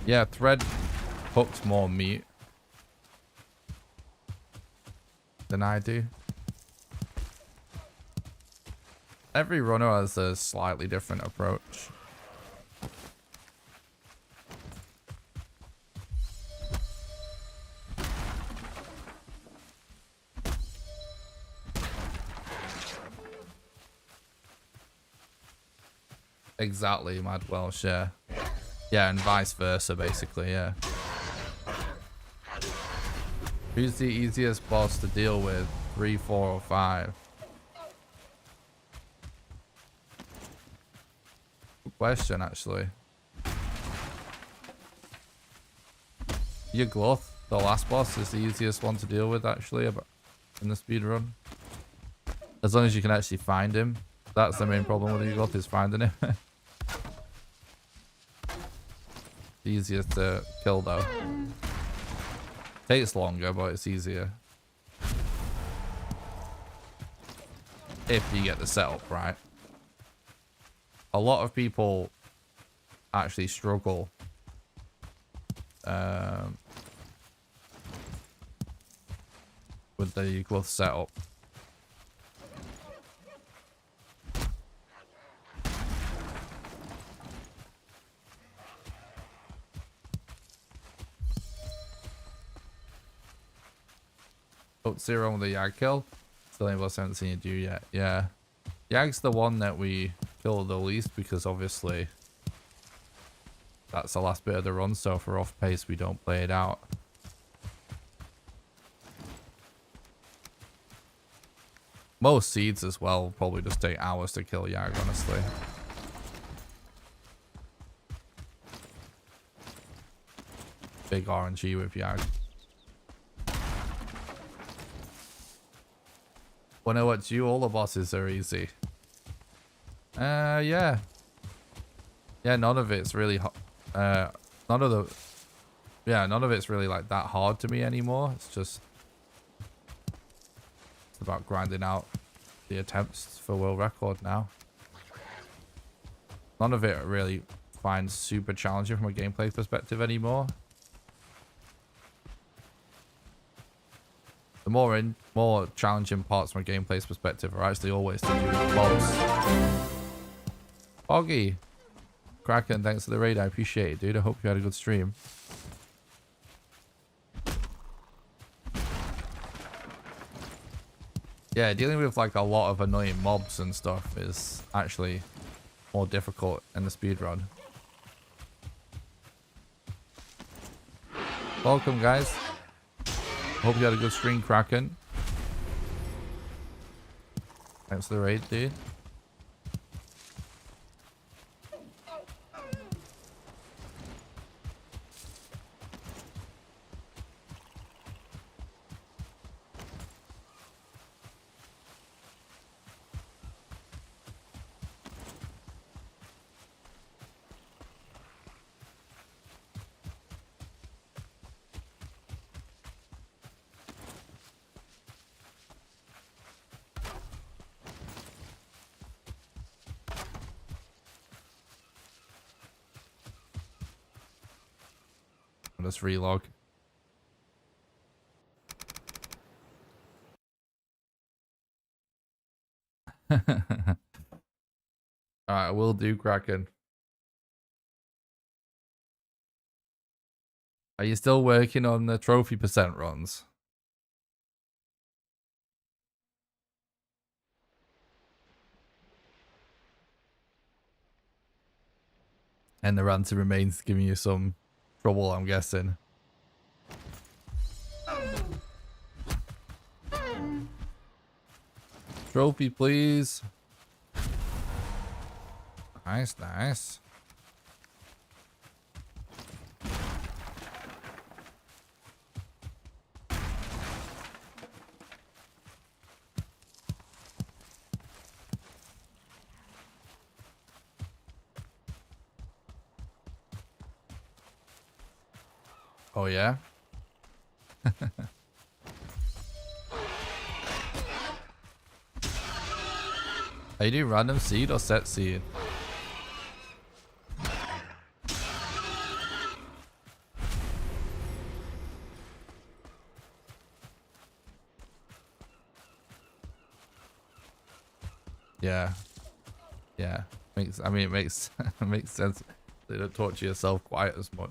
Yeah, thread hooks more meat than I do. Every runner has a slightly different approach. Exactly, Mad Welsh, yeah. Yeah, and vice versa, basically, yeah. Who's the easiest boss to deal with? 3, 4, or 5? Good question, actually. Your Gluth, the last boss, is the easiest one to deal with, actually, in the speedrun. As long as you can actually find him. That's the main problem with your Gluth, is finding him. Easiest to kill though. Takes longer, but it's easier. If you get the setup right. A lot of people actually struggle with the Gluth setup. Oh, 0 with the Yag kill. Still ain't haven't seen you do yet. Yeah. Yag's the one that we kill the least because obviously that's the last bit of the run, so if we're off pace we don't play it out. Most seeds as well will probably just take hours to kill Yag, honestly. Big RNG with Yag. When I watch you, all the bosses are easy. Yeah. Yeah, none of it's really none of it's really like that hard to me anymore. It's just about grinding out the attempts for world record now. None of it really finds super challenging from a gameplay perspective anymore. The more challenging parts from a gameplay perspective are actually always to do with mods. Foggy. Kraken, thanks for the raid. I appreciate it, dude. I hope you had a good stream. Yeah, dealing with like a lot of annoying mobs and stuff is actually more difficult in the speedrun. Welcome, guys. Hope you had a good stream, Kraken. Thanks for the raid, dude. I'll just relog. Alright, we'll do Kraken. Are you still working on the trophy percent runs? And the ranter remains giving you some trouble, I'm guessing. Trophy, please. Nice, nice. Oh, yeah? Are you doing random seed or set seed? Yeah. Yeah. I mean, it makes it makes sense. They don't torture yourself quite as much.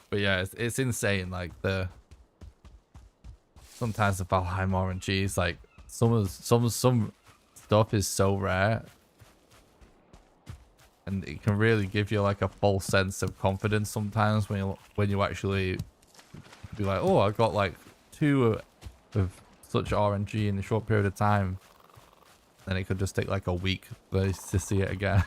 But yeah, it's insane. Like sometimes the Valheim RNG is like some stuff is so rare, and it can really give you like a false sense of confidence sometimes when you actually be like, oh, I got like 2 of such RNG in a short period of time. Then it could just take like a week to see it again.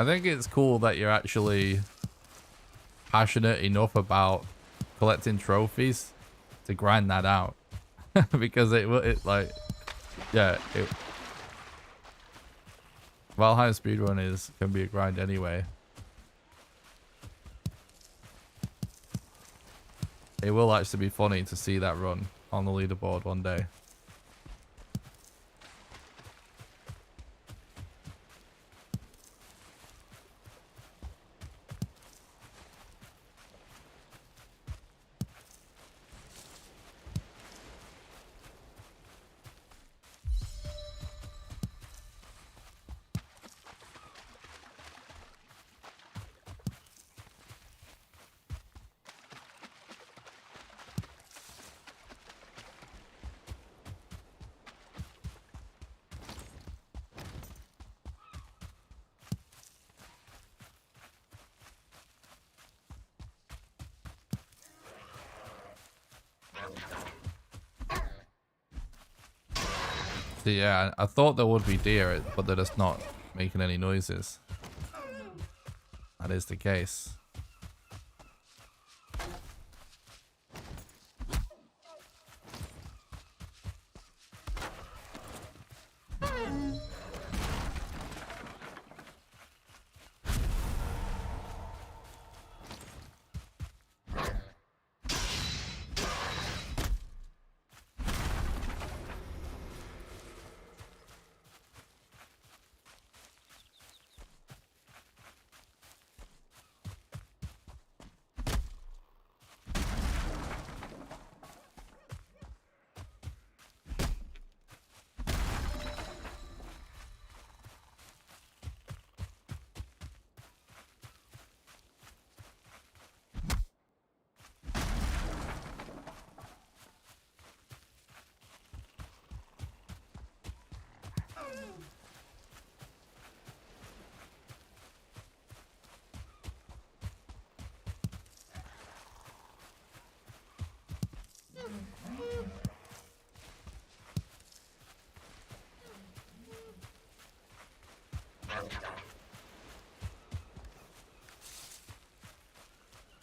I think it's cool that you're actually passionate enough about collecting trophies to grind that out. Because it like, yeah, Valheim Speedrun can be a grind anyway. It will actually be funny to see that run on the leaderboard one day. So yeah, I thought there would be deer, but they're just not making any noises. That is the case.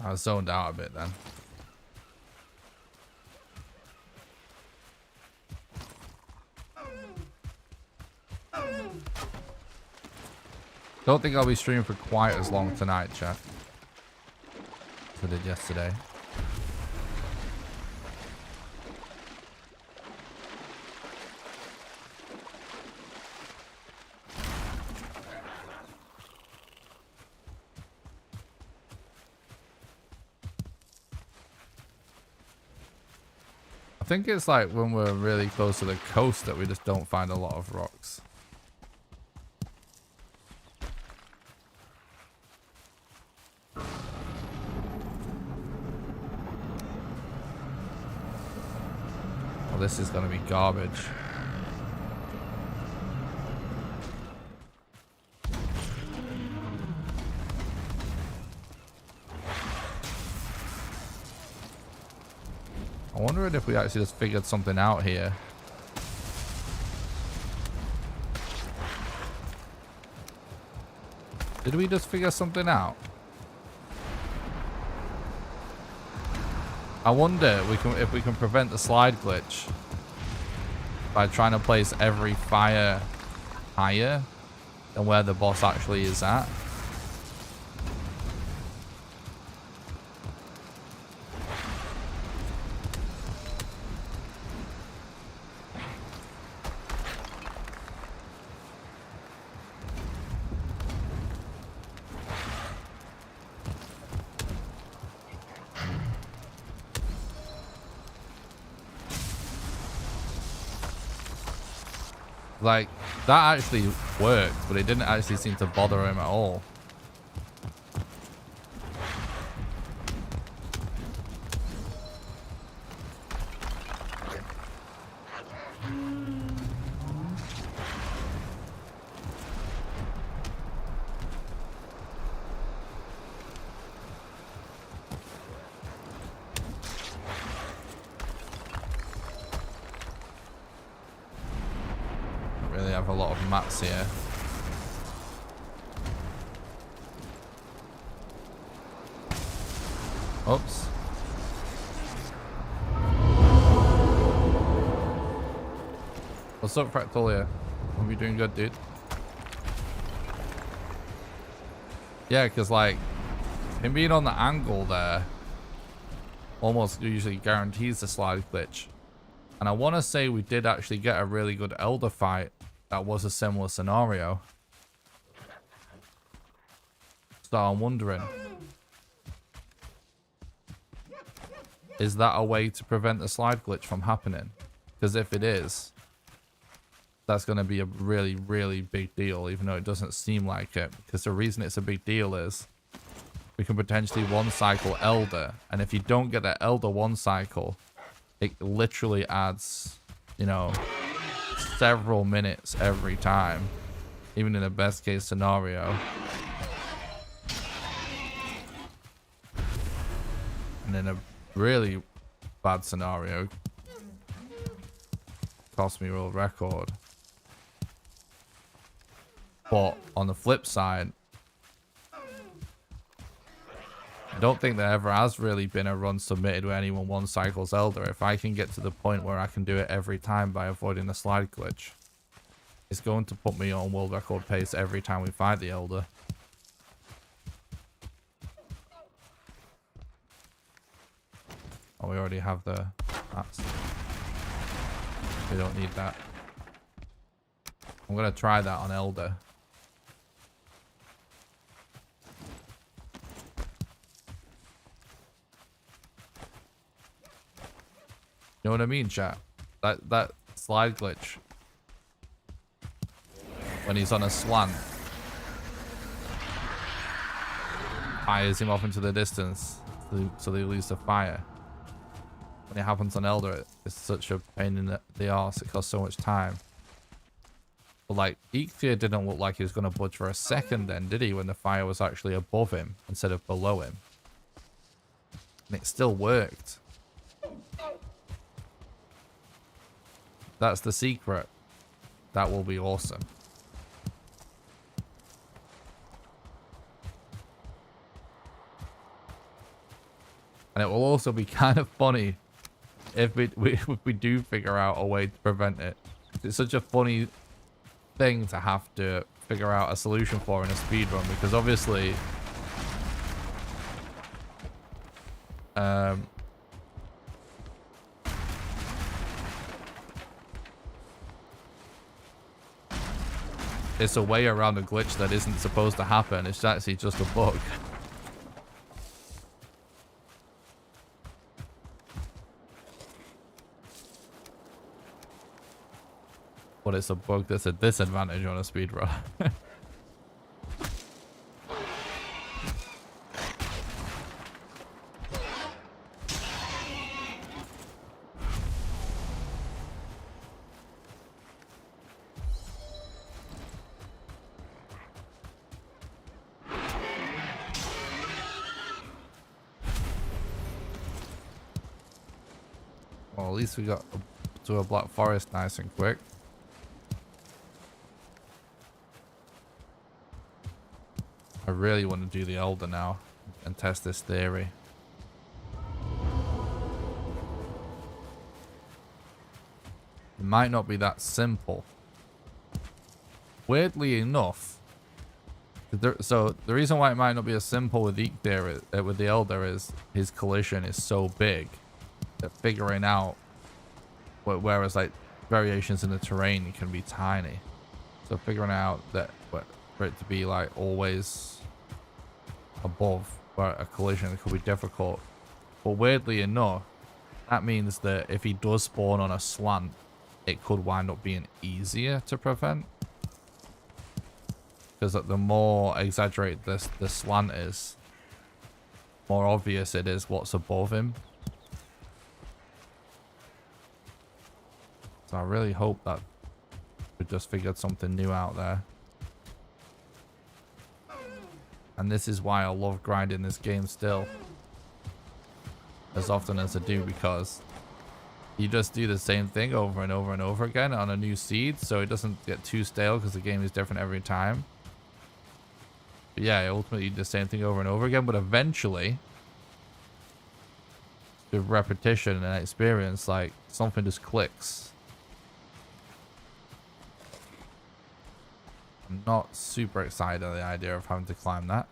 I was zoned out a bit then. Don't think I'll be streaming for quite as long tonight, chat, as I did yesterday. I think it's like when we're really close to the coast that we just don't find a lot of rocks. Well, this is going to be garbage. I'm wondering if we actually just figured something out here. Did we just figure something out? I wonder if we can prevent the slide glitch by trying to place every fire higher than where the boss actually is at. Like, that actually worked, but it didn't actually seem to bother him at all. Here. Oops. What's up, Fractalia? Hope you're doing good, dude. Yeah, because like him being on the angle there almost usually guarantees the slide glitch. And I want to say we did actually get a really good Elder fight that was a similar scenario. So I'm wondering, is that a way to prevent the slide glitch from happening? Because if it is, that's going to be a really, really big deal, even though it doesn't seem like it. Because the reason it's a big deal is we can potentially one cycle Elder. And if you don't get that Elder one cycle, it literally adds, you know, several minutes every time, even in the best case scenario. And in a really bad scenario, cost me world record. But on the flip side, I don't think there ever has really been a run submitted where anyone one cycles Elder. If I can get to the point where I can do it every time by avoiding the slide glitch, it's going to put me on world record pace every time we fight the Elder. Oh, we already have the mats. We don't need that. I'm going to try that on Elder. You know what I mean, chat? That slide glitch. When he's on a slant. Fires him off into the distance. So they lose the fire. When it happens on Elder, it's such a pain in the arse. It costs so much time. But like, Eikthyr didn't look like he was going to budge for a second then, did he? When the fire was actually above him instead of below him. And it still worked. That's the secret. That will be awesome. And it will also be kind of funny if if we do figure out a way to prevent it. It's such a funny thing to have to figure out a solution for in a speedrun, because obviously it's a way around a glitch that isn't supposed to happen. It's actually just a bug. But it's a bug that's a disadvantage on a speedrun. Well, at least we got to a black forest nice and quick. I really want to do the Elder now and test this theory. It might not be that simple. Weirdly enough, so the reason why it might not be as simple with with the Elder is his collision is so big that figuring out, whereas like variations in the terrain can be tiny. So figuring out that for it to be like always above where a collision could be difficult. But weirdly enough, that means that if he does spawn on a slant, it could wind up being easier to prevent. Because the more exaggerated the slant is, more obvious it is what's above him. So I really hope that we just figured something new out there. And this is why I love grinding this game still as often as I do, because you just do the same thing over and over and over again on a new seed, so it doesn't get too stale because the game is different every time. But yeah, ultimately you do the same thing over and over again, but eventually with repetition and experience, like, something just clicks. I'm not super excited at the idea of having to climb that.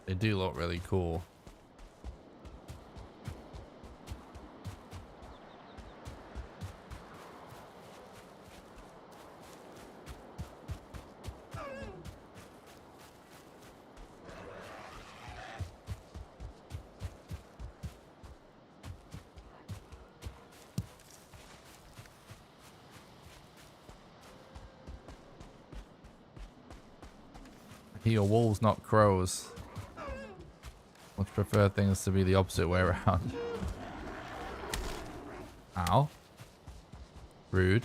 They do look really cool. Here, wolves, not crows. Much prefer things to be the opposite way around. Ow. Rude.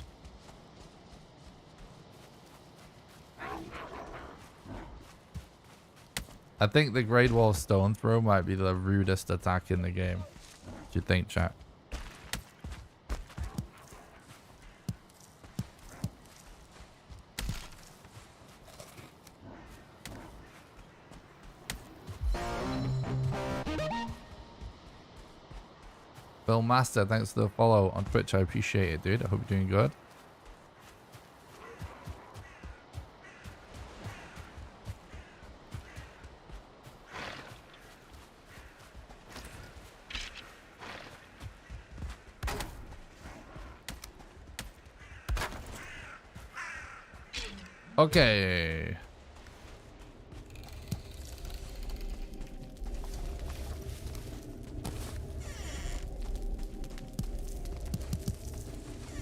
I think the Great Wall Stone Throw might be the rudest attack in the game. What do you think, chat? Bill Master, thanks for the follow on Twitch. I appreciate it, dude. I hope you're doing good. Okay.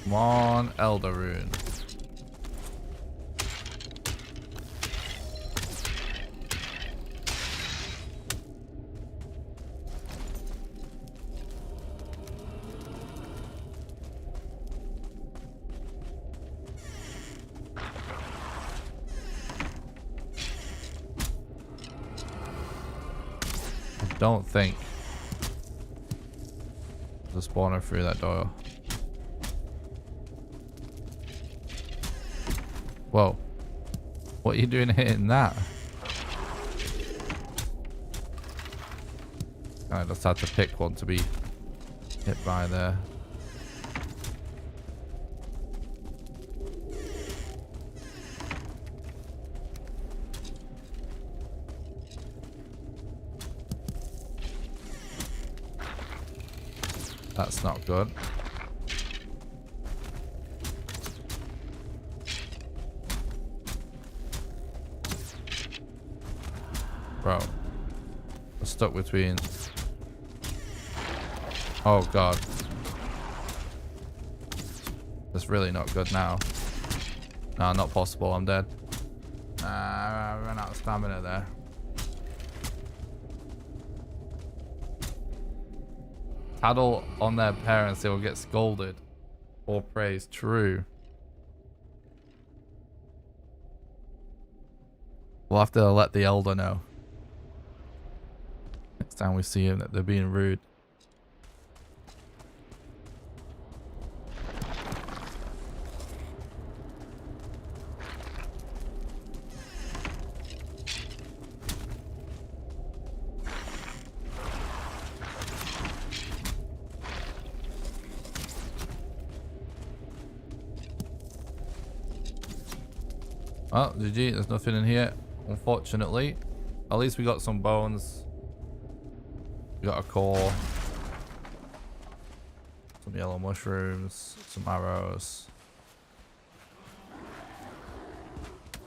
Come on, Elder Rune. Don't think the spawner through that door. Whoa. What are you doing hitting that? I just had to pick one to be hit by there. That's not good. Bro. I'm stuck between... Oh god. That's really not good now. No, not possible. I'm dead. I ran out of stamina there. Tattle on their parents, they will get scolded or praised. True. We'll have to let the elder know next time we see him that they're being rude. Well, GG, there's nothing in here, unfortunately. At least we got some bones. We got a core. Some yellow mushrooms. Some arrows.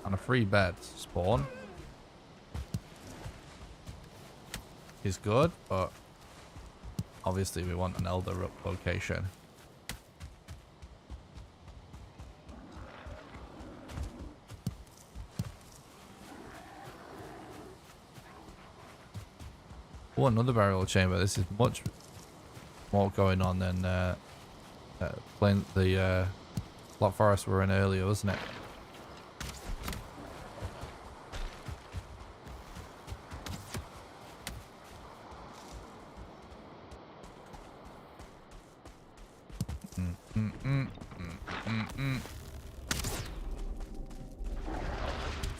And a free bed spawn. Is good, but obviously we want an elder location. Oh, another burial chamber. This is much more going on than playing the Black Forest we were in earlier, wasn't it?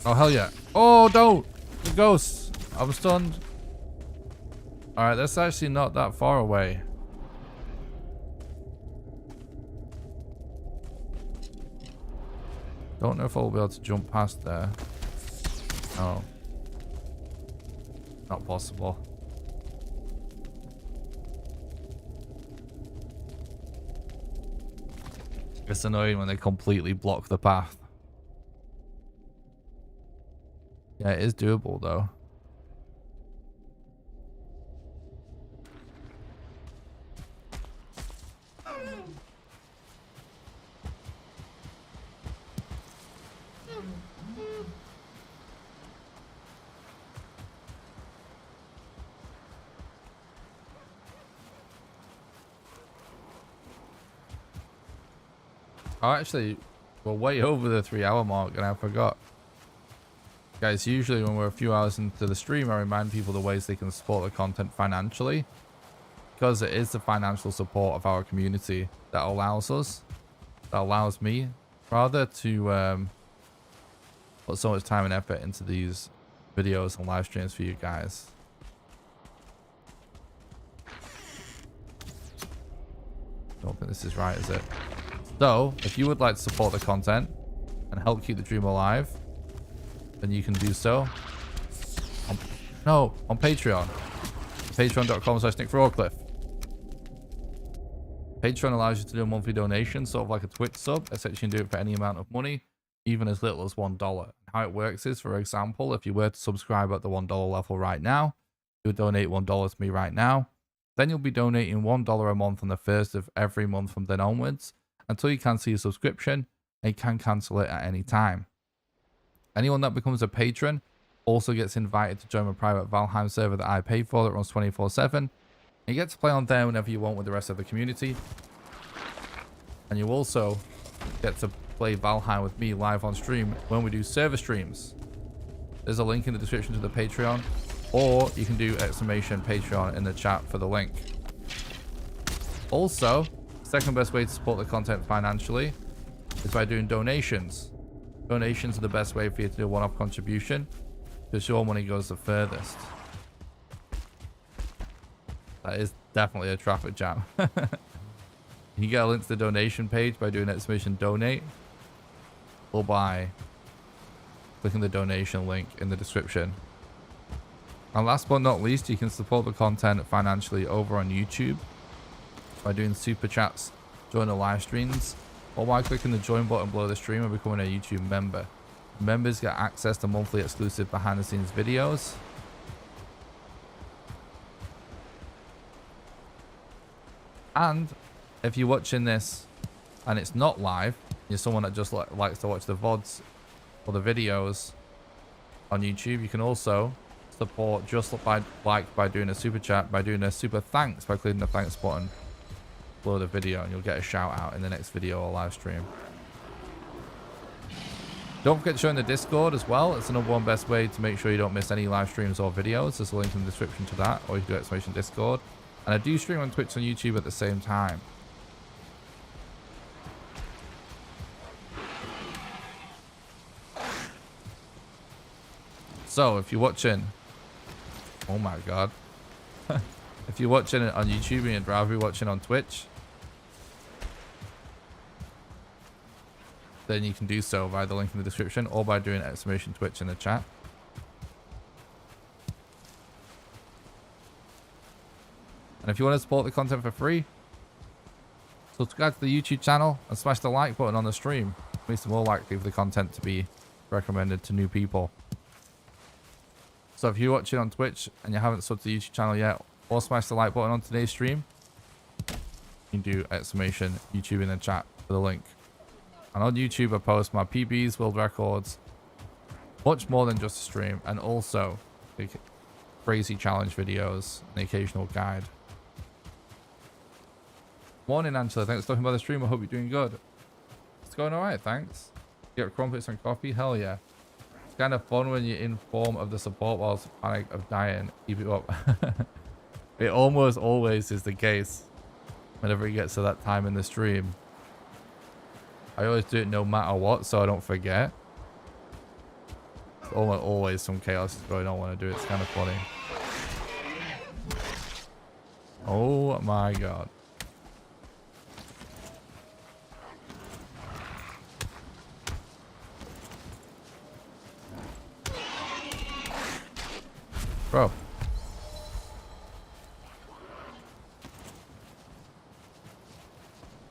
Oh, hell yeah. Oh, don't! The ghosts! I'm stunned. Alright, that's actually not that far away. Don't know if I'll be able to jump past there. No. Not possible. It's annoying when they completely block the path. Yeah, it is doable though. Oh, actually, we're way over the 3-hour mark and I forgot. Guys, usually when we're a few hours into the stream, I remind people the ways they can support the content financially. Because it is the financial support of our community that allows us, that allows me, rather, to put so much time and effort into these videos and live streams for you guys. Don't think this is right, is it? So, if you would like to support the content and help keep the dream alive, then you can do so on Patreon. Patreon.com/NickForAllcliff. Patreon allows you to do a monthly donation, sort of like a Twitch sub. Essentially, you can do it for any amount of money. even as little as $1. How it works is, for example, if you were to subscribe at the $1 level right now, you'll donate $1 to me right now. Then you'll be donating $1 a month on the 1st of every month from then onwards until you cancel your subscription, and you can cancel it at any time. Anyone that becomes a patron also gets invited to join my private Valheim server that I pay for that runs 24/7. You get to play on there whenever you want with the rest of the community. And you also get to play Valheim with me live on stream when we do server streams. There's a link in the description to the Patreon, or you can do !Patreon in the chat for the link. Also, second best way to support the content financially is by doing donations. Donations are the best way for you to do a one-off contribution, because your money goes the furthest. That is definitely a traffic jam. You can get a link to the donation page by doing !Donate, or by clicking the donation link in the description. And last but not least, you can support the content financially over on YouTube by doing super chats, join the live streams, or by clicking the join button below the stream and becoming a YouTube member. Members get access to monthly exclusive behind the scenes videos. And if you're watching this and it's not live, you're someone that just likes to watch the VODs or the videos on YouTube, you can also support just by doing a super chat, by doing a super thanks, by clicking the thanks button below the video, and you'll get a shout out in the next video or live stream. Don't forget to join the Discord as well. It's the #1 best way to make sure you don't miss any live streams or videos. There's a link in the description to that, or you can do !Discord. And I do stream on Twitch and YouTube at the same time. So if you're watching, oh my god, if you're watching it on YouTube and you'd rather be watching on Twitch, then you can do so via the link in the description, or by doing !Twitch in the chat. And if you want to support the content for free, subscribe to the YouTube channel and smash the like button on the stream. It makes it more likely for the content to be recommended to new people. So if you're watching on Twitch and you haven't subbed to the YouTube channel yet, or smash the like button on today's stream, you can do !YouTube in the chat for the link. And on YouTube, I post my PBs, world records, much more than just a stream, and also the crazy challenge videos and the occasional guide. Morning, Angela. Thanks for talking about the stream. I hope you're doing good. It's going alright, thanks. You got crumpets and coffee? Hell yeah. It's kind of fun when you're in form of the support whilst panic of dying. Keep it up. It almost always is the case whenever it gets to that time in the stream. I always do it no matter what, so I don't forget. There's always some chaos going on when I do it. It's kind of funny. Oh my god. Bro.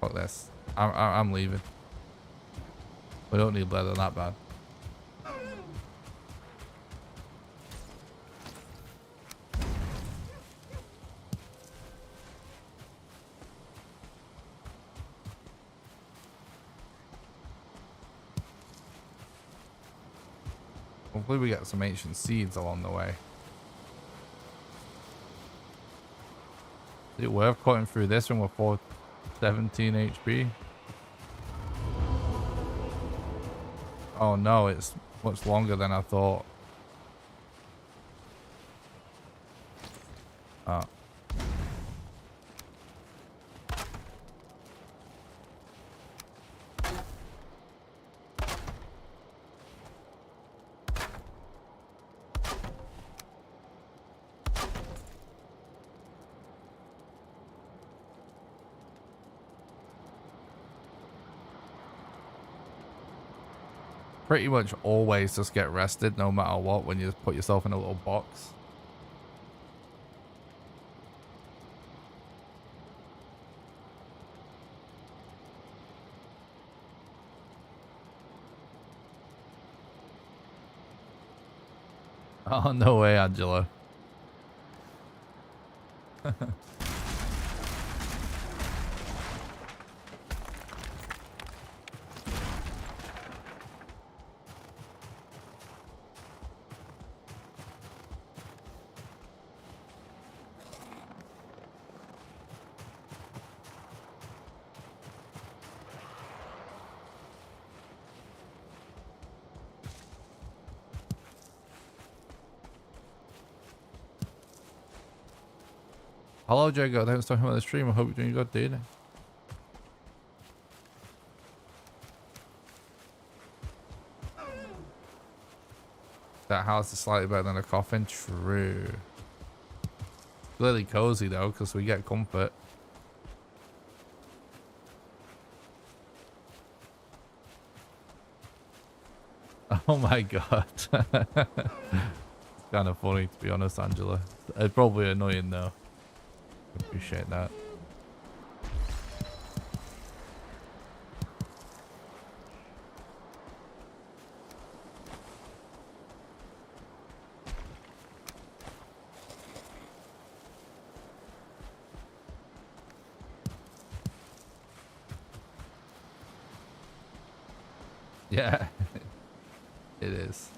Fuck this. I'm leaving. We don't need leather that bad. Hopefully we get some ancient seeds along the way. Is it worth cutting through this one with 417 HP? Oh no, it's much longer than I thought. Oh. Pretty much always just get rested no matter what when you put yourself in a little box. Oh, no way, Angela. Hello, Jago. Thanks for talking about the stream. I hope you're doing good, dude. That house is slightly better than a coffin. True. Really cozy, though, because we get comfort. Oh my god. It's kind of funny, to be honest, Angela. It's probably annoying, though. Appreciate that. Yeah, it is.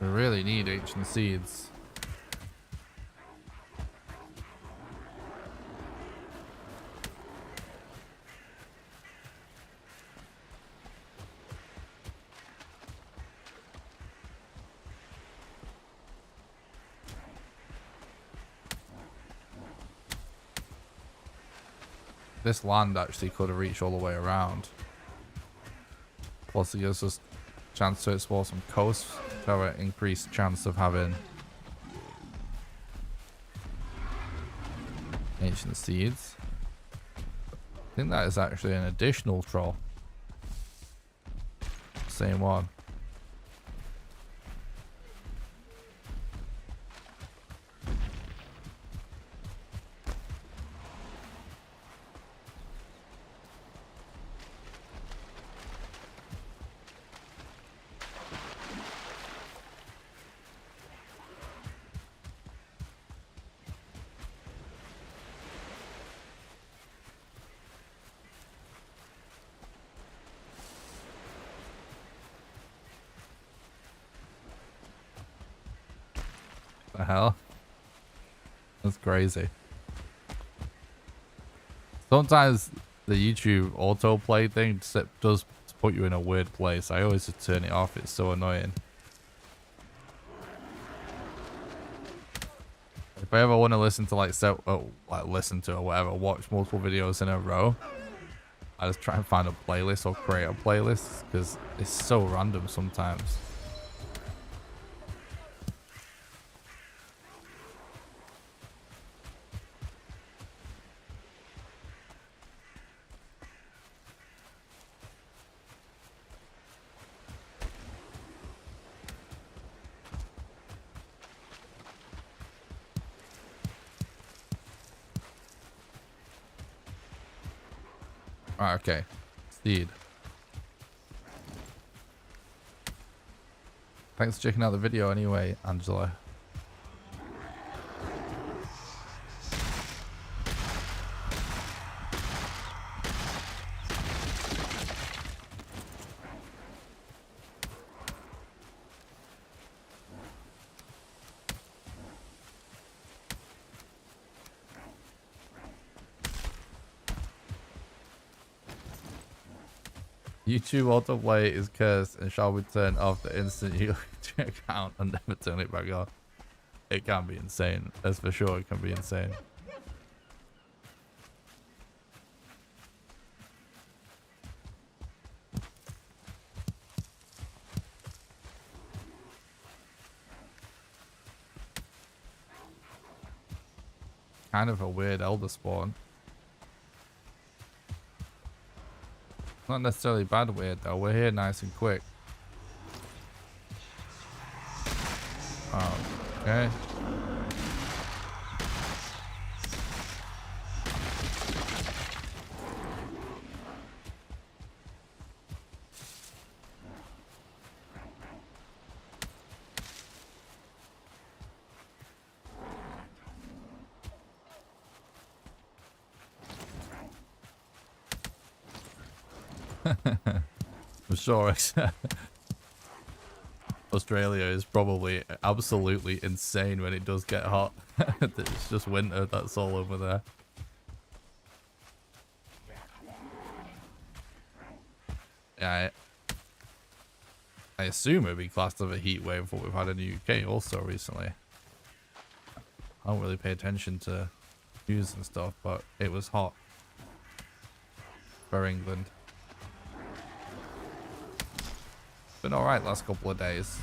We really need ancient seeds. This land actually could have reached all the way around. Plus it gives us a chance to explore some coasts to have an increased chance of having ancient seeds. I think that is actually an additional troll. Same one. The hell? That's crazy. Sometimes the YouTube autoplay thing does put you in a weird place. I always just turn it off. It's so annoying. If I ever want to listen to like listen to or whatever, watch multiple videos in a row, I just try and find a playlist or create a playlist because it's so random sometimes. Right, okay. Steed. Thanks for checking out the video anyway, Angela. YouTube autoplay is cursed and shall be turned off the instant you log into your account and never turn it back on. It can be insane. That's for sure. It can be insane. Kind of a weird elder spawn. Not necessarily bad weird though. We're here nice and quick. Oh, okay. I'm sure Australia is probably absolutely insane when it does get hot. It's just winter, that's all over there. Yeah, I assume it'd be classed as a heat wave what we've had in the UK also recently. I don't really pay attention to news and stuff, but it was hot for England. Been alright last couple of days.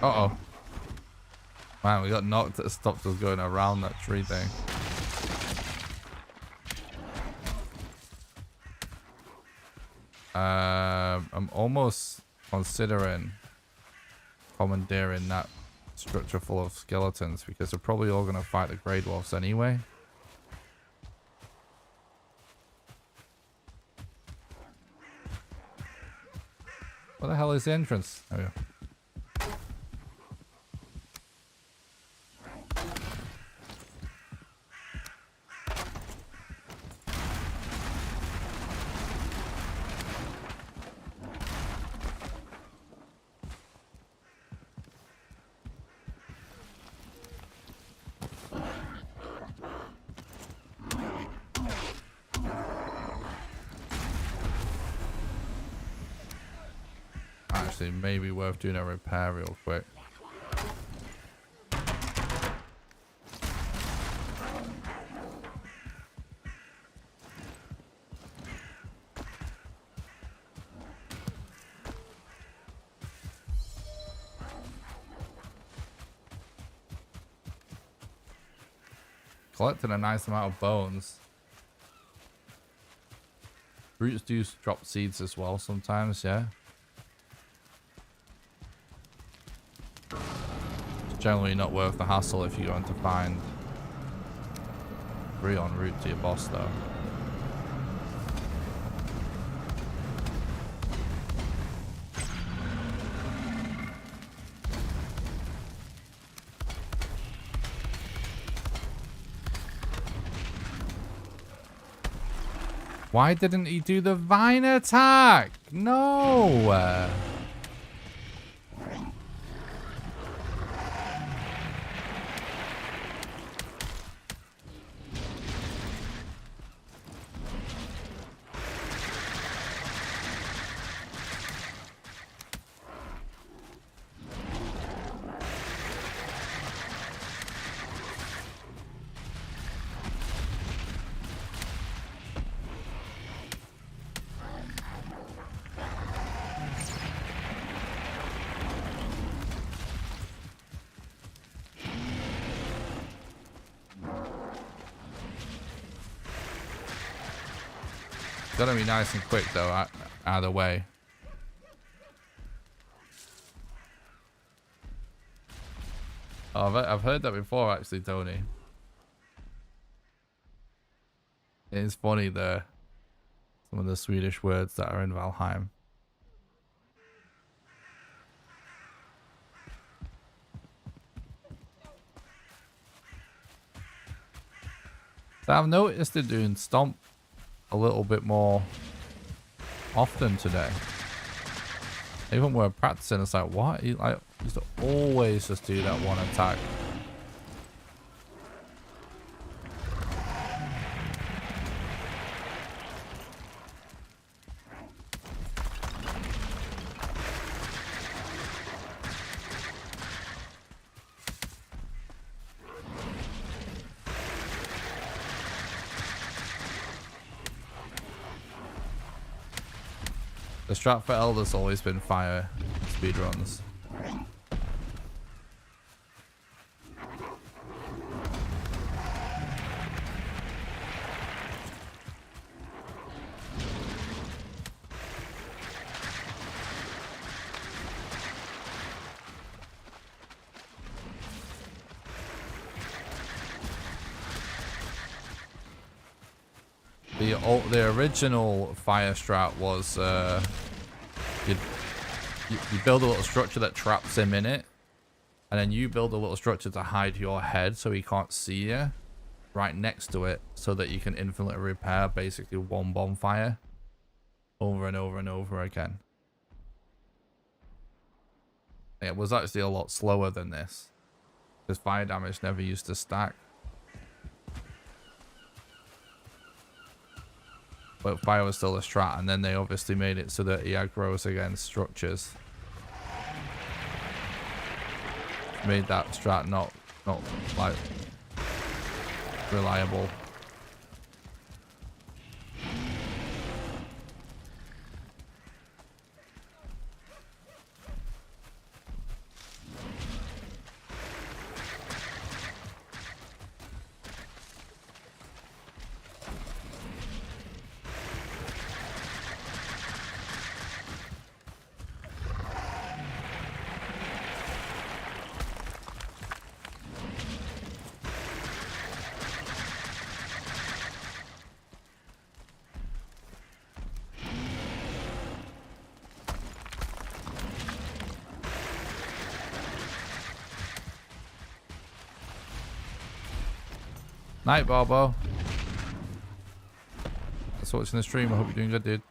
Uh-oh. Man, we got knocked. It stopped us going around that tree thing. I'm almost considering commandeering that structure full of skeletons because they're probably all going to fight the Grey Dwarfs anyway. What the hell is the entrance? There we go. Actually, maybe worth doing a repair real quick. Collecting a nice amount of bones. Roots do drop seeds as well sometimes, yeah. It's generally not worth the hassle if you're going to find 3 en route to your boss though. Why didn't he do the vine attack? No! Gotta be nice and quick though, out of the way. Oh, I've heard that before actually, Tony. It is funny some of the Swedish words that are in Valheim. So I've noticed they're doing Stomp a little bit more often today. Even when we're practicing, it's like, what? He like used to always just do that one attack. The strat for Elder's always been fire speedruns. The original fire strat was you build a little structure that traps him in it, and then you build a little structure to hide your head so he can't see you right next to it, so that you can infinitely repair basically one bonfire over and over and over again. It was actually a lot slower than this because fire damage never used to stack. But fire was still a strat, and then they obviously made it so that he aggroes against structures. Made that strat not like reliable. Night, Bobo. Thanks for watching the stream. I hope you're doing good, dude.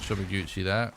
Should be Gucci there.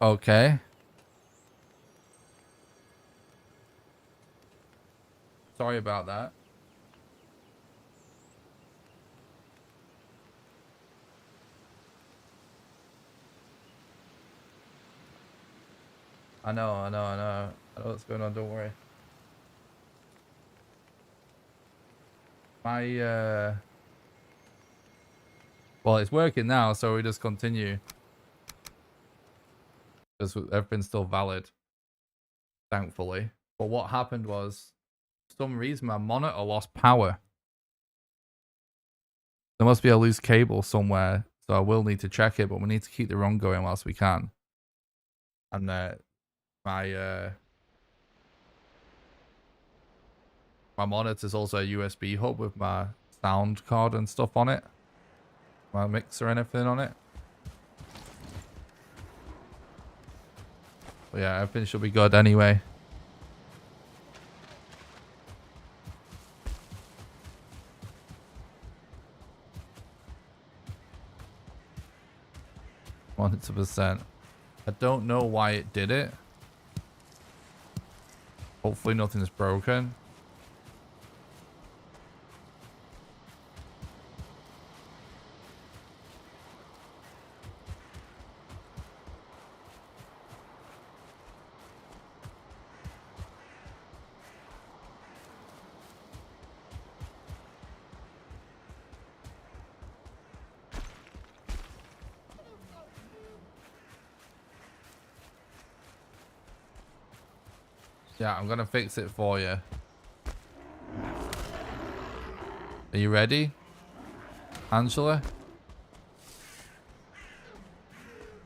Okay. Sorry about that. I know. I know what's going on, don't worry. Well, it's working now, so we just continue. Because everything's still valid. Thankfully. But what happened was, for some reason, my monitor lost power. There must be a loose cable somewhere, so I will need to check it, but we need to keep the run going whilst we can. And my monitor's also a USB hub with my sound card and stuff on it. My mixer and everything on it. But yeah, everything should be good anyway. %. I don't know why it did it. Hopefully nothing's broken. Yeah, I'm gonna fix it for you. Are you ready, Angela?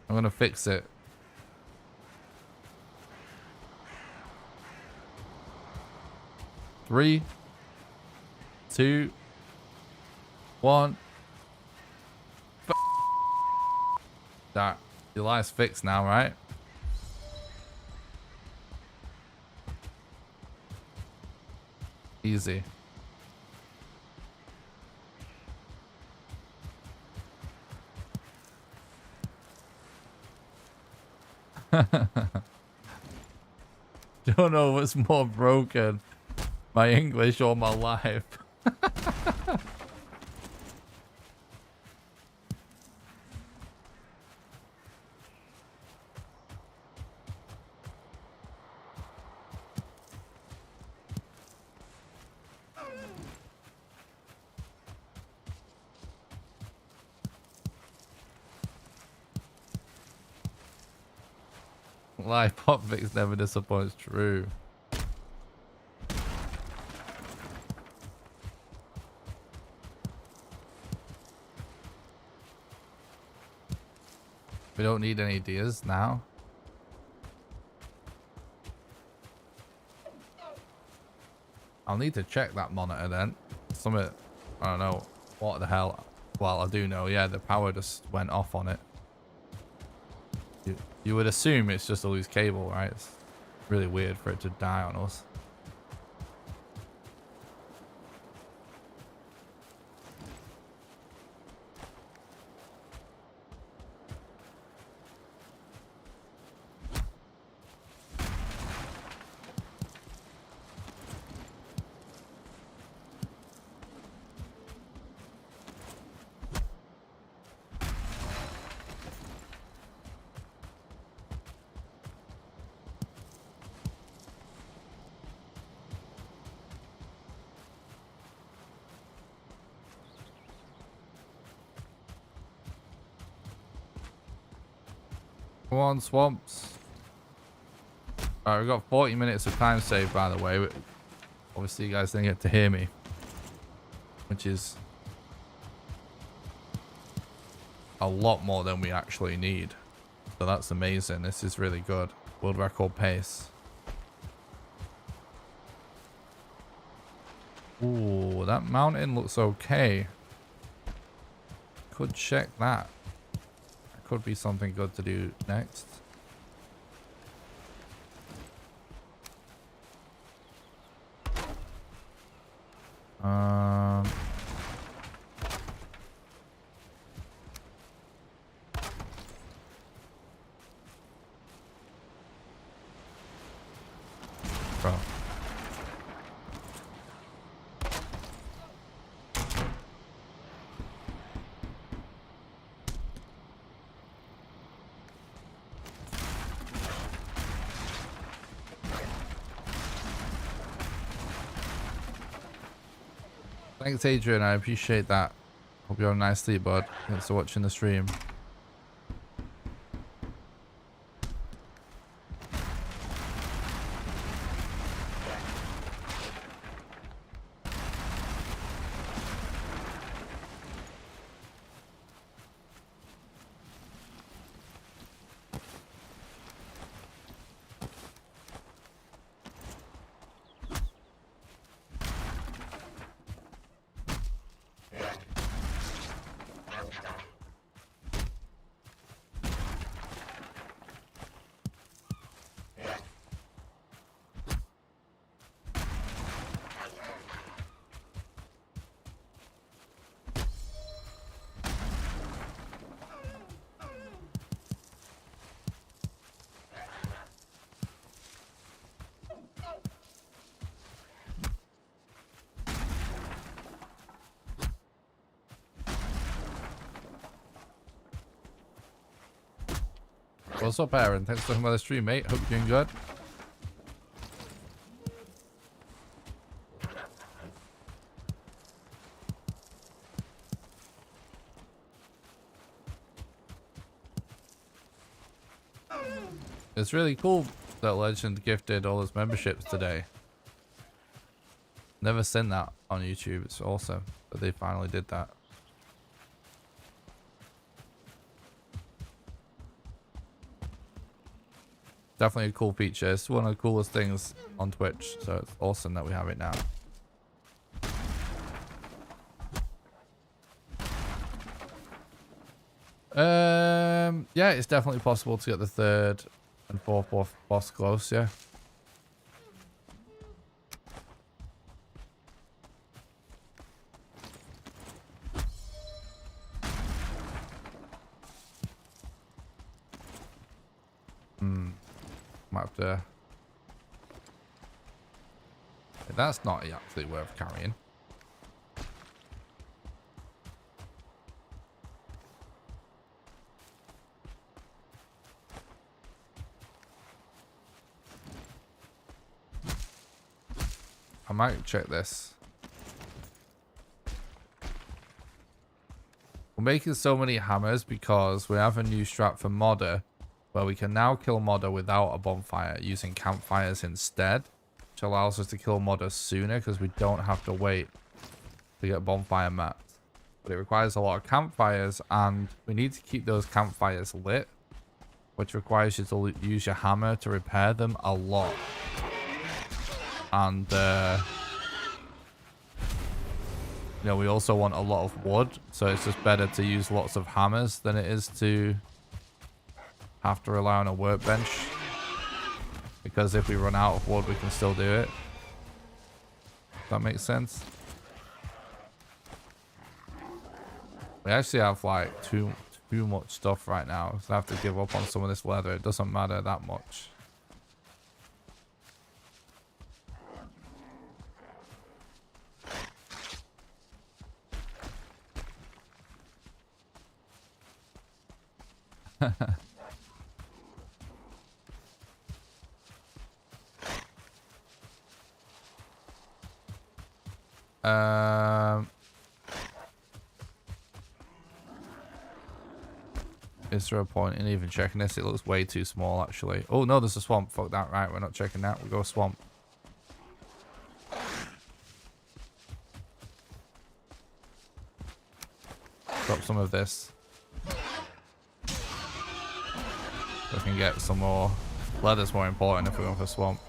I'm gonna fix it. Three, two, one. That your life's fixed now, right? Easy. Don't know what's more broken, my English or my life. Life Popfix never disappoints. True. We don't need any ideas now. I'll need to check that monitor then. Something, I don't know what the hell. Well, I do know. Yeah, the power just went off on it. You would assume it's just a loose cable, right? It's really weird for it to die on us. Come on, swamps. Alright, we've got 40 minutes of time saved, by the way. Obviously, you guys didn't get to hear me, which is a lot more than we actually need. So that's amazing. This is really good. World record pace. Ooh, that mountain looks okay. Could check that. Could be something good to do next. Bro. Thanks, Adrian. I appreciate that. Hope you have a nice sleep, bud. Thanks for watching the stream. What's up, Aaron? Thanks for coming by the stream, mate. Hope you're doing good. It's really cool that Legend gifted all his memberships today. Never seen that on YouTube. It's awesome that they finally did that. Definitely a cool feature. It's one of the coolest things on Twitch, so it's awesome that we have it now. Yeah, it's definitely possible to get the 3rd and 4th boss close, yeah. Might have to... That's not actually worth carrying. I might check this. We're making so many hammers because we have a new strat for Modder where we can now kill Modder without a bonfire using campfires instead, which allows us to kill Modder sooner because we don't have to wait to get bonfire mats. But it requires a lot of campfires and we need to keep those campfires lit, which requires you to use your hammer to repair them a lot. And you know, we also want a lot of wood, so it's just better to use lots of hammers than it is to have to rely on a workbench, because if we run out of wood we can still do it. If that makes sense. We actually have like too much stuff right now, so I have to give up on some of this leather. It doesn't matter that much. Is there a point in even checking this? It looks way too small actually. Oh no, there's a swamp. Fuck that. Right, we're not checking that. We'll go swamp. Drop some of this. We can get some more. Leather's more important if we're going for swamp.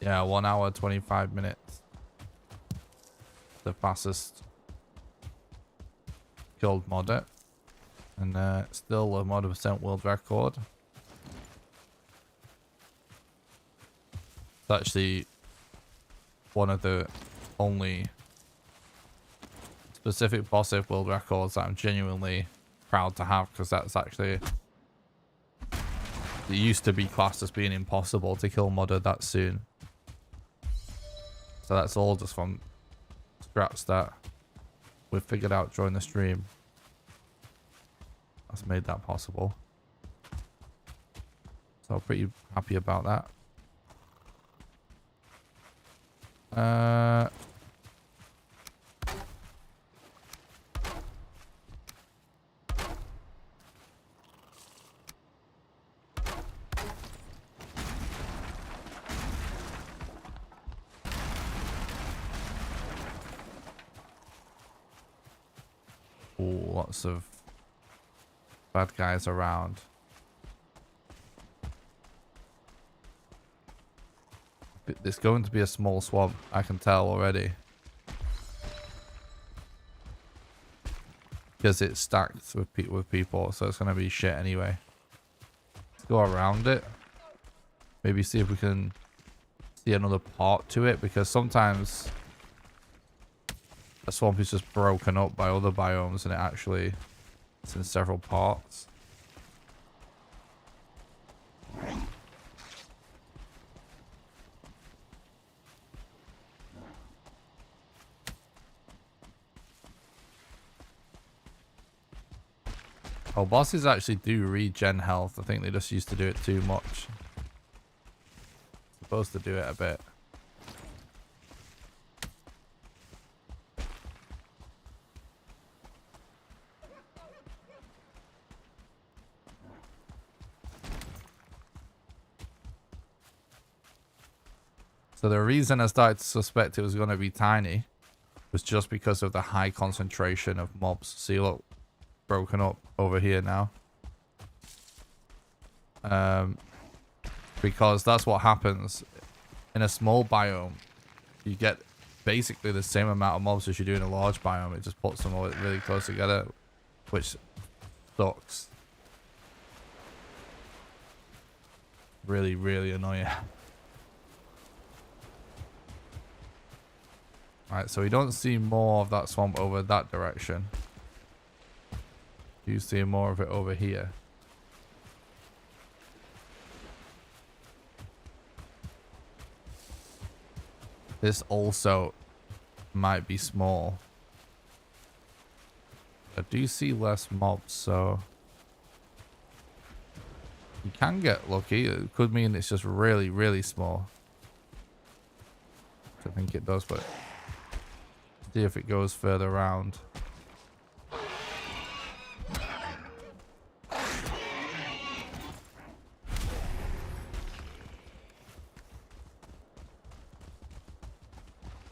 Yeah, 1 hour 25 minutes. The fastest killed modder, and still a mod % world record. It's actually one of the only specific boss world records that I'm genuinely proud to have, because that's actually, it used to be classed as being impossible to kill modder that soon. So that's all just from strats that we've figured out during the stream. That's made that possible. So pretty happy about that. Lots of bad guys around. It's going to be a small swamp, I can tell already. Because it's stacked with people, so it's going to be shit anyway. Let's go around it. Maybe see if we can see another part to it, because sometimes a swamp is just broken up by other biomes and it's in several parts. Oh, bosses actually do regen health. I think they just used to do it too much. Supposed to do it a bit. So the reason I started to suspect it was going to be tiny was just because of the high concentration of mobs. See, look, broken up over here now. Because that's what happens in a small biome. You get basically the same amount of mobs as you do in a large biome. It just puts them all really close together, which sucks. Really, really annoying. Alright, so we don't see more of that swamp over that direction. You see more of it over here. This also might be small. I do see less mobs, so you can get lucky. It could mean it's just really, really small. I think it does, but see if it goes further around.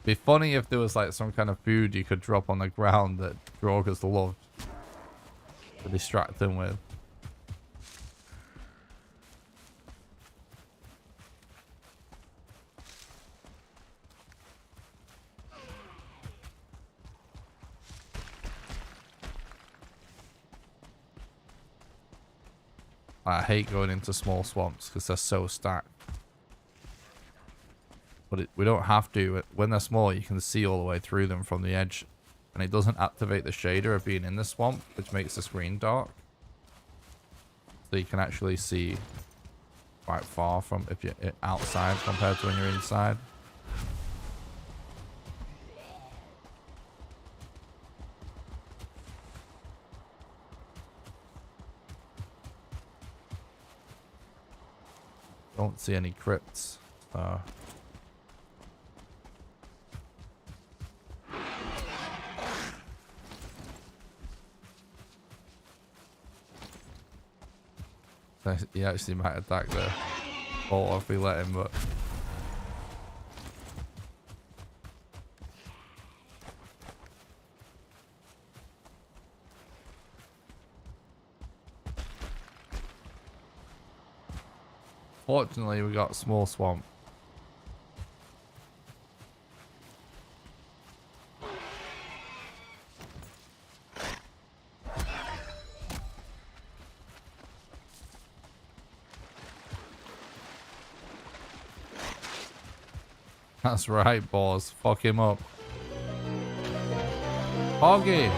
Be funny if there was like some kind of food you could drop on the ground that Draugrs loved to distract them with. I hate going into small swamps because they're so stacked. But we don't have to. When they're small, you can see all the way through them from the edge. And it doesn't activate the shader of being in the swamp, which makes the screen dark. So you can actually see quite far from if you're outside compared to when you're inside. Don't see any crypts. He actually might attack the ball if we let him, but fortunately we got a small swamp. That's right, boss. Fuck him up. Foggy.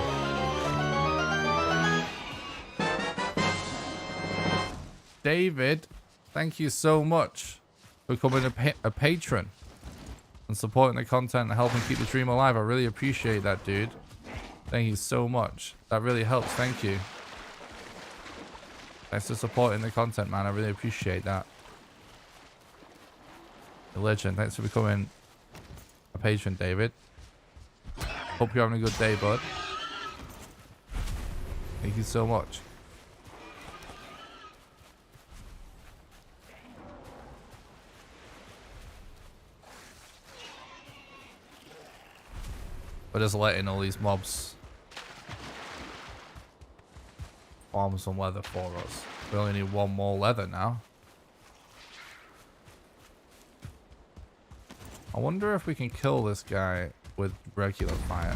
David, thank you so much for becoming a patron and supporting the content and helping keep the dream alive. I really appreciate that, dude. Thank you so much. That really helps. Thank you. Thanks for supporting the content, man. I really appreciate that. The legend. Thanks for becoming a patron, David. Hope you're having a good day, bud. Thank you so much. We're just letting all these mobs farm some leather for us. We only need one more leather now. I wonder if we can kill this guy with regular fire.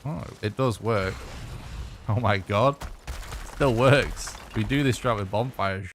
Oh, it does work. Oh my god. Still works. We do this strat with bonfires.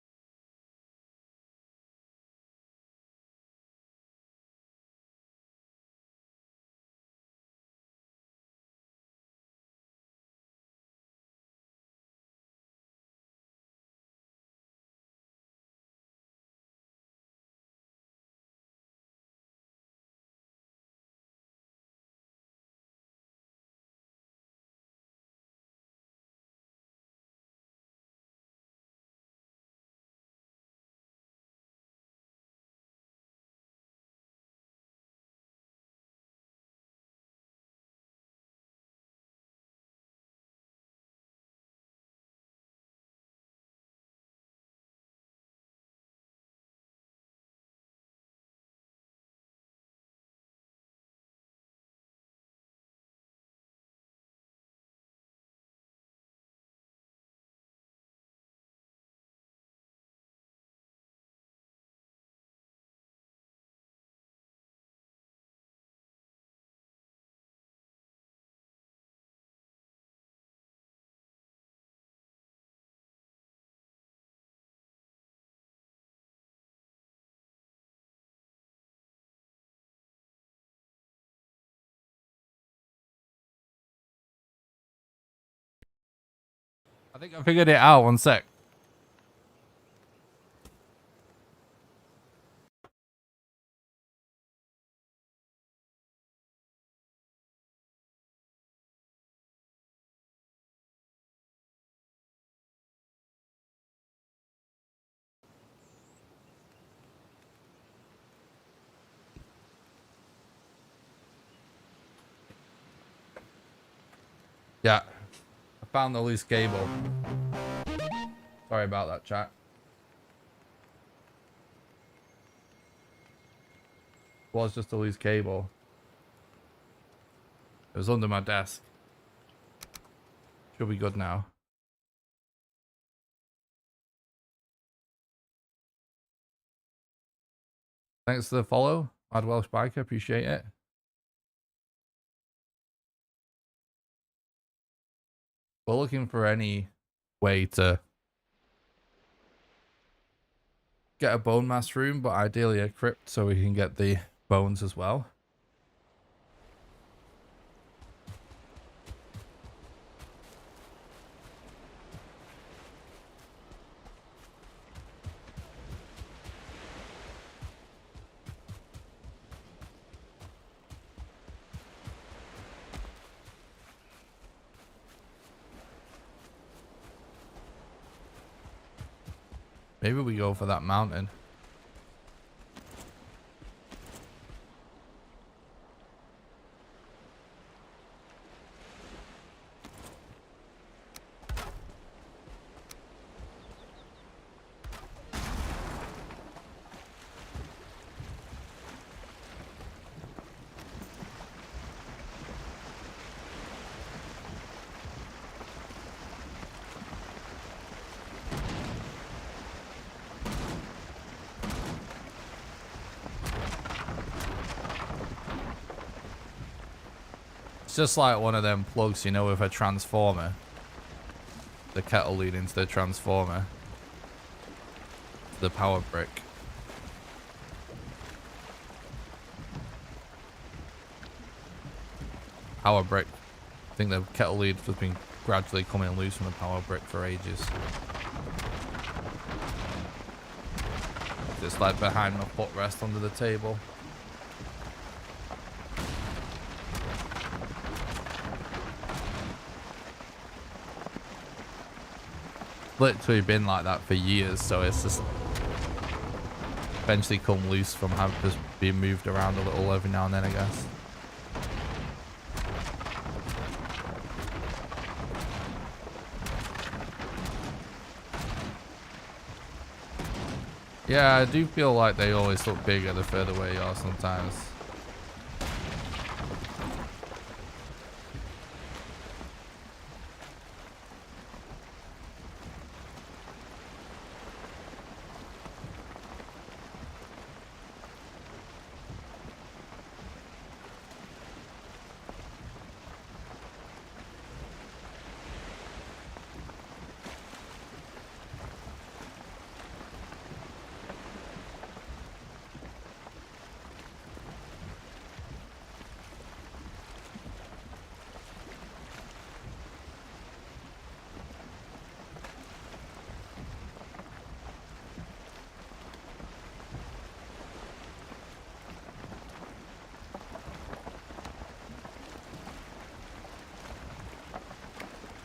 I think I figured it out. 1 sec. Yeah. I found the loose cable. Sorry about that, chat. It was just a loose cable. It was under my desk. Should be good now. Thanks for the follow, Mad Welsh Biker. Appreciate it. We're looking for any way to get a bone mass room, but ideally a crypt so we can get the bones as well. Maybe we go for that mountain. It's just like one of them plugs, you know, with a transformer. The kettle leading to the transformer. The power brick. Power brick. I think the kettle lead has been gradually coming loose from the power brick for ages. It's like behind my footrest under the table. Literally been like that for years, so it's just eventually come loose from having just being moved around a little every now and then, I guess. Yeah, I do feel like they always look bigger the further away you are sometimes.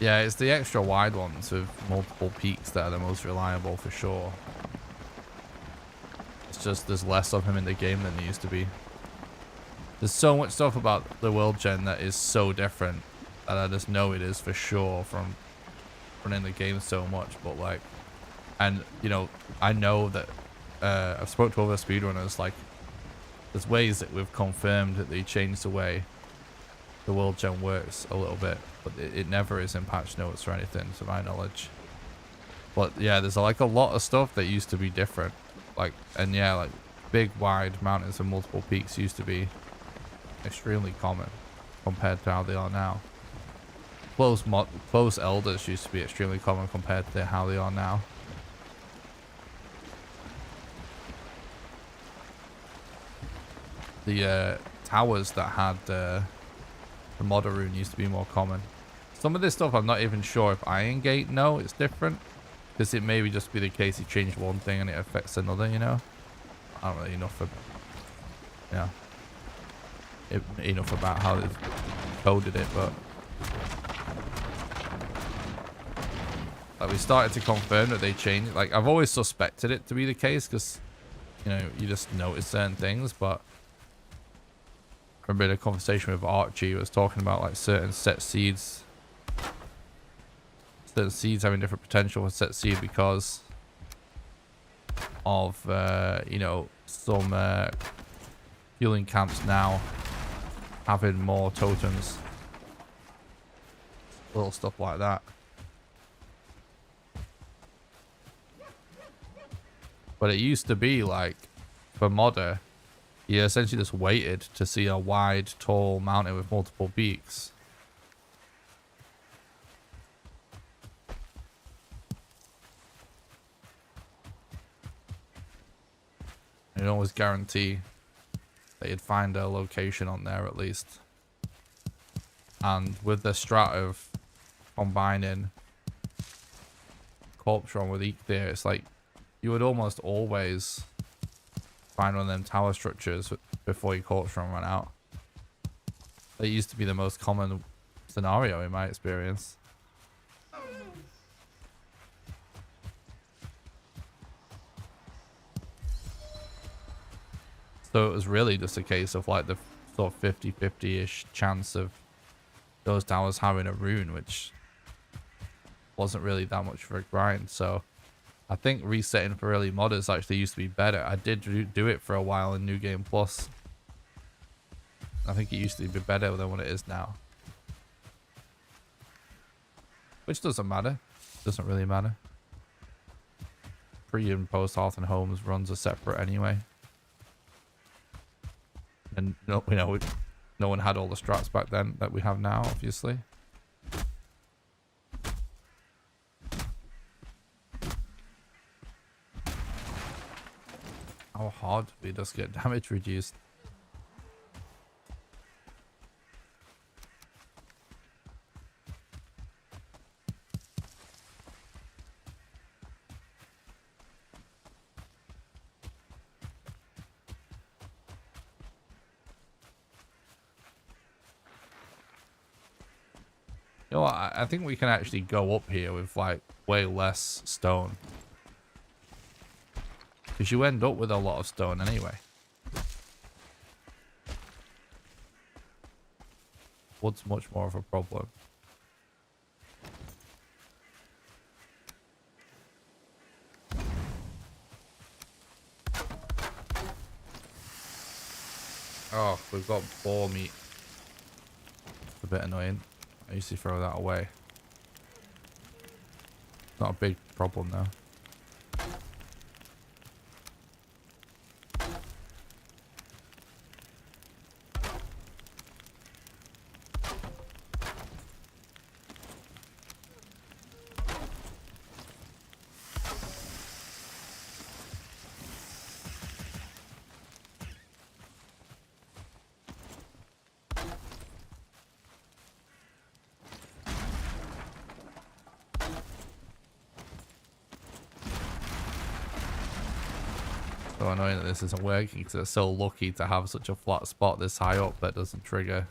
Yeah, it's the extra wide ones with multiple peaks that are the most reliable for sure. It's just there's less of him in the game than there used to be. There's so much stuff about the world gen that is so different that I just know it is for sure from running the game so much. But like, and you know, I know that I've spoke to other speedrunners, like there's ways that we've confirmed that they changed the way the world gen works a little bit, but it never is in patch notes or anything to my knowledge. But yeah, there's like a lot of stuff that used to be different, like, and yeah, like big wide mountains and multiple peaks used to be extremely common compared to how they are now. Close elders used to be extremely common compared to how they are now. The towers that had the modder rune used to be more common Some of this stuff I'm not even sure if Iron Gate know it's different. Because it maybe just be the case he changed one thing and it affects another, you know? I don't really know enough about how they've coded it, but like we started to confirm that they changed. Like I've always suspected it to be the case because you know you just notice certain things. But I remember in a conversation with Archie, was talking about like certain seeds having different potential for set seed because of you know some healing camps now having more totems, little stuff like that. But it used to be like for modder, you essentially just waited to see a wide, tall mountain with multiple peaks. You'd always guarantee that you'd find a location on there at least. And with the strat of combining Corpse Run with Eekthir, it's like you would almost always find one of them tower structures before your Corpse Run ran out. That used to be the most common scenario in my experience. So it was really just a case of like the sort of 50-50-ish chance of those towers having a rune, which wasn't really that much for a grind. So I think resetting for early modders actually used to be better. I did do it for a while in New Game Plus. I think it used to be better than what it is now. Which doesn't matter. Doesn't really matter. Pre and post Hearth and Homes runs are separate anyway. And no, you know, no one had all the strats back then that we have now, obviously. How hard do we just get damage reduced? You know what, I think we can actually go up here with like way less stone. Because you end up with a lot of stone anyway. Wood's much more of a problem. Oh, we've got boar meat. It's a bit annoying. I used to throw that away. Not a big problem though. So annoying that this isn't working because it's so lucky to have such a flat spot this high up that doesn't trigger.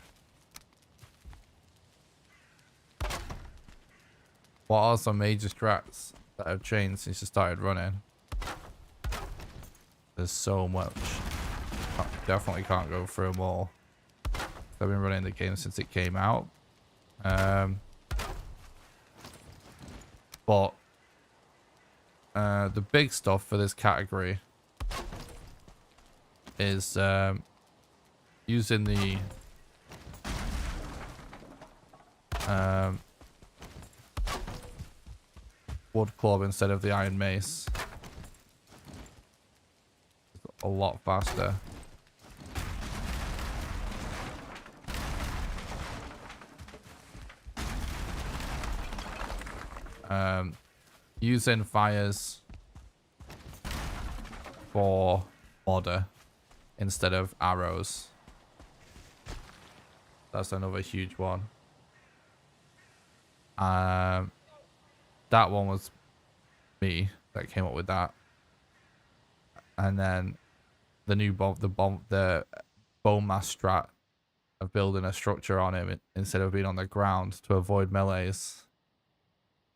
What are some major strats that have changed since you started running? There's so much. I definitely can't go through them all. I've been running the game since it came out. But the big stuff for this category is using the wood club instead of the iron mace. It's a lot faster. Using fires for modder instead of arrows. That's another huge one. That one was me that came up with that. And then the new the bone mass strat of building a structure on him instead of being on the ground to avoid melees.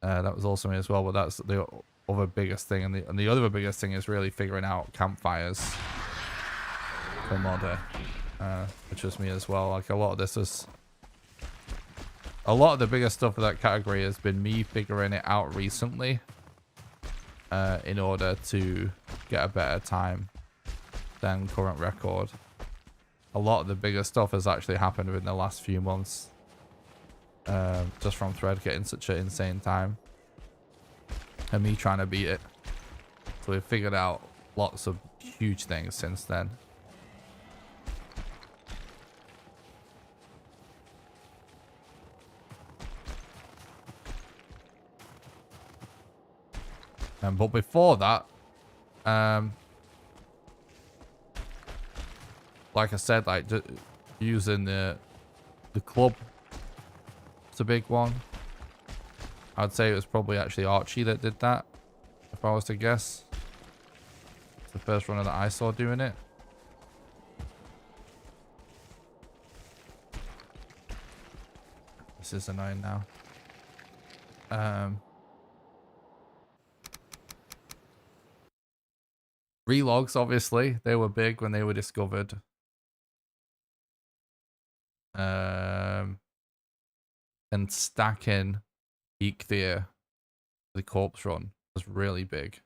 That was also me as well, but that's the other biggest thing. And the other biggest thing is really figuring out campfires for modder, which was me as well. Like a lot of this is... A lot of the biggest stuff for that category has been me figuring it out recently in order to get a better time than current record. A lot of the bigger stuff has actually happened within the last few months. Just from Thread getting such an insane time. And me trying to beat it. So we've figured out lots of huge things since then. But before that, like I said, like using the club, it's a big one. I'd say it was probably actually Archie that did that, if I was to guess. It's the first runner that I saw doing it. This is annoying now. Relogs, obviously, they were big when they were discovered. And stacking Eekthea, the corpse run, was really big.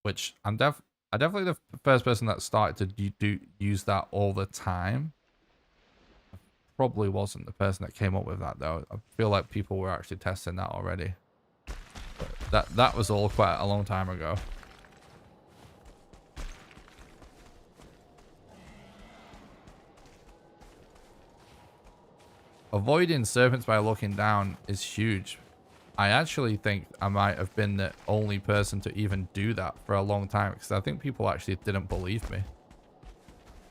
Which I'm definitely the first person that started to use that all the time. Probably wasn't the person that came up with that though. I feel like people were actually testing that already. But that was all quite a long time ago. Avoiding serpents by looking down is huge. I actually think I might have been the only person to even do that for a long time, because I think people actually didn't believe me.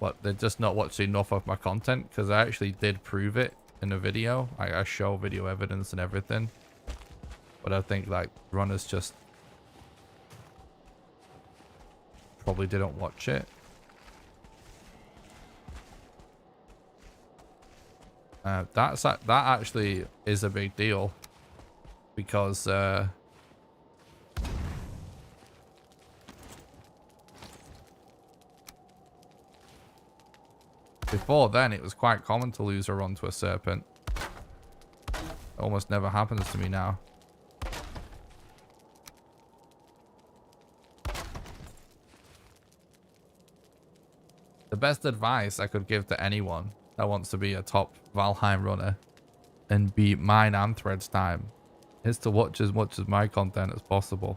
But they're just not watching enough of my content, because I actually did prove it in a video. I show video evidence and everything. But I think like runners just probably didn't watch it. That actually is a big deal, because before then it was quite common to lose a run to a serpent. It almost never happens to me now. The best advice I could give to anyone that wants to be a top Valheim runner and beat mine and Thread's time is to watch as much of my content as possible.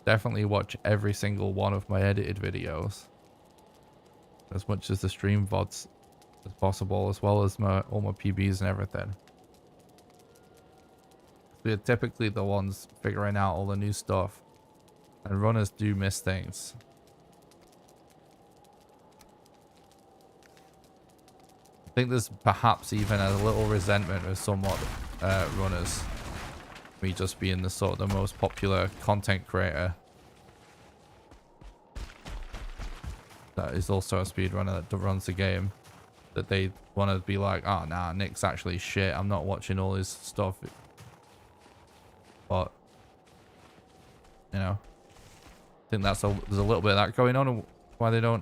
Definitely watch every single one of my edited videos, as much as the stream VODs as possible, as well as all my PBs and everything. We're typically the ones figuring out all the new stuff, and runners do miss things. I think there's perhaps even a little resentment with somewhat runners. Me just being the sort of the most popular content creator that is also a speedrunner that runs the game, that they want to be like, oh nah, Nick's actually shit, I'm not watching all his stuff. But you know, I think there's a little bit of that going on, and why they don't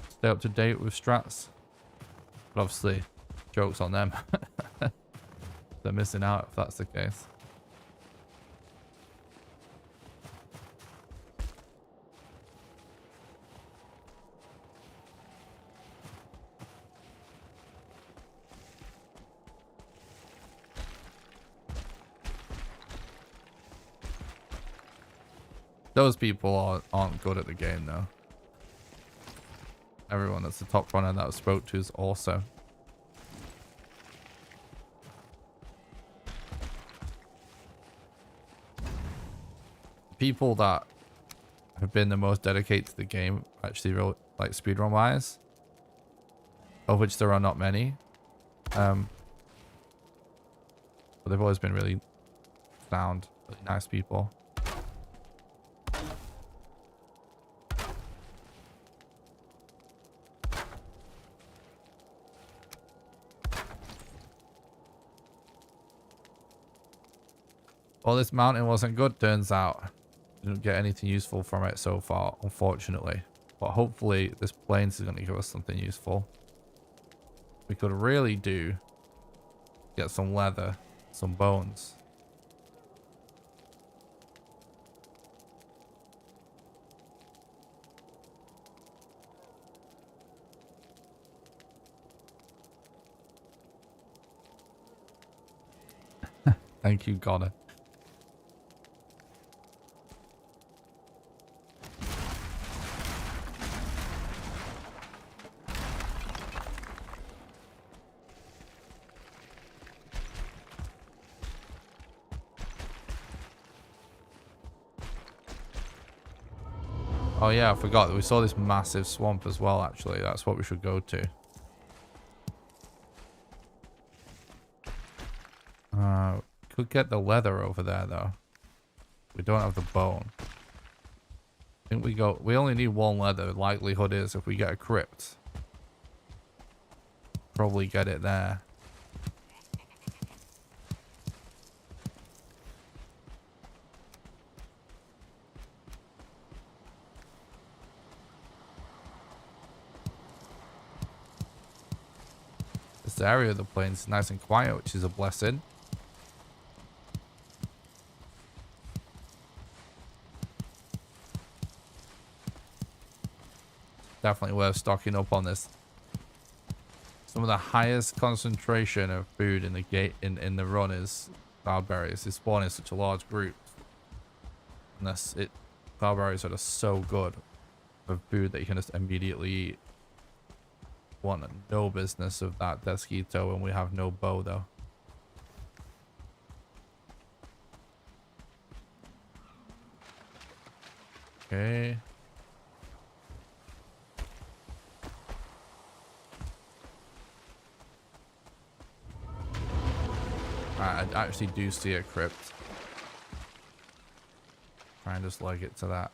stay up to date with strats. But obviously, joke's on them. They're missing out if that's the case. Those people aren't good at the game though. Everyone that's the top runner that I spoke to is also. People that have been the most dedicated to the game, actually, real, like speedrun wise, of which there are not many. But they've always been really sound, really nice people. Well, this mountain wasn't good, turns out. Didn't get anything useful from it so far, unfortunately. But hopefully this plains is going to give us something useful. We could really do get some leather, some bones. Thank you, Connor. Oh yeah, I forgot that we saw this massive swamp as well, actually. That's what we should go to. Could get the leather over there, though. We don't have the bone. I think we only need one leather. Likelihood is if we get a crypt, probably get it there. This area of the plains is nice and quiet, which is a blessing. Definitely worth stocking up on this. Some of the highest concentration of food in the in the run is cloudberries. They spawn in such a large group. And cloudberries are just so good for food that you can just immediately eat. Want no business of that Desquito when we have no bow though. Okay. I actually do see a crypt. Try and just leg it to that.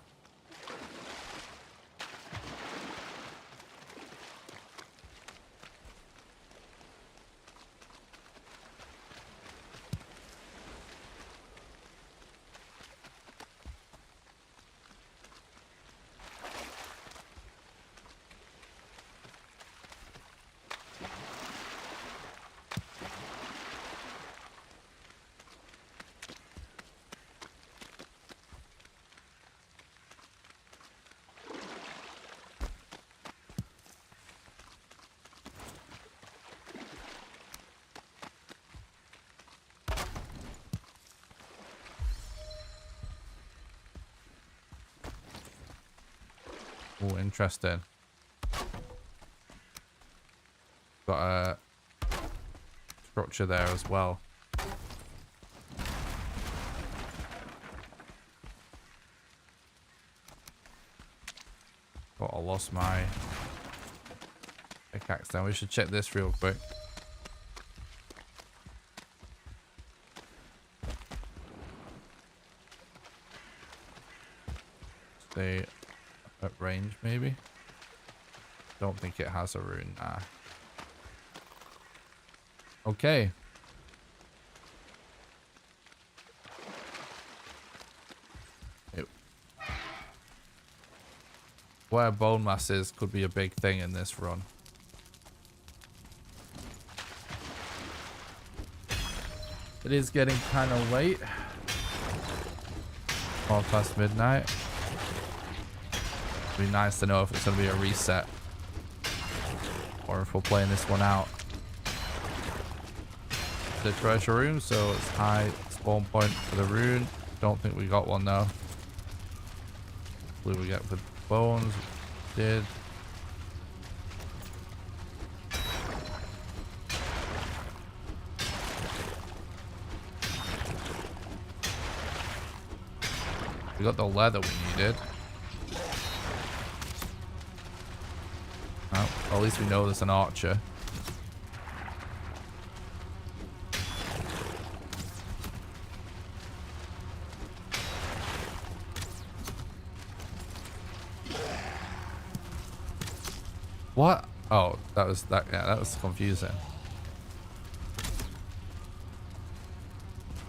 Oh, interesting. Got a structure there as well. Thought I lost my pickaxe then. We should check this real quick. Stay at range, maybe. Don't think it has a rune. Nah. Okay. Where bone mass is could be a big thing in this run. It is getting kind of late. 12 past midnight. It'd be nice to know if it's going to be a reset or if we're playing this one out. The treasure room, so it's high spawn point for the rune. Don't think we got one though. Hopefully we get the bones. Did. We got the leather we needed. Oh, well, at least we know there's an archer. What? Oh, that was that. Yeah, that was confusing.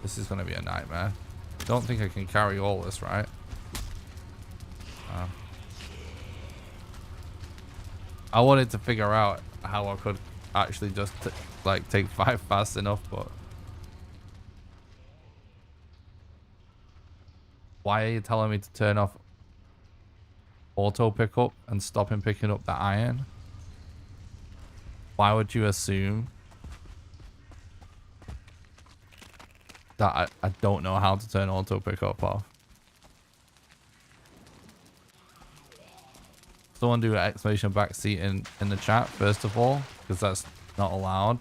This is gonna be a nightmare. Don't think I can carry all this, right? I wanted to figure out how I could actually just like take 5 fast enough, but why are you telling me to turn off auto pickup and stop him picking up the iron? Why would you assume that I don't know how to turn auto pickup off? Someone do an exclamation backseat in the chat first of all, because that's not allowed.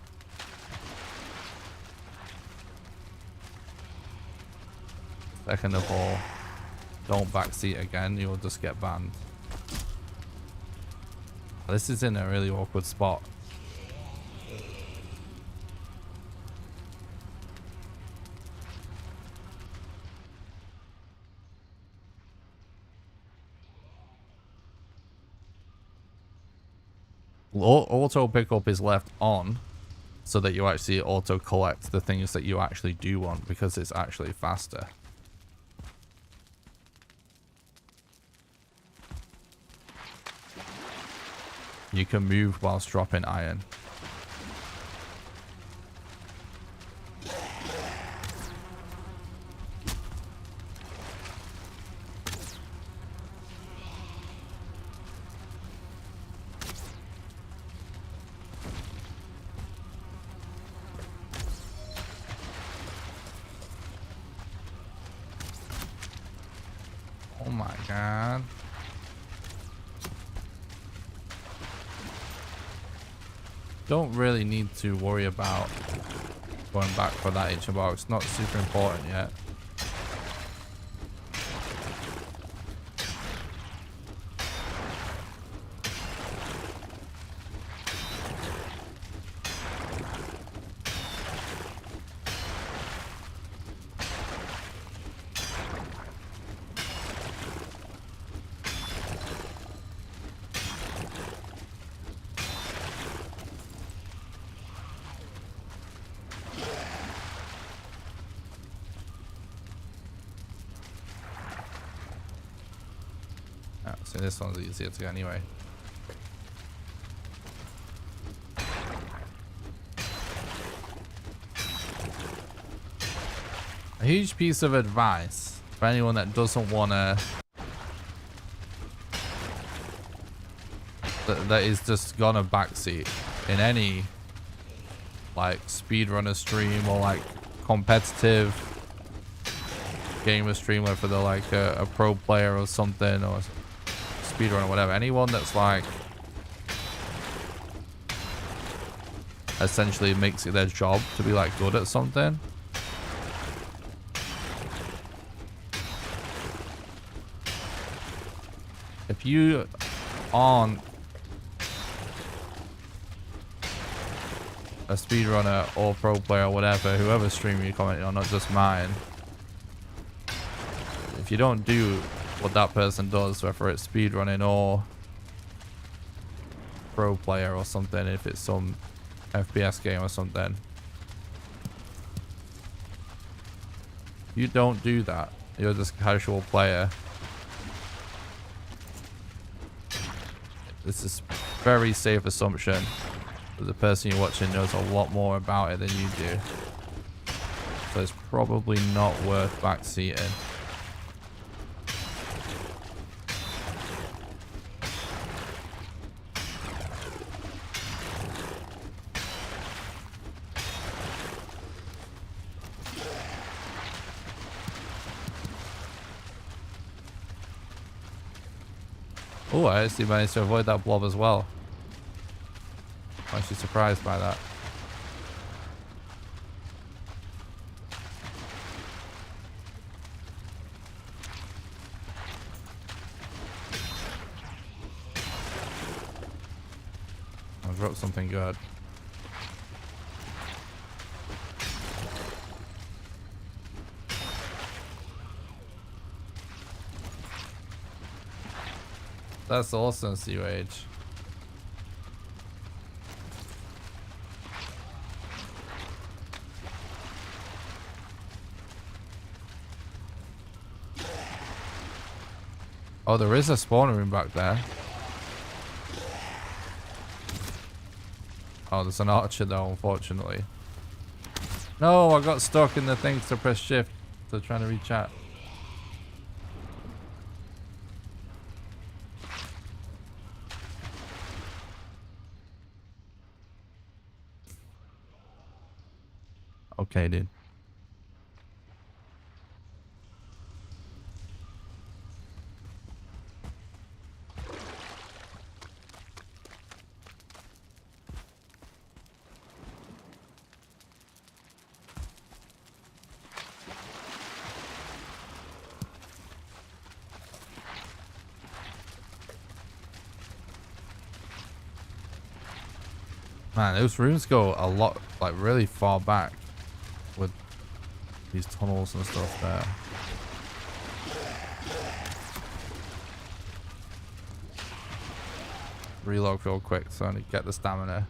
Second of all, don't backseat again, you'll just get banned. This is in a really awkward spot. Auto pickup is left on so that you actually auto collect the things that you actually do want, because it's actually faster. You can move whilst dropping iron. Oh my god. Don't really need to worry about going back for that ancient box. Not super important yet. So this one's easier to get anyway. A huge piece of advice for anyone that doesn't want to, that is just gonna backseat in any like speedrunner stream or like competitive gamer stream, whether they're like a pro player or something, or speedrun or whatever. Anyone that's like essentially makes it their job to be like good at something, if you aren't a speedrunner or pro player or whatever, whoever stream you're commenting on, not just mine, if you don't do what that person does, whether it's speedrunning or pro player or something, if it's some FPS game or something, you don't do that, you're just a casual player. This is a very safe assumption that the person you're watching knows a lot more about it than you do, so it's probably not worth backseating. Oh, I actually managed to avoid that blob as well. I'm actually surprised by that. I'll drop something good. That's awesome, CUH. Oh, there is a spawner room back there. Oh, there's an archer though, unfortunately. No, I got stuck in the thing to press shift to trying to reach out. Okay, dude. Man, those rooms go a lot, like really far back with these tunnels and stuff there. Reload real quick so I need to get the stamina.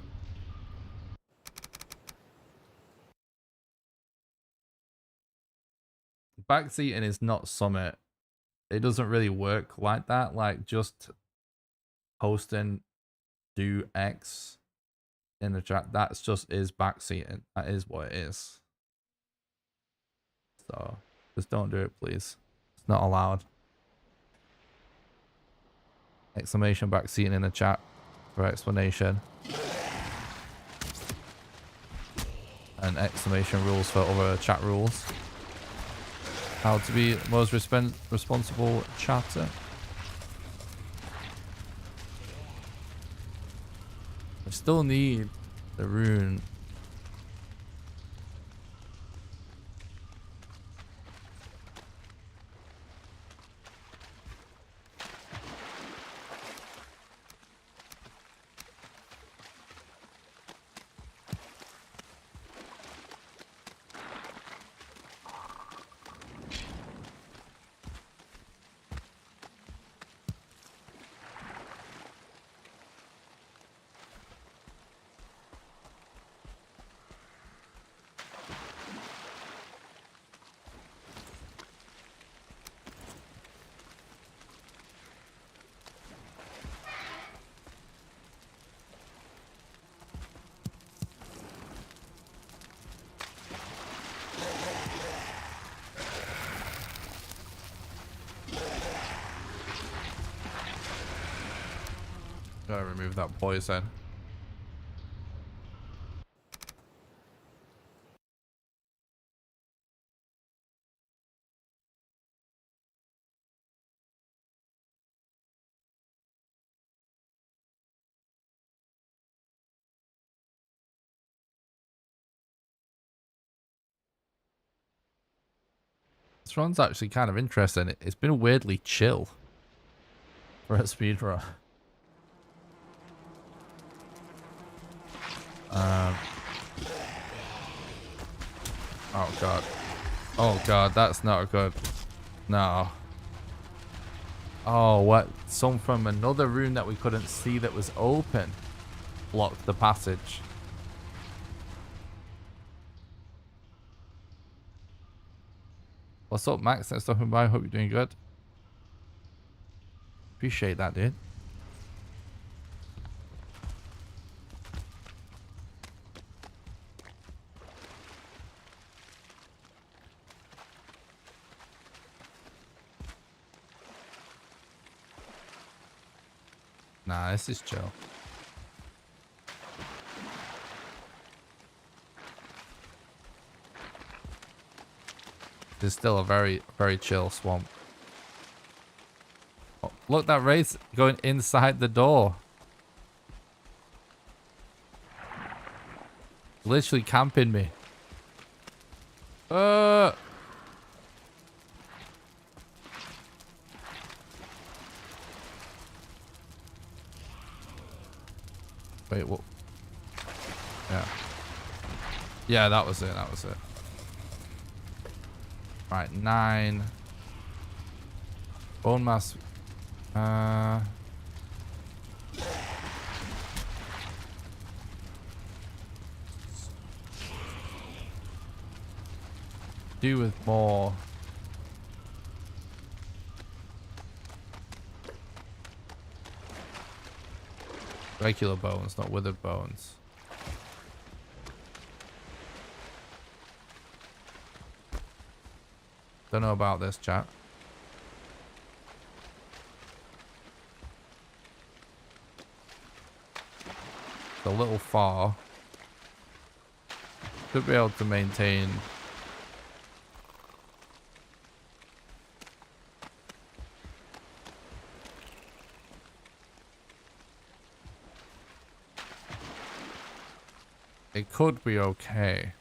Backseating is not Summit. It doesn't really work like that. Like just posting do X in the chat. That's just is backseating. That is what it is. So just don't do it, please. It's not allowed. Exclamation backseating in the chat for explanation. And exclamation rules for other chat rules. How to be most responsible chatter. I still need the rune. Gotta remove that poison. This run's actually kind of interesting. It's been weirdly chill for a speedrun. Oh god. Oh god, that's not good. No. Oh, what? Some from another room that we couldn't see that was open blocked the passage. What's up, Max? Thanks for stopping by. Hope you're doing good. Appreciate that, dude. Nah, this is chill. This is still a very, very chill swamp. Oh, look, that race going inside the door. Literally camping me. Wait, what? Yeah. Yeah, that was it. That was it. Right, 9. Bone mass. Do with more. Regular bones, not withered bones. Don't know about this, chat. It's a little far. Should be able to maintain. It could be okay.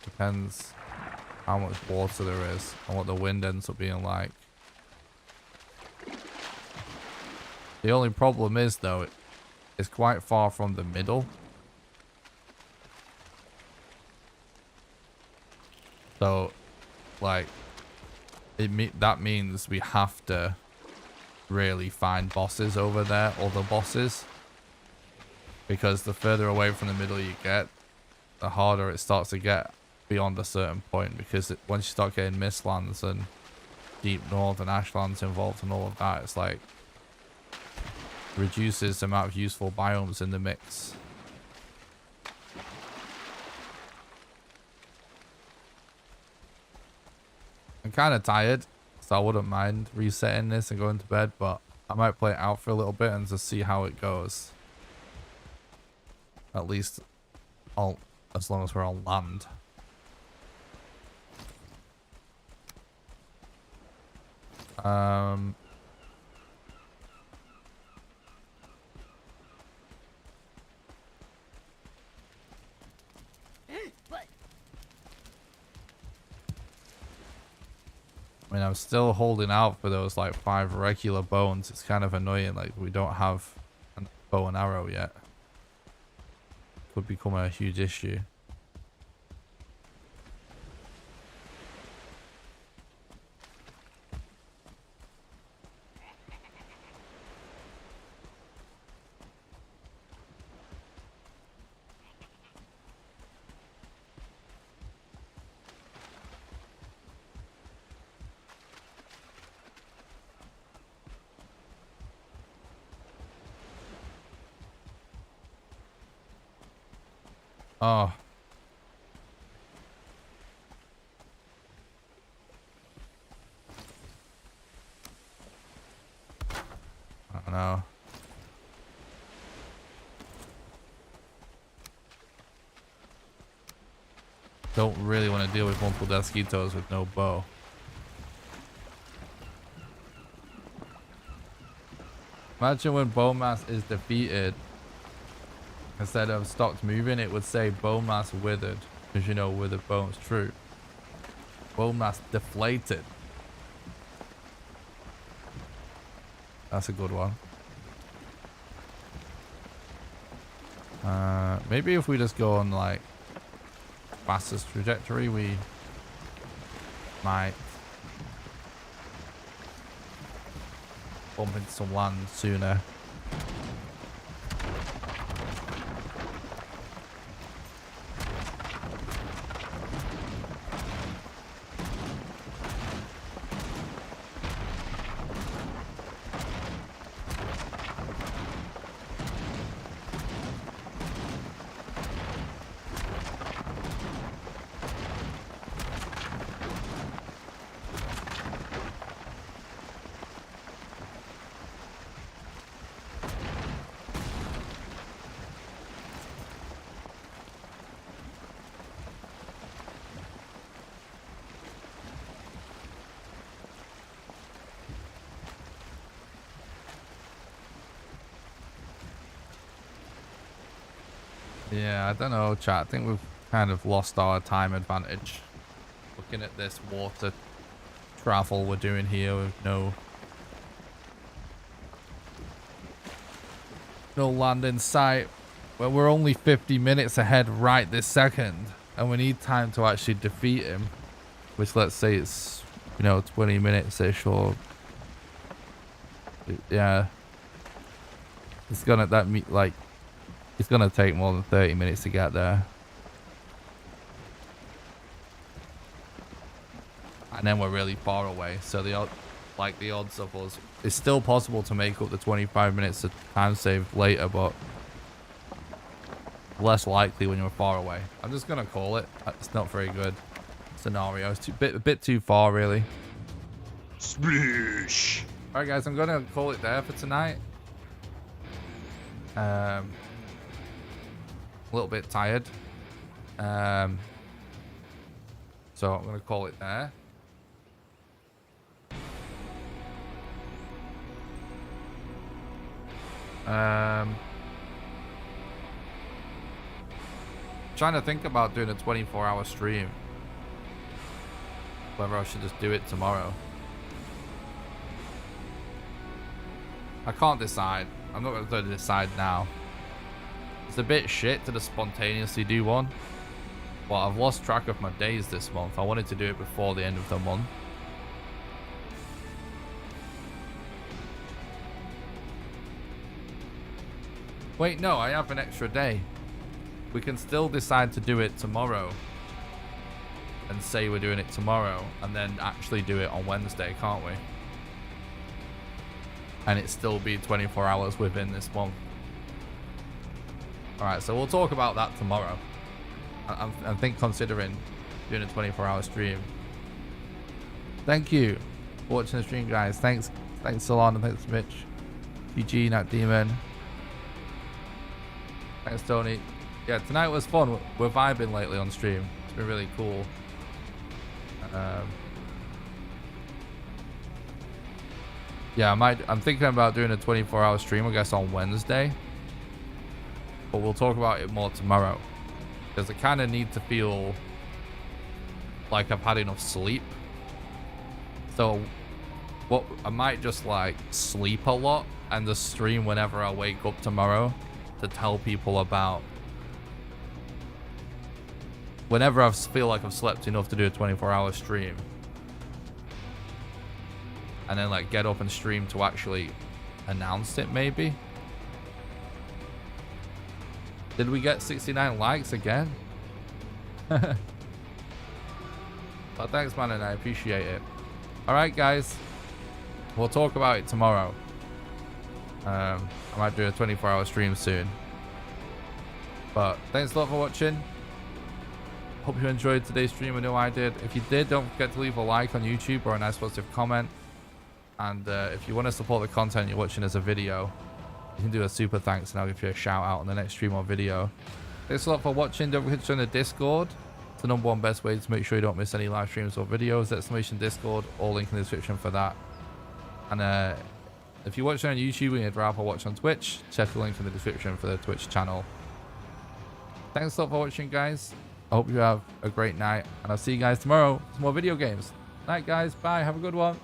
Depends how much water there is and what the wind ends up being like. The only problem is though, it's quite far from the middle. So, like, that means we have to really find bosses over there, other bosses. Because the further away from the middle you get, the harder it starts to get beyond a certain point. Because once you start getting Mistlands and Deep North and Ashlands involved and all of that, it's like reduces the amount of useful biomes in the mix. I'm kind of tired, so I wouldn't mind resetting this and going to bed, but I might play it out for a little bit and just see how it goes. At least as long as we're on land. I mean, I'm still holding out for those like 5 regular bones. It's kind of annoying, like we don't have a bow and arrow yet. Could become a huge issue. Oh. I don't know. Don't really want to deal with multiple Desquitos with no bow. Imagine when Bowmass is defeated. Instead of stopped moving, it would say Bowmass withered. Because you know withered bones true. Bowmass deflated. That's a good one. Maybe if we just go on like fastest trajectory, we might bump into some land sooner. Yeah, I don't know, chat. I think we've kind of lost our time advantage. Looking at this water travel we're doing here with no land in sight. Well, we're only 50 minutes ahead right this second. And we need time to actually defeat him. Which, let's say it's, you know, 20 minutes-ish or... Yeah. It's gonna, it's gonna take more than 30 minutes to get there. and then we're really far away. So the odds of us, it's still possible to make up the 25 minutes of time save later, but less likely when you're far away. I'm just gonna call it. It's not very good scenario. It's a bit too far, really. Splish. All right, guys, I'm gonna call it there for tonight. A little bit tired. So I'm gonna call it there. Trying to think about doing a 24-hour stream. Whether I should just do it tomorrow. I can't decide. I'm not going to decide now. It's a bit shit to just spontaneously do one. But I've lost track of my days this month. I wanted to do it before the end of the month. Wait, no, I have an extra day. We can still decide to do it tomorrow. And say we're doing it tomorrow. And then actually do it on Wednesday, can't we? And it still be 24 hours within this month. Alright, so we'll talk about that tomorrow. I think considering doing a 24-hour stream. Thank you for watching the stream, guys. Thanks Salon, and thanks Mitch. GG, Nat Demon. Thanks, Tony. Yeah, tonight was fun. We're vibing lately on stream. It's been really cool. Yeah, I'm thinking about doing a 24-hour stream, I guess, on Wednesday. But we'll talk about it more tomorrow. Because I kind of need to feel like I've had enough sleep. So, I might just, like, sleep a lot and just stream whenever I wake up tomorrow to tell people about... Whenever I feel like I've slept enough to do a 24-hour stream. And then, like, get up and stream to actually announce it, maybe. Did we get 69 likes again? But thanks, man, and I appreciate it. Alright, guys. We'll talk about it tomorrow. I might do a 24-hour stream soon. But thanks a lot for watching. Hope you enjoyed today's stream. I know I did. If you did, don't forget to leave a like on YouTube or a nice positive comment. And if you want to support the content you're watching as a video, you can do a super thanks and I'll give you a shout out on the next stream or video. Thanks a lot for watching. Don't forget to join the Discord. It's the #1 best way to make sure you don't miss any live streams or videos. ! Discord, all link in the description for that. And if you're watching on YouTube and you'd rather watch on Twitch, check the link in the description for the Twitch channel. Thanks a lot for watching, guys. I hope you have a great night, and I'll see you guys tomorrow for more video games. Night, guys. Bye. Have a good one.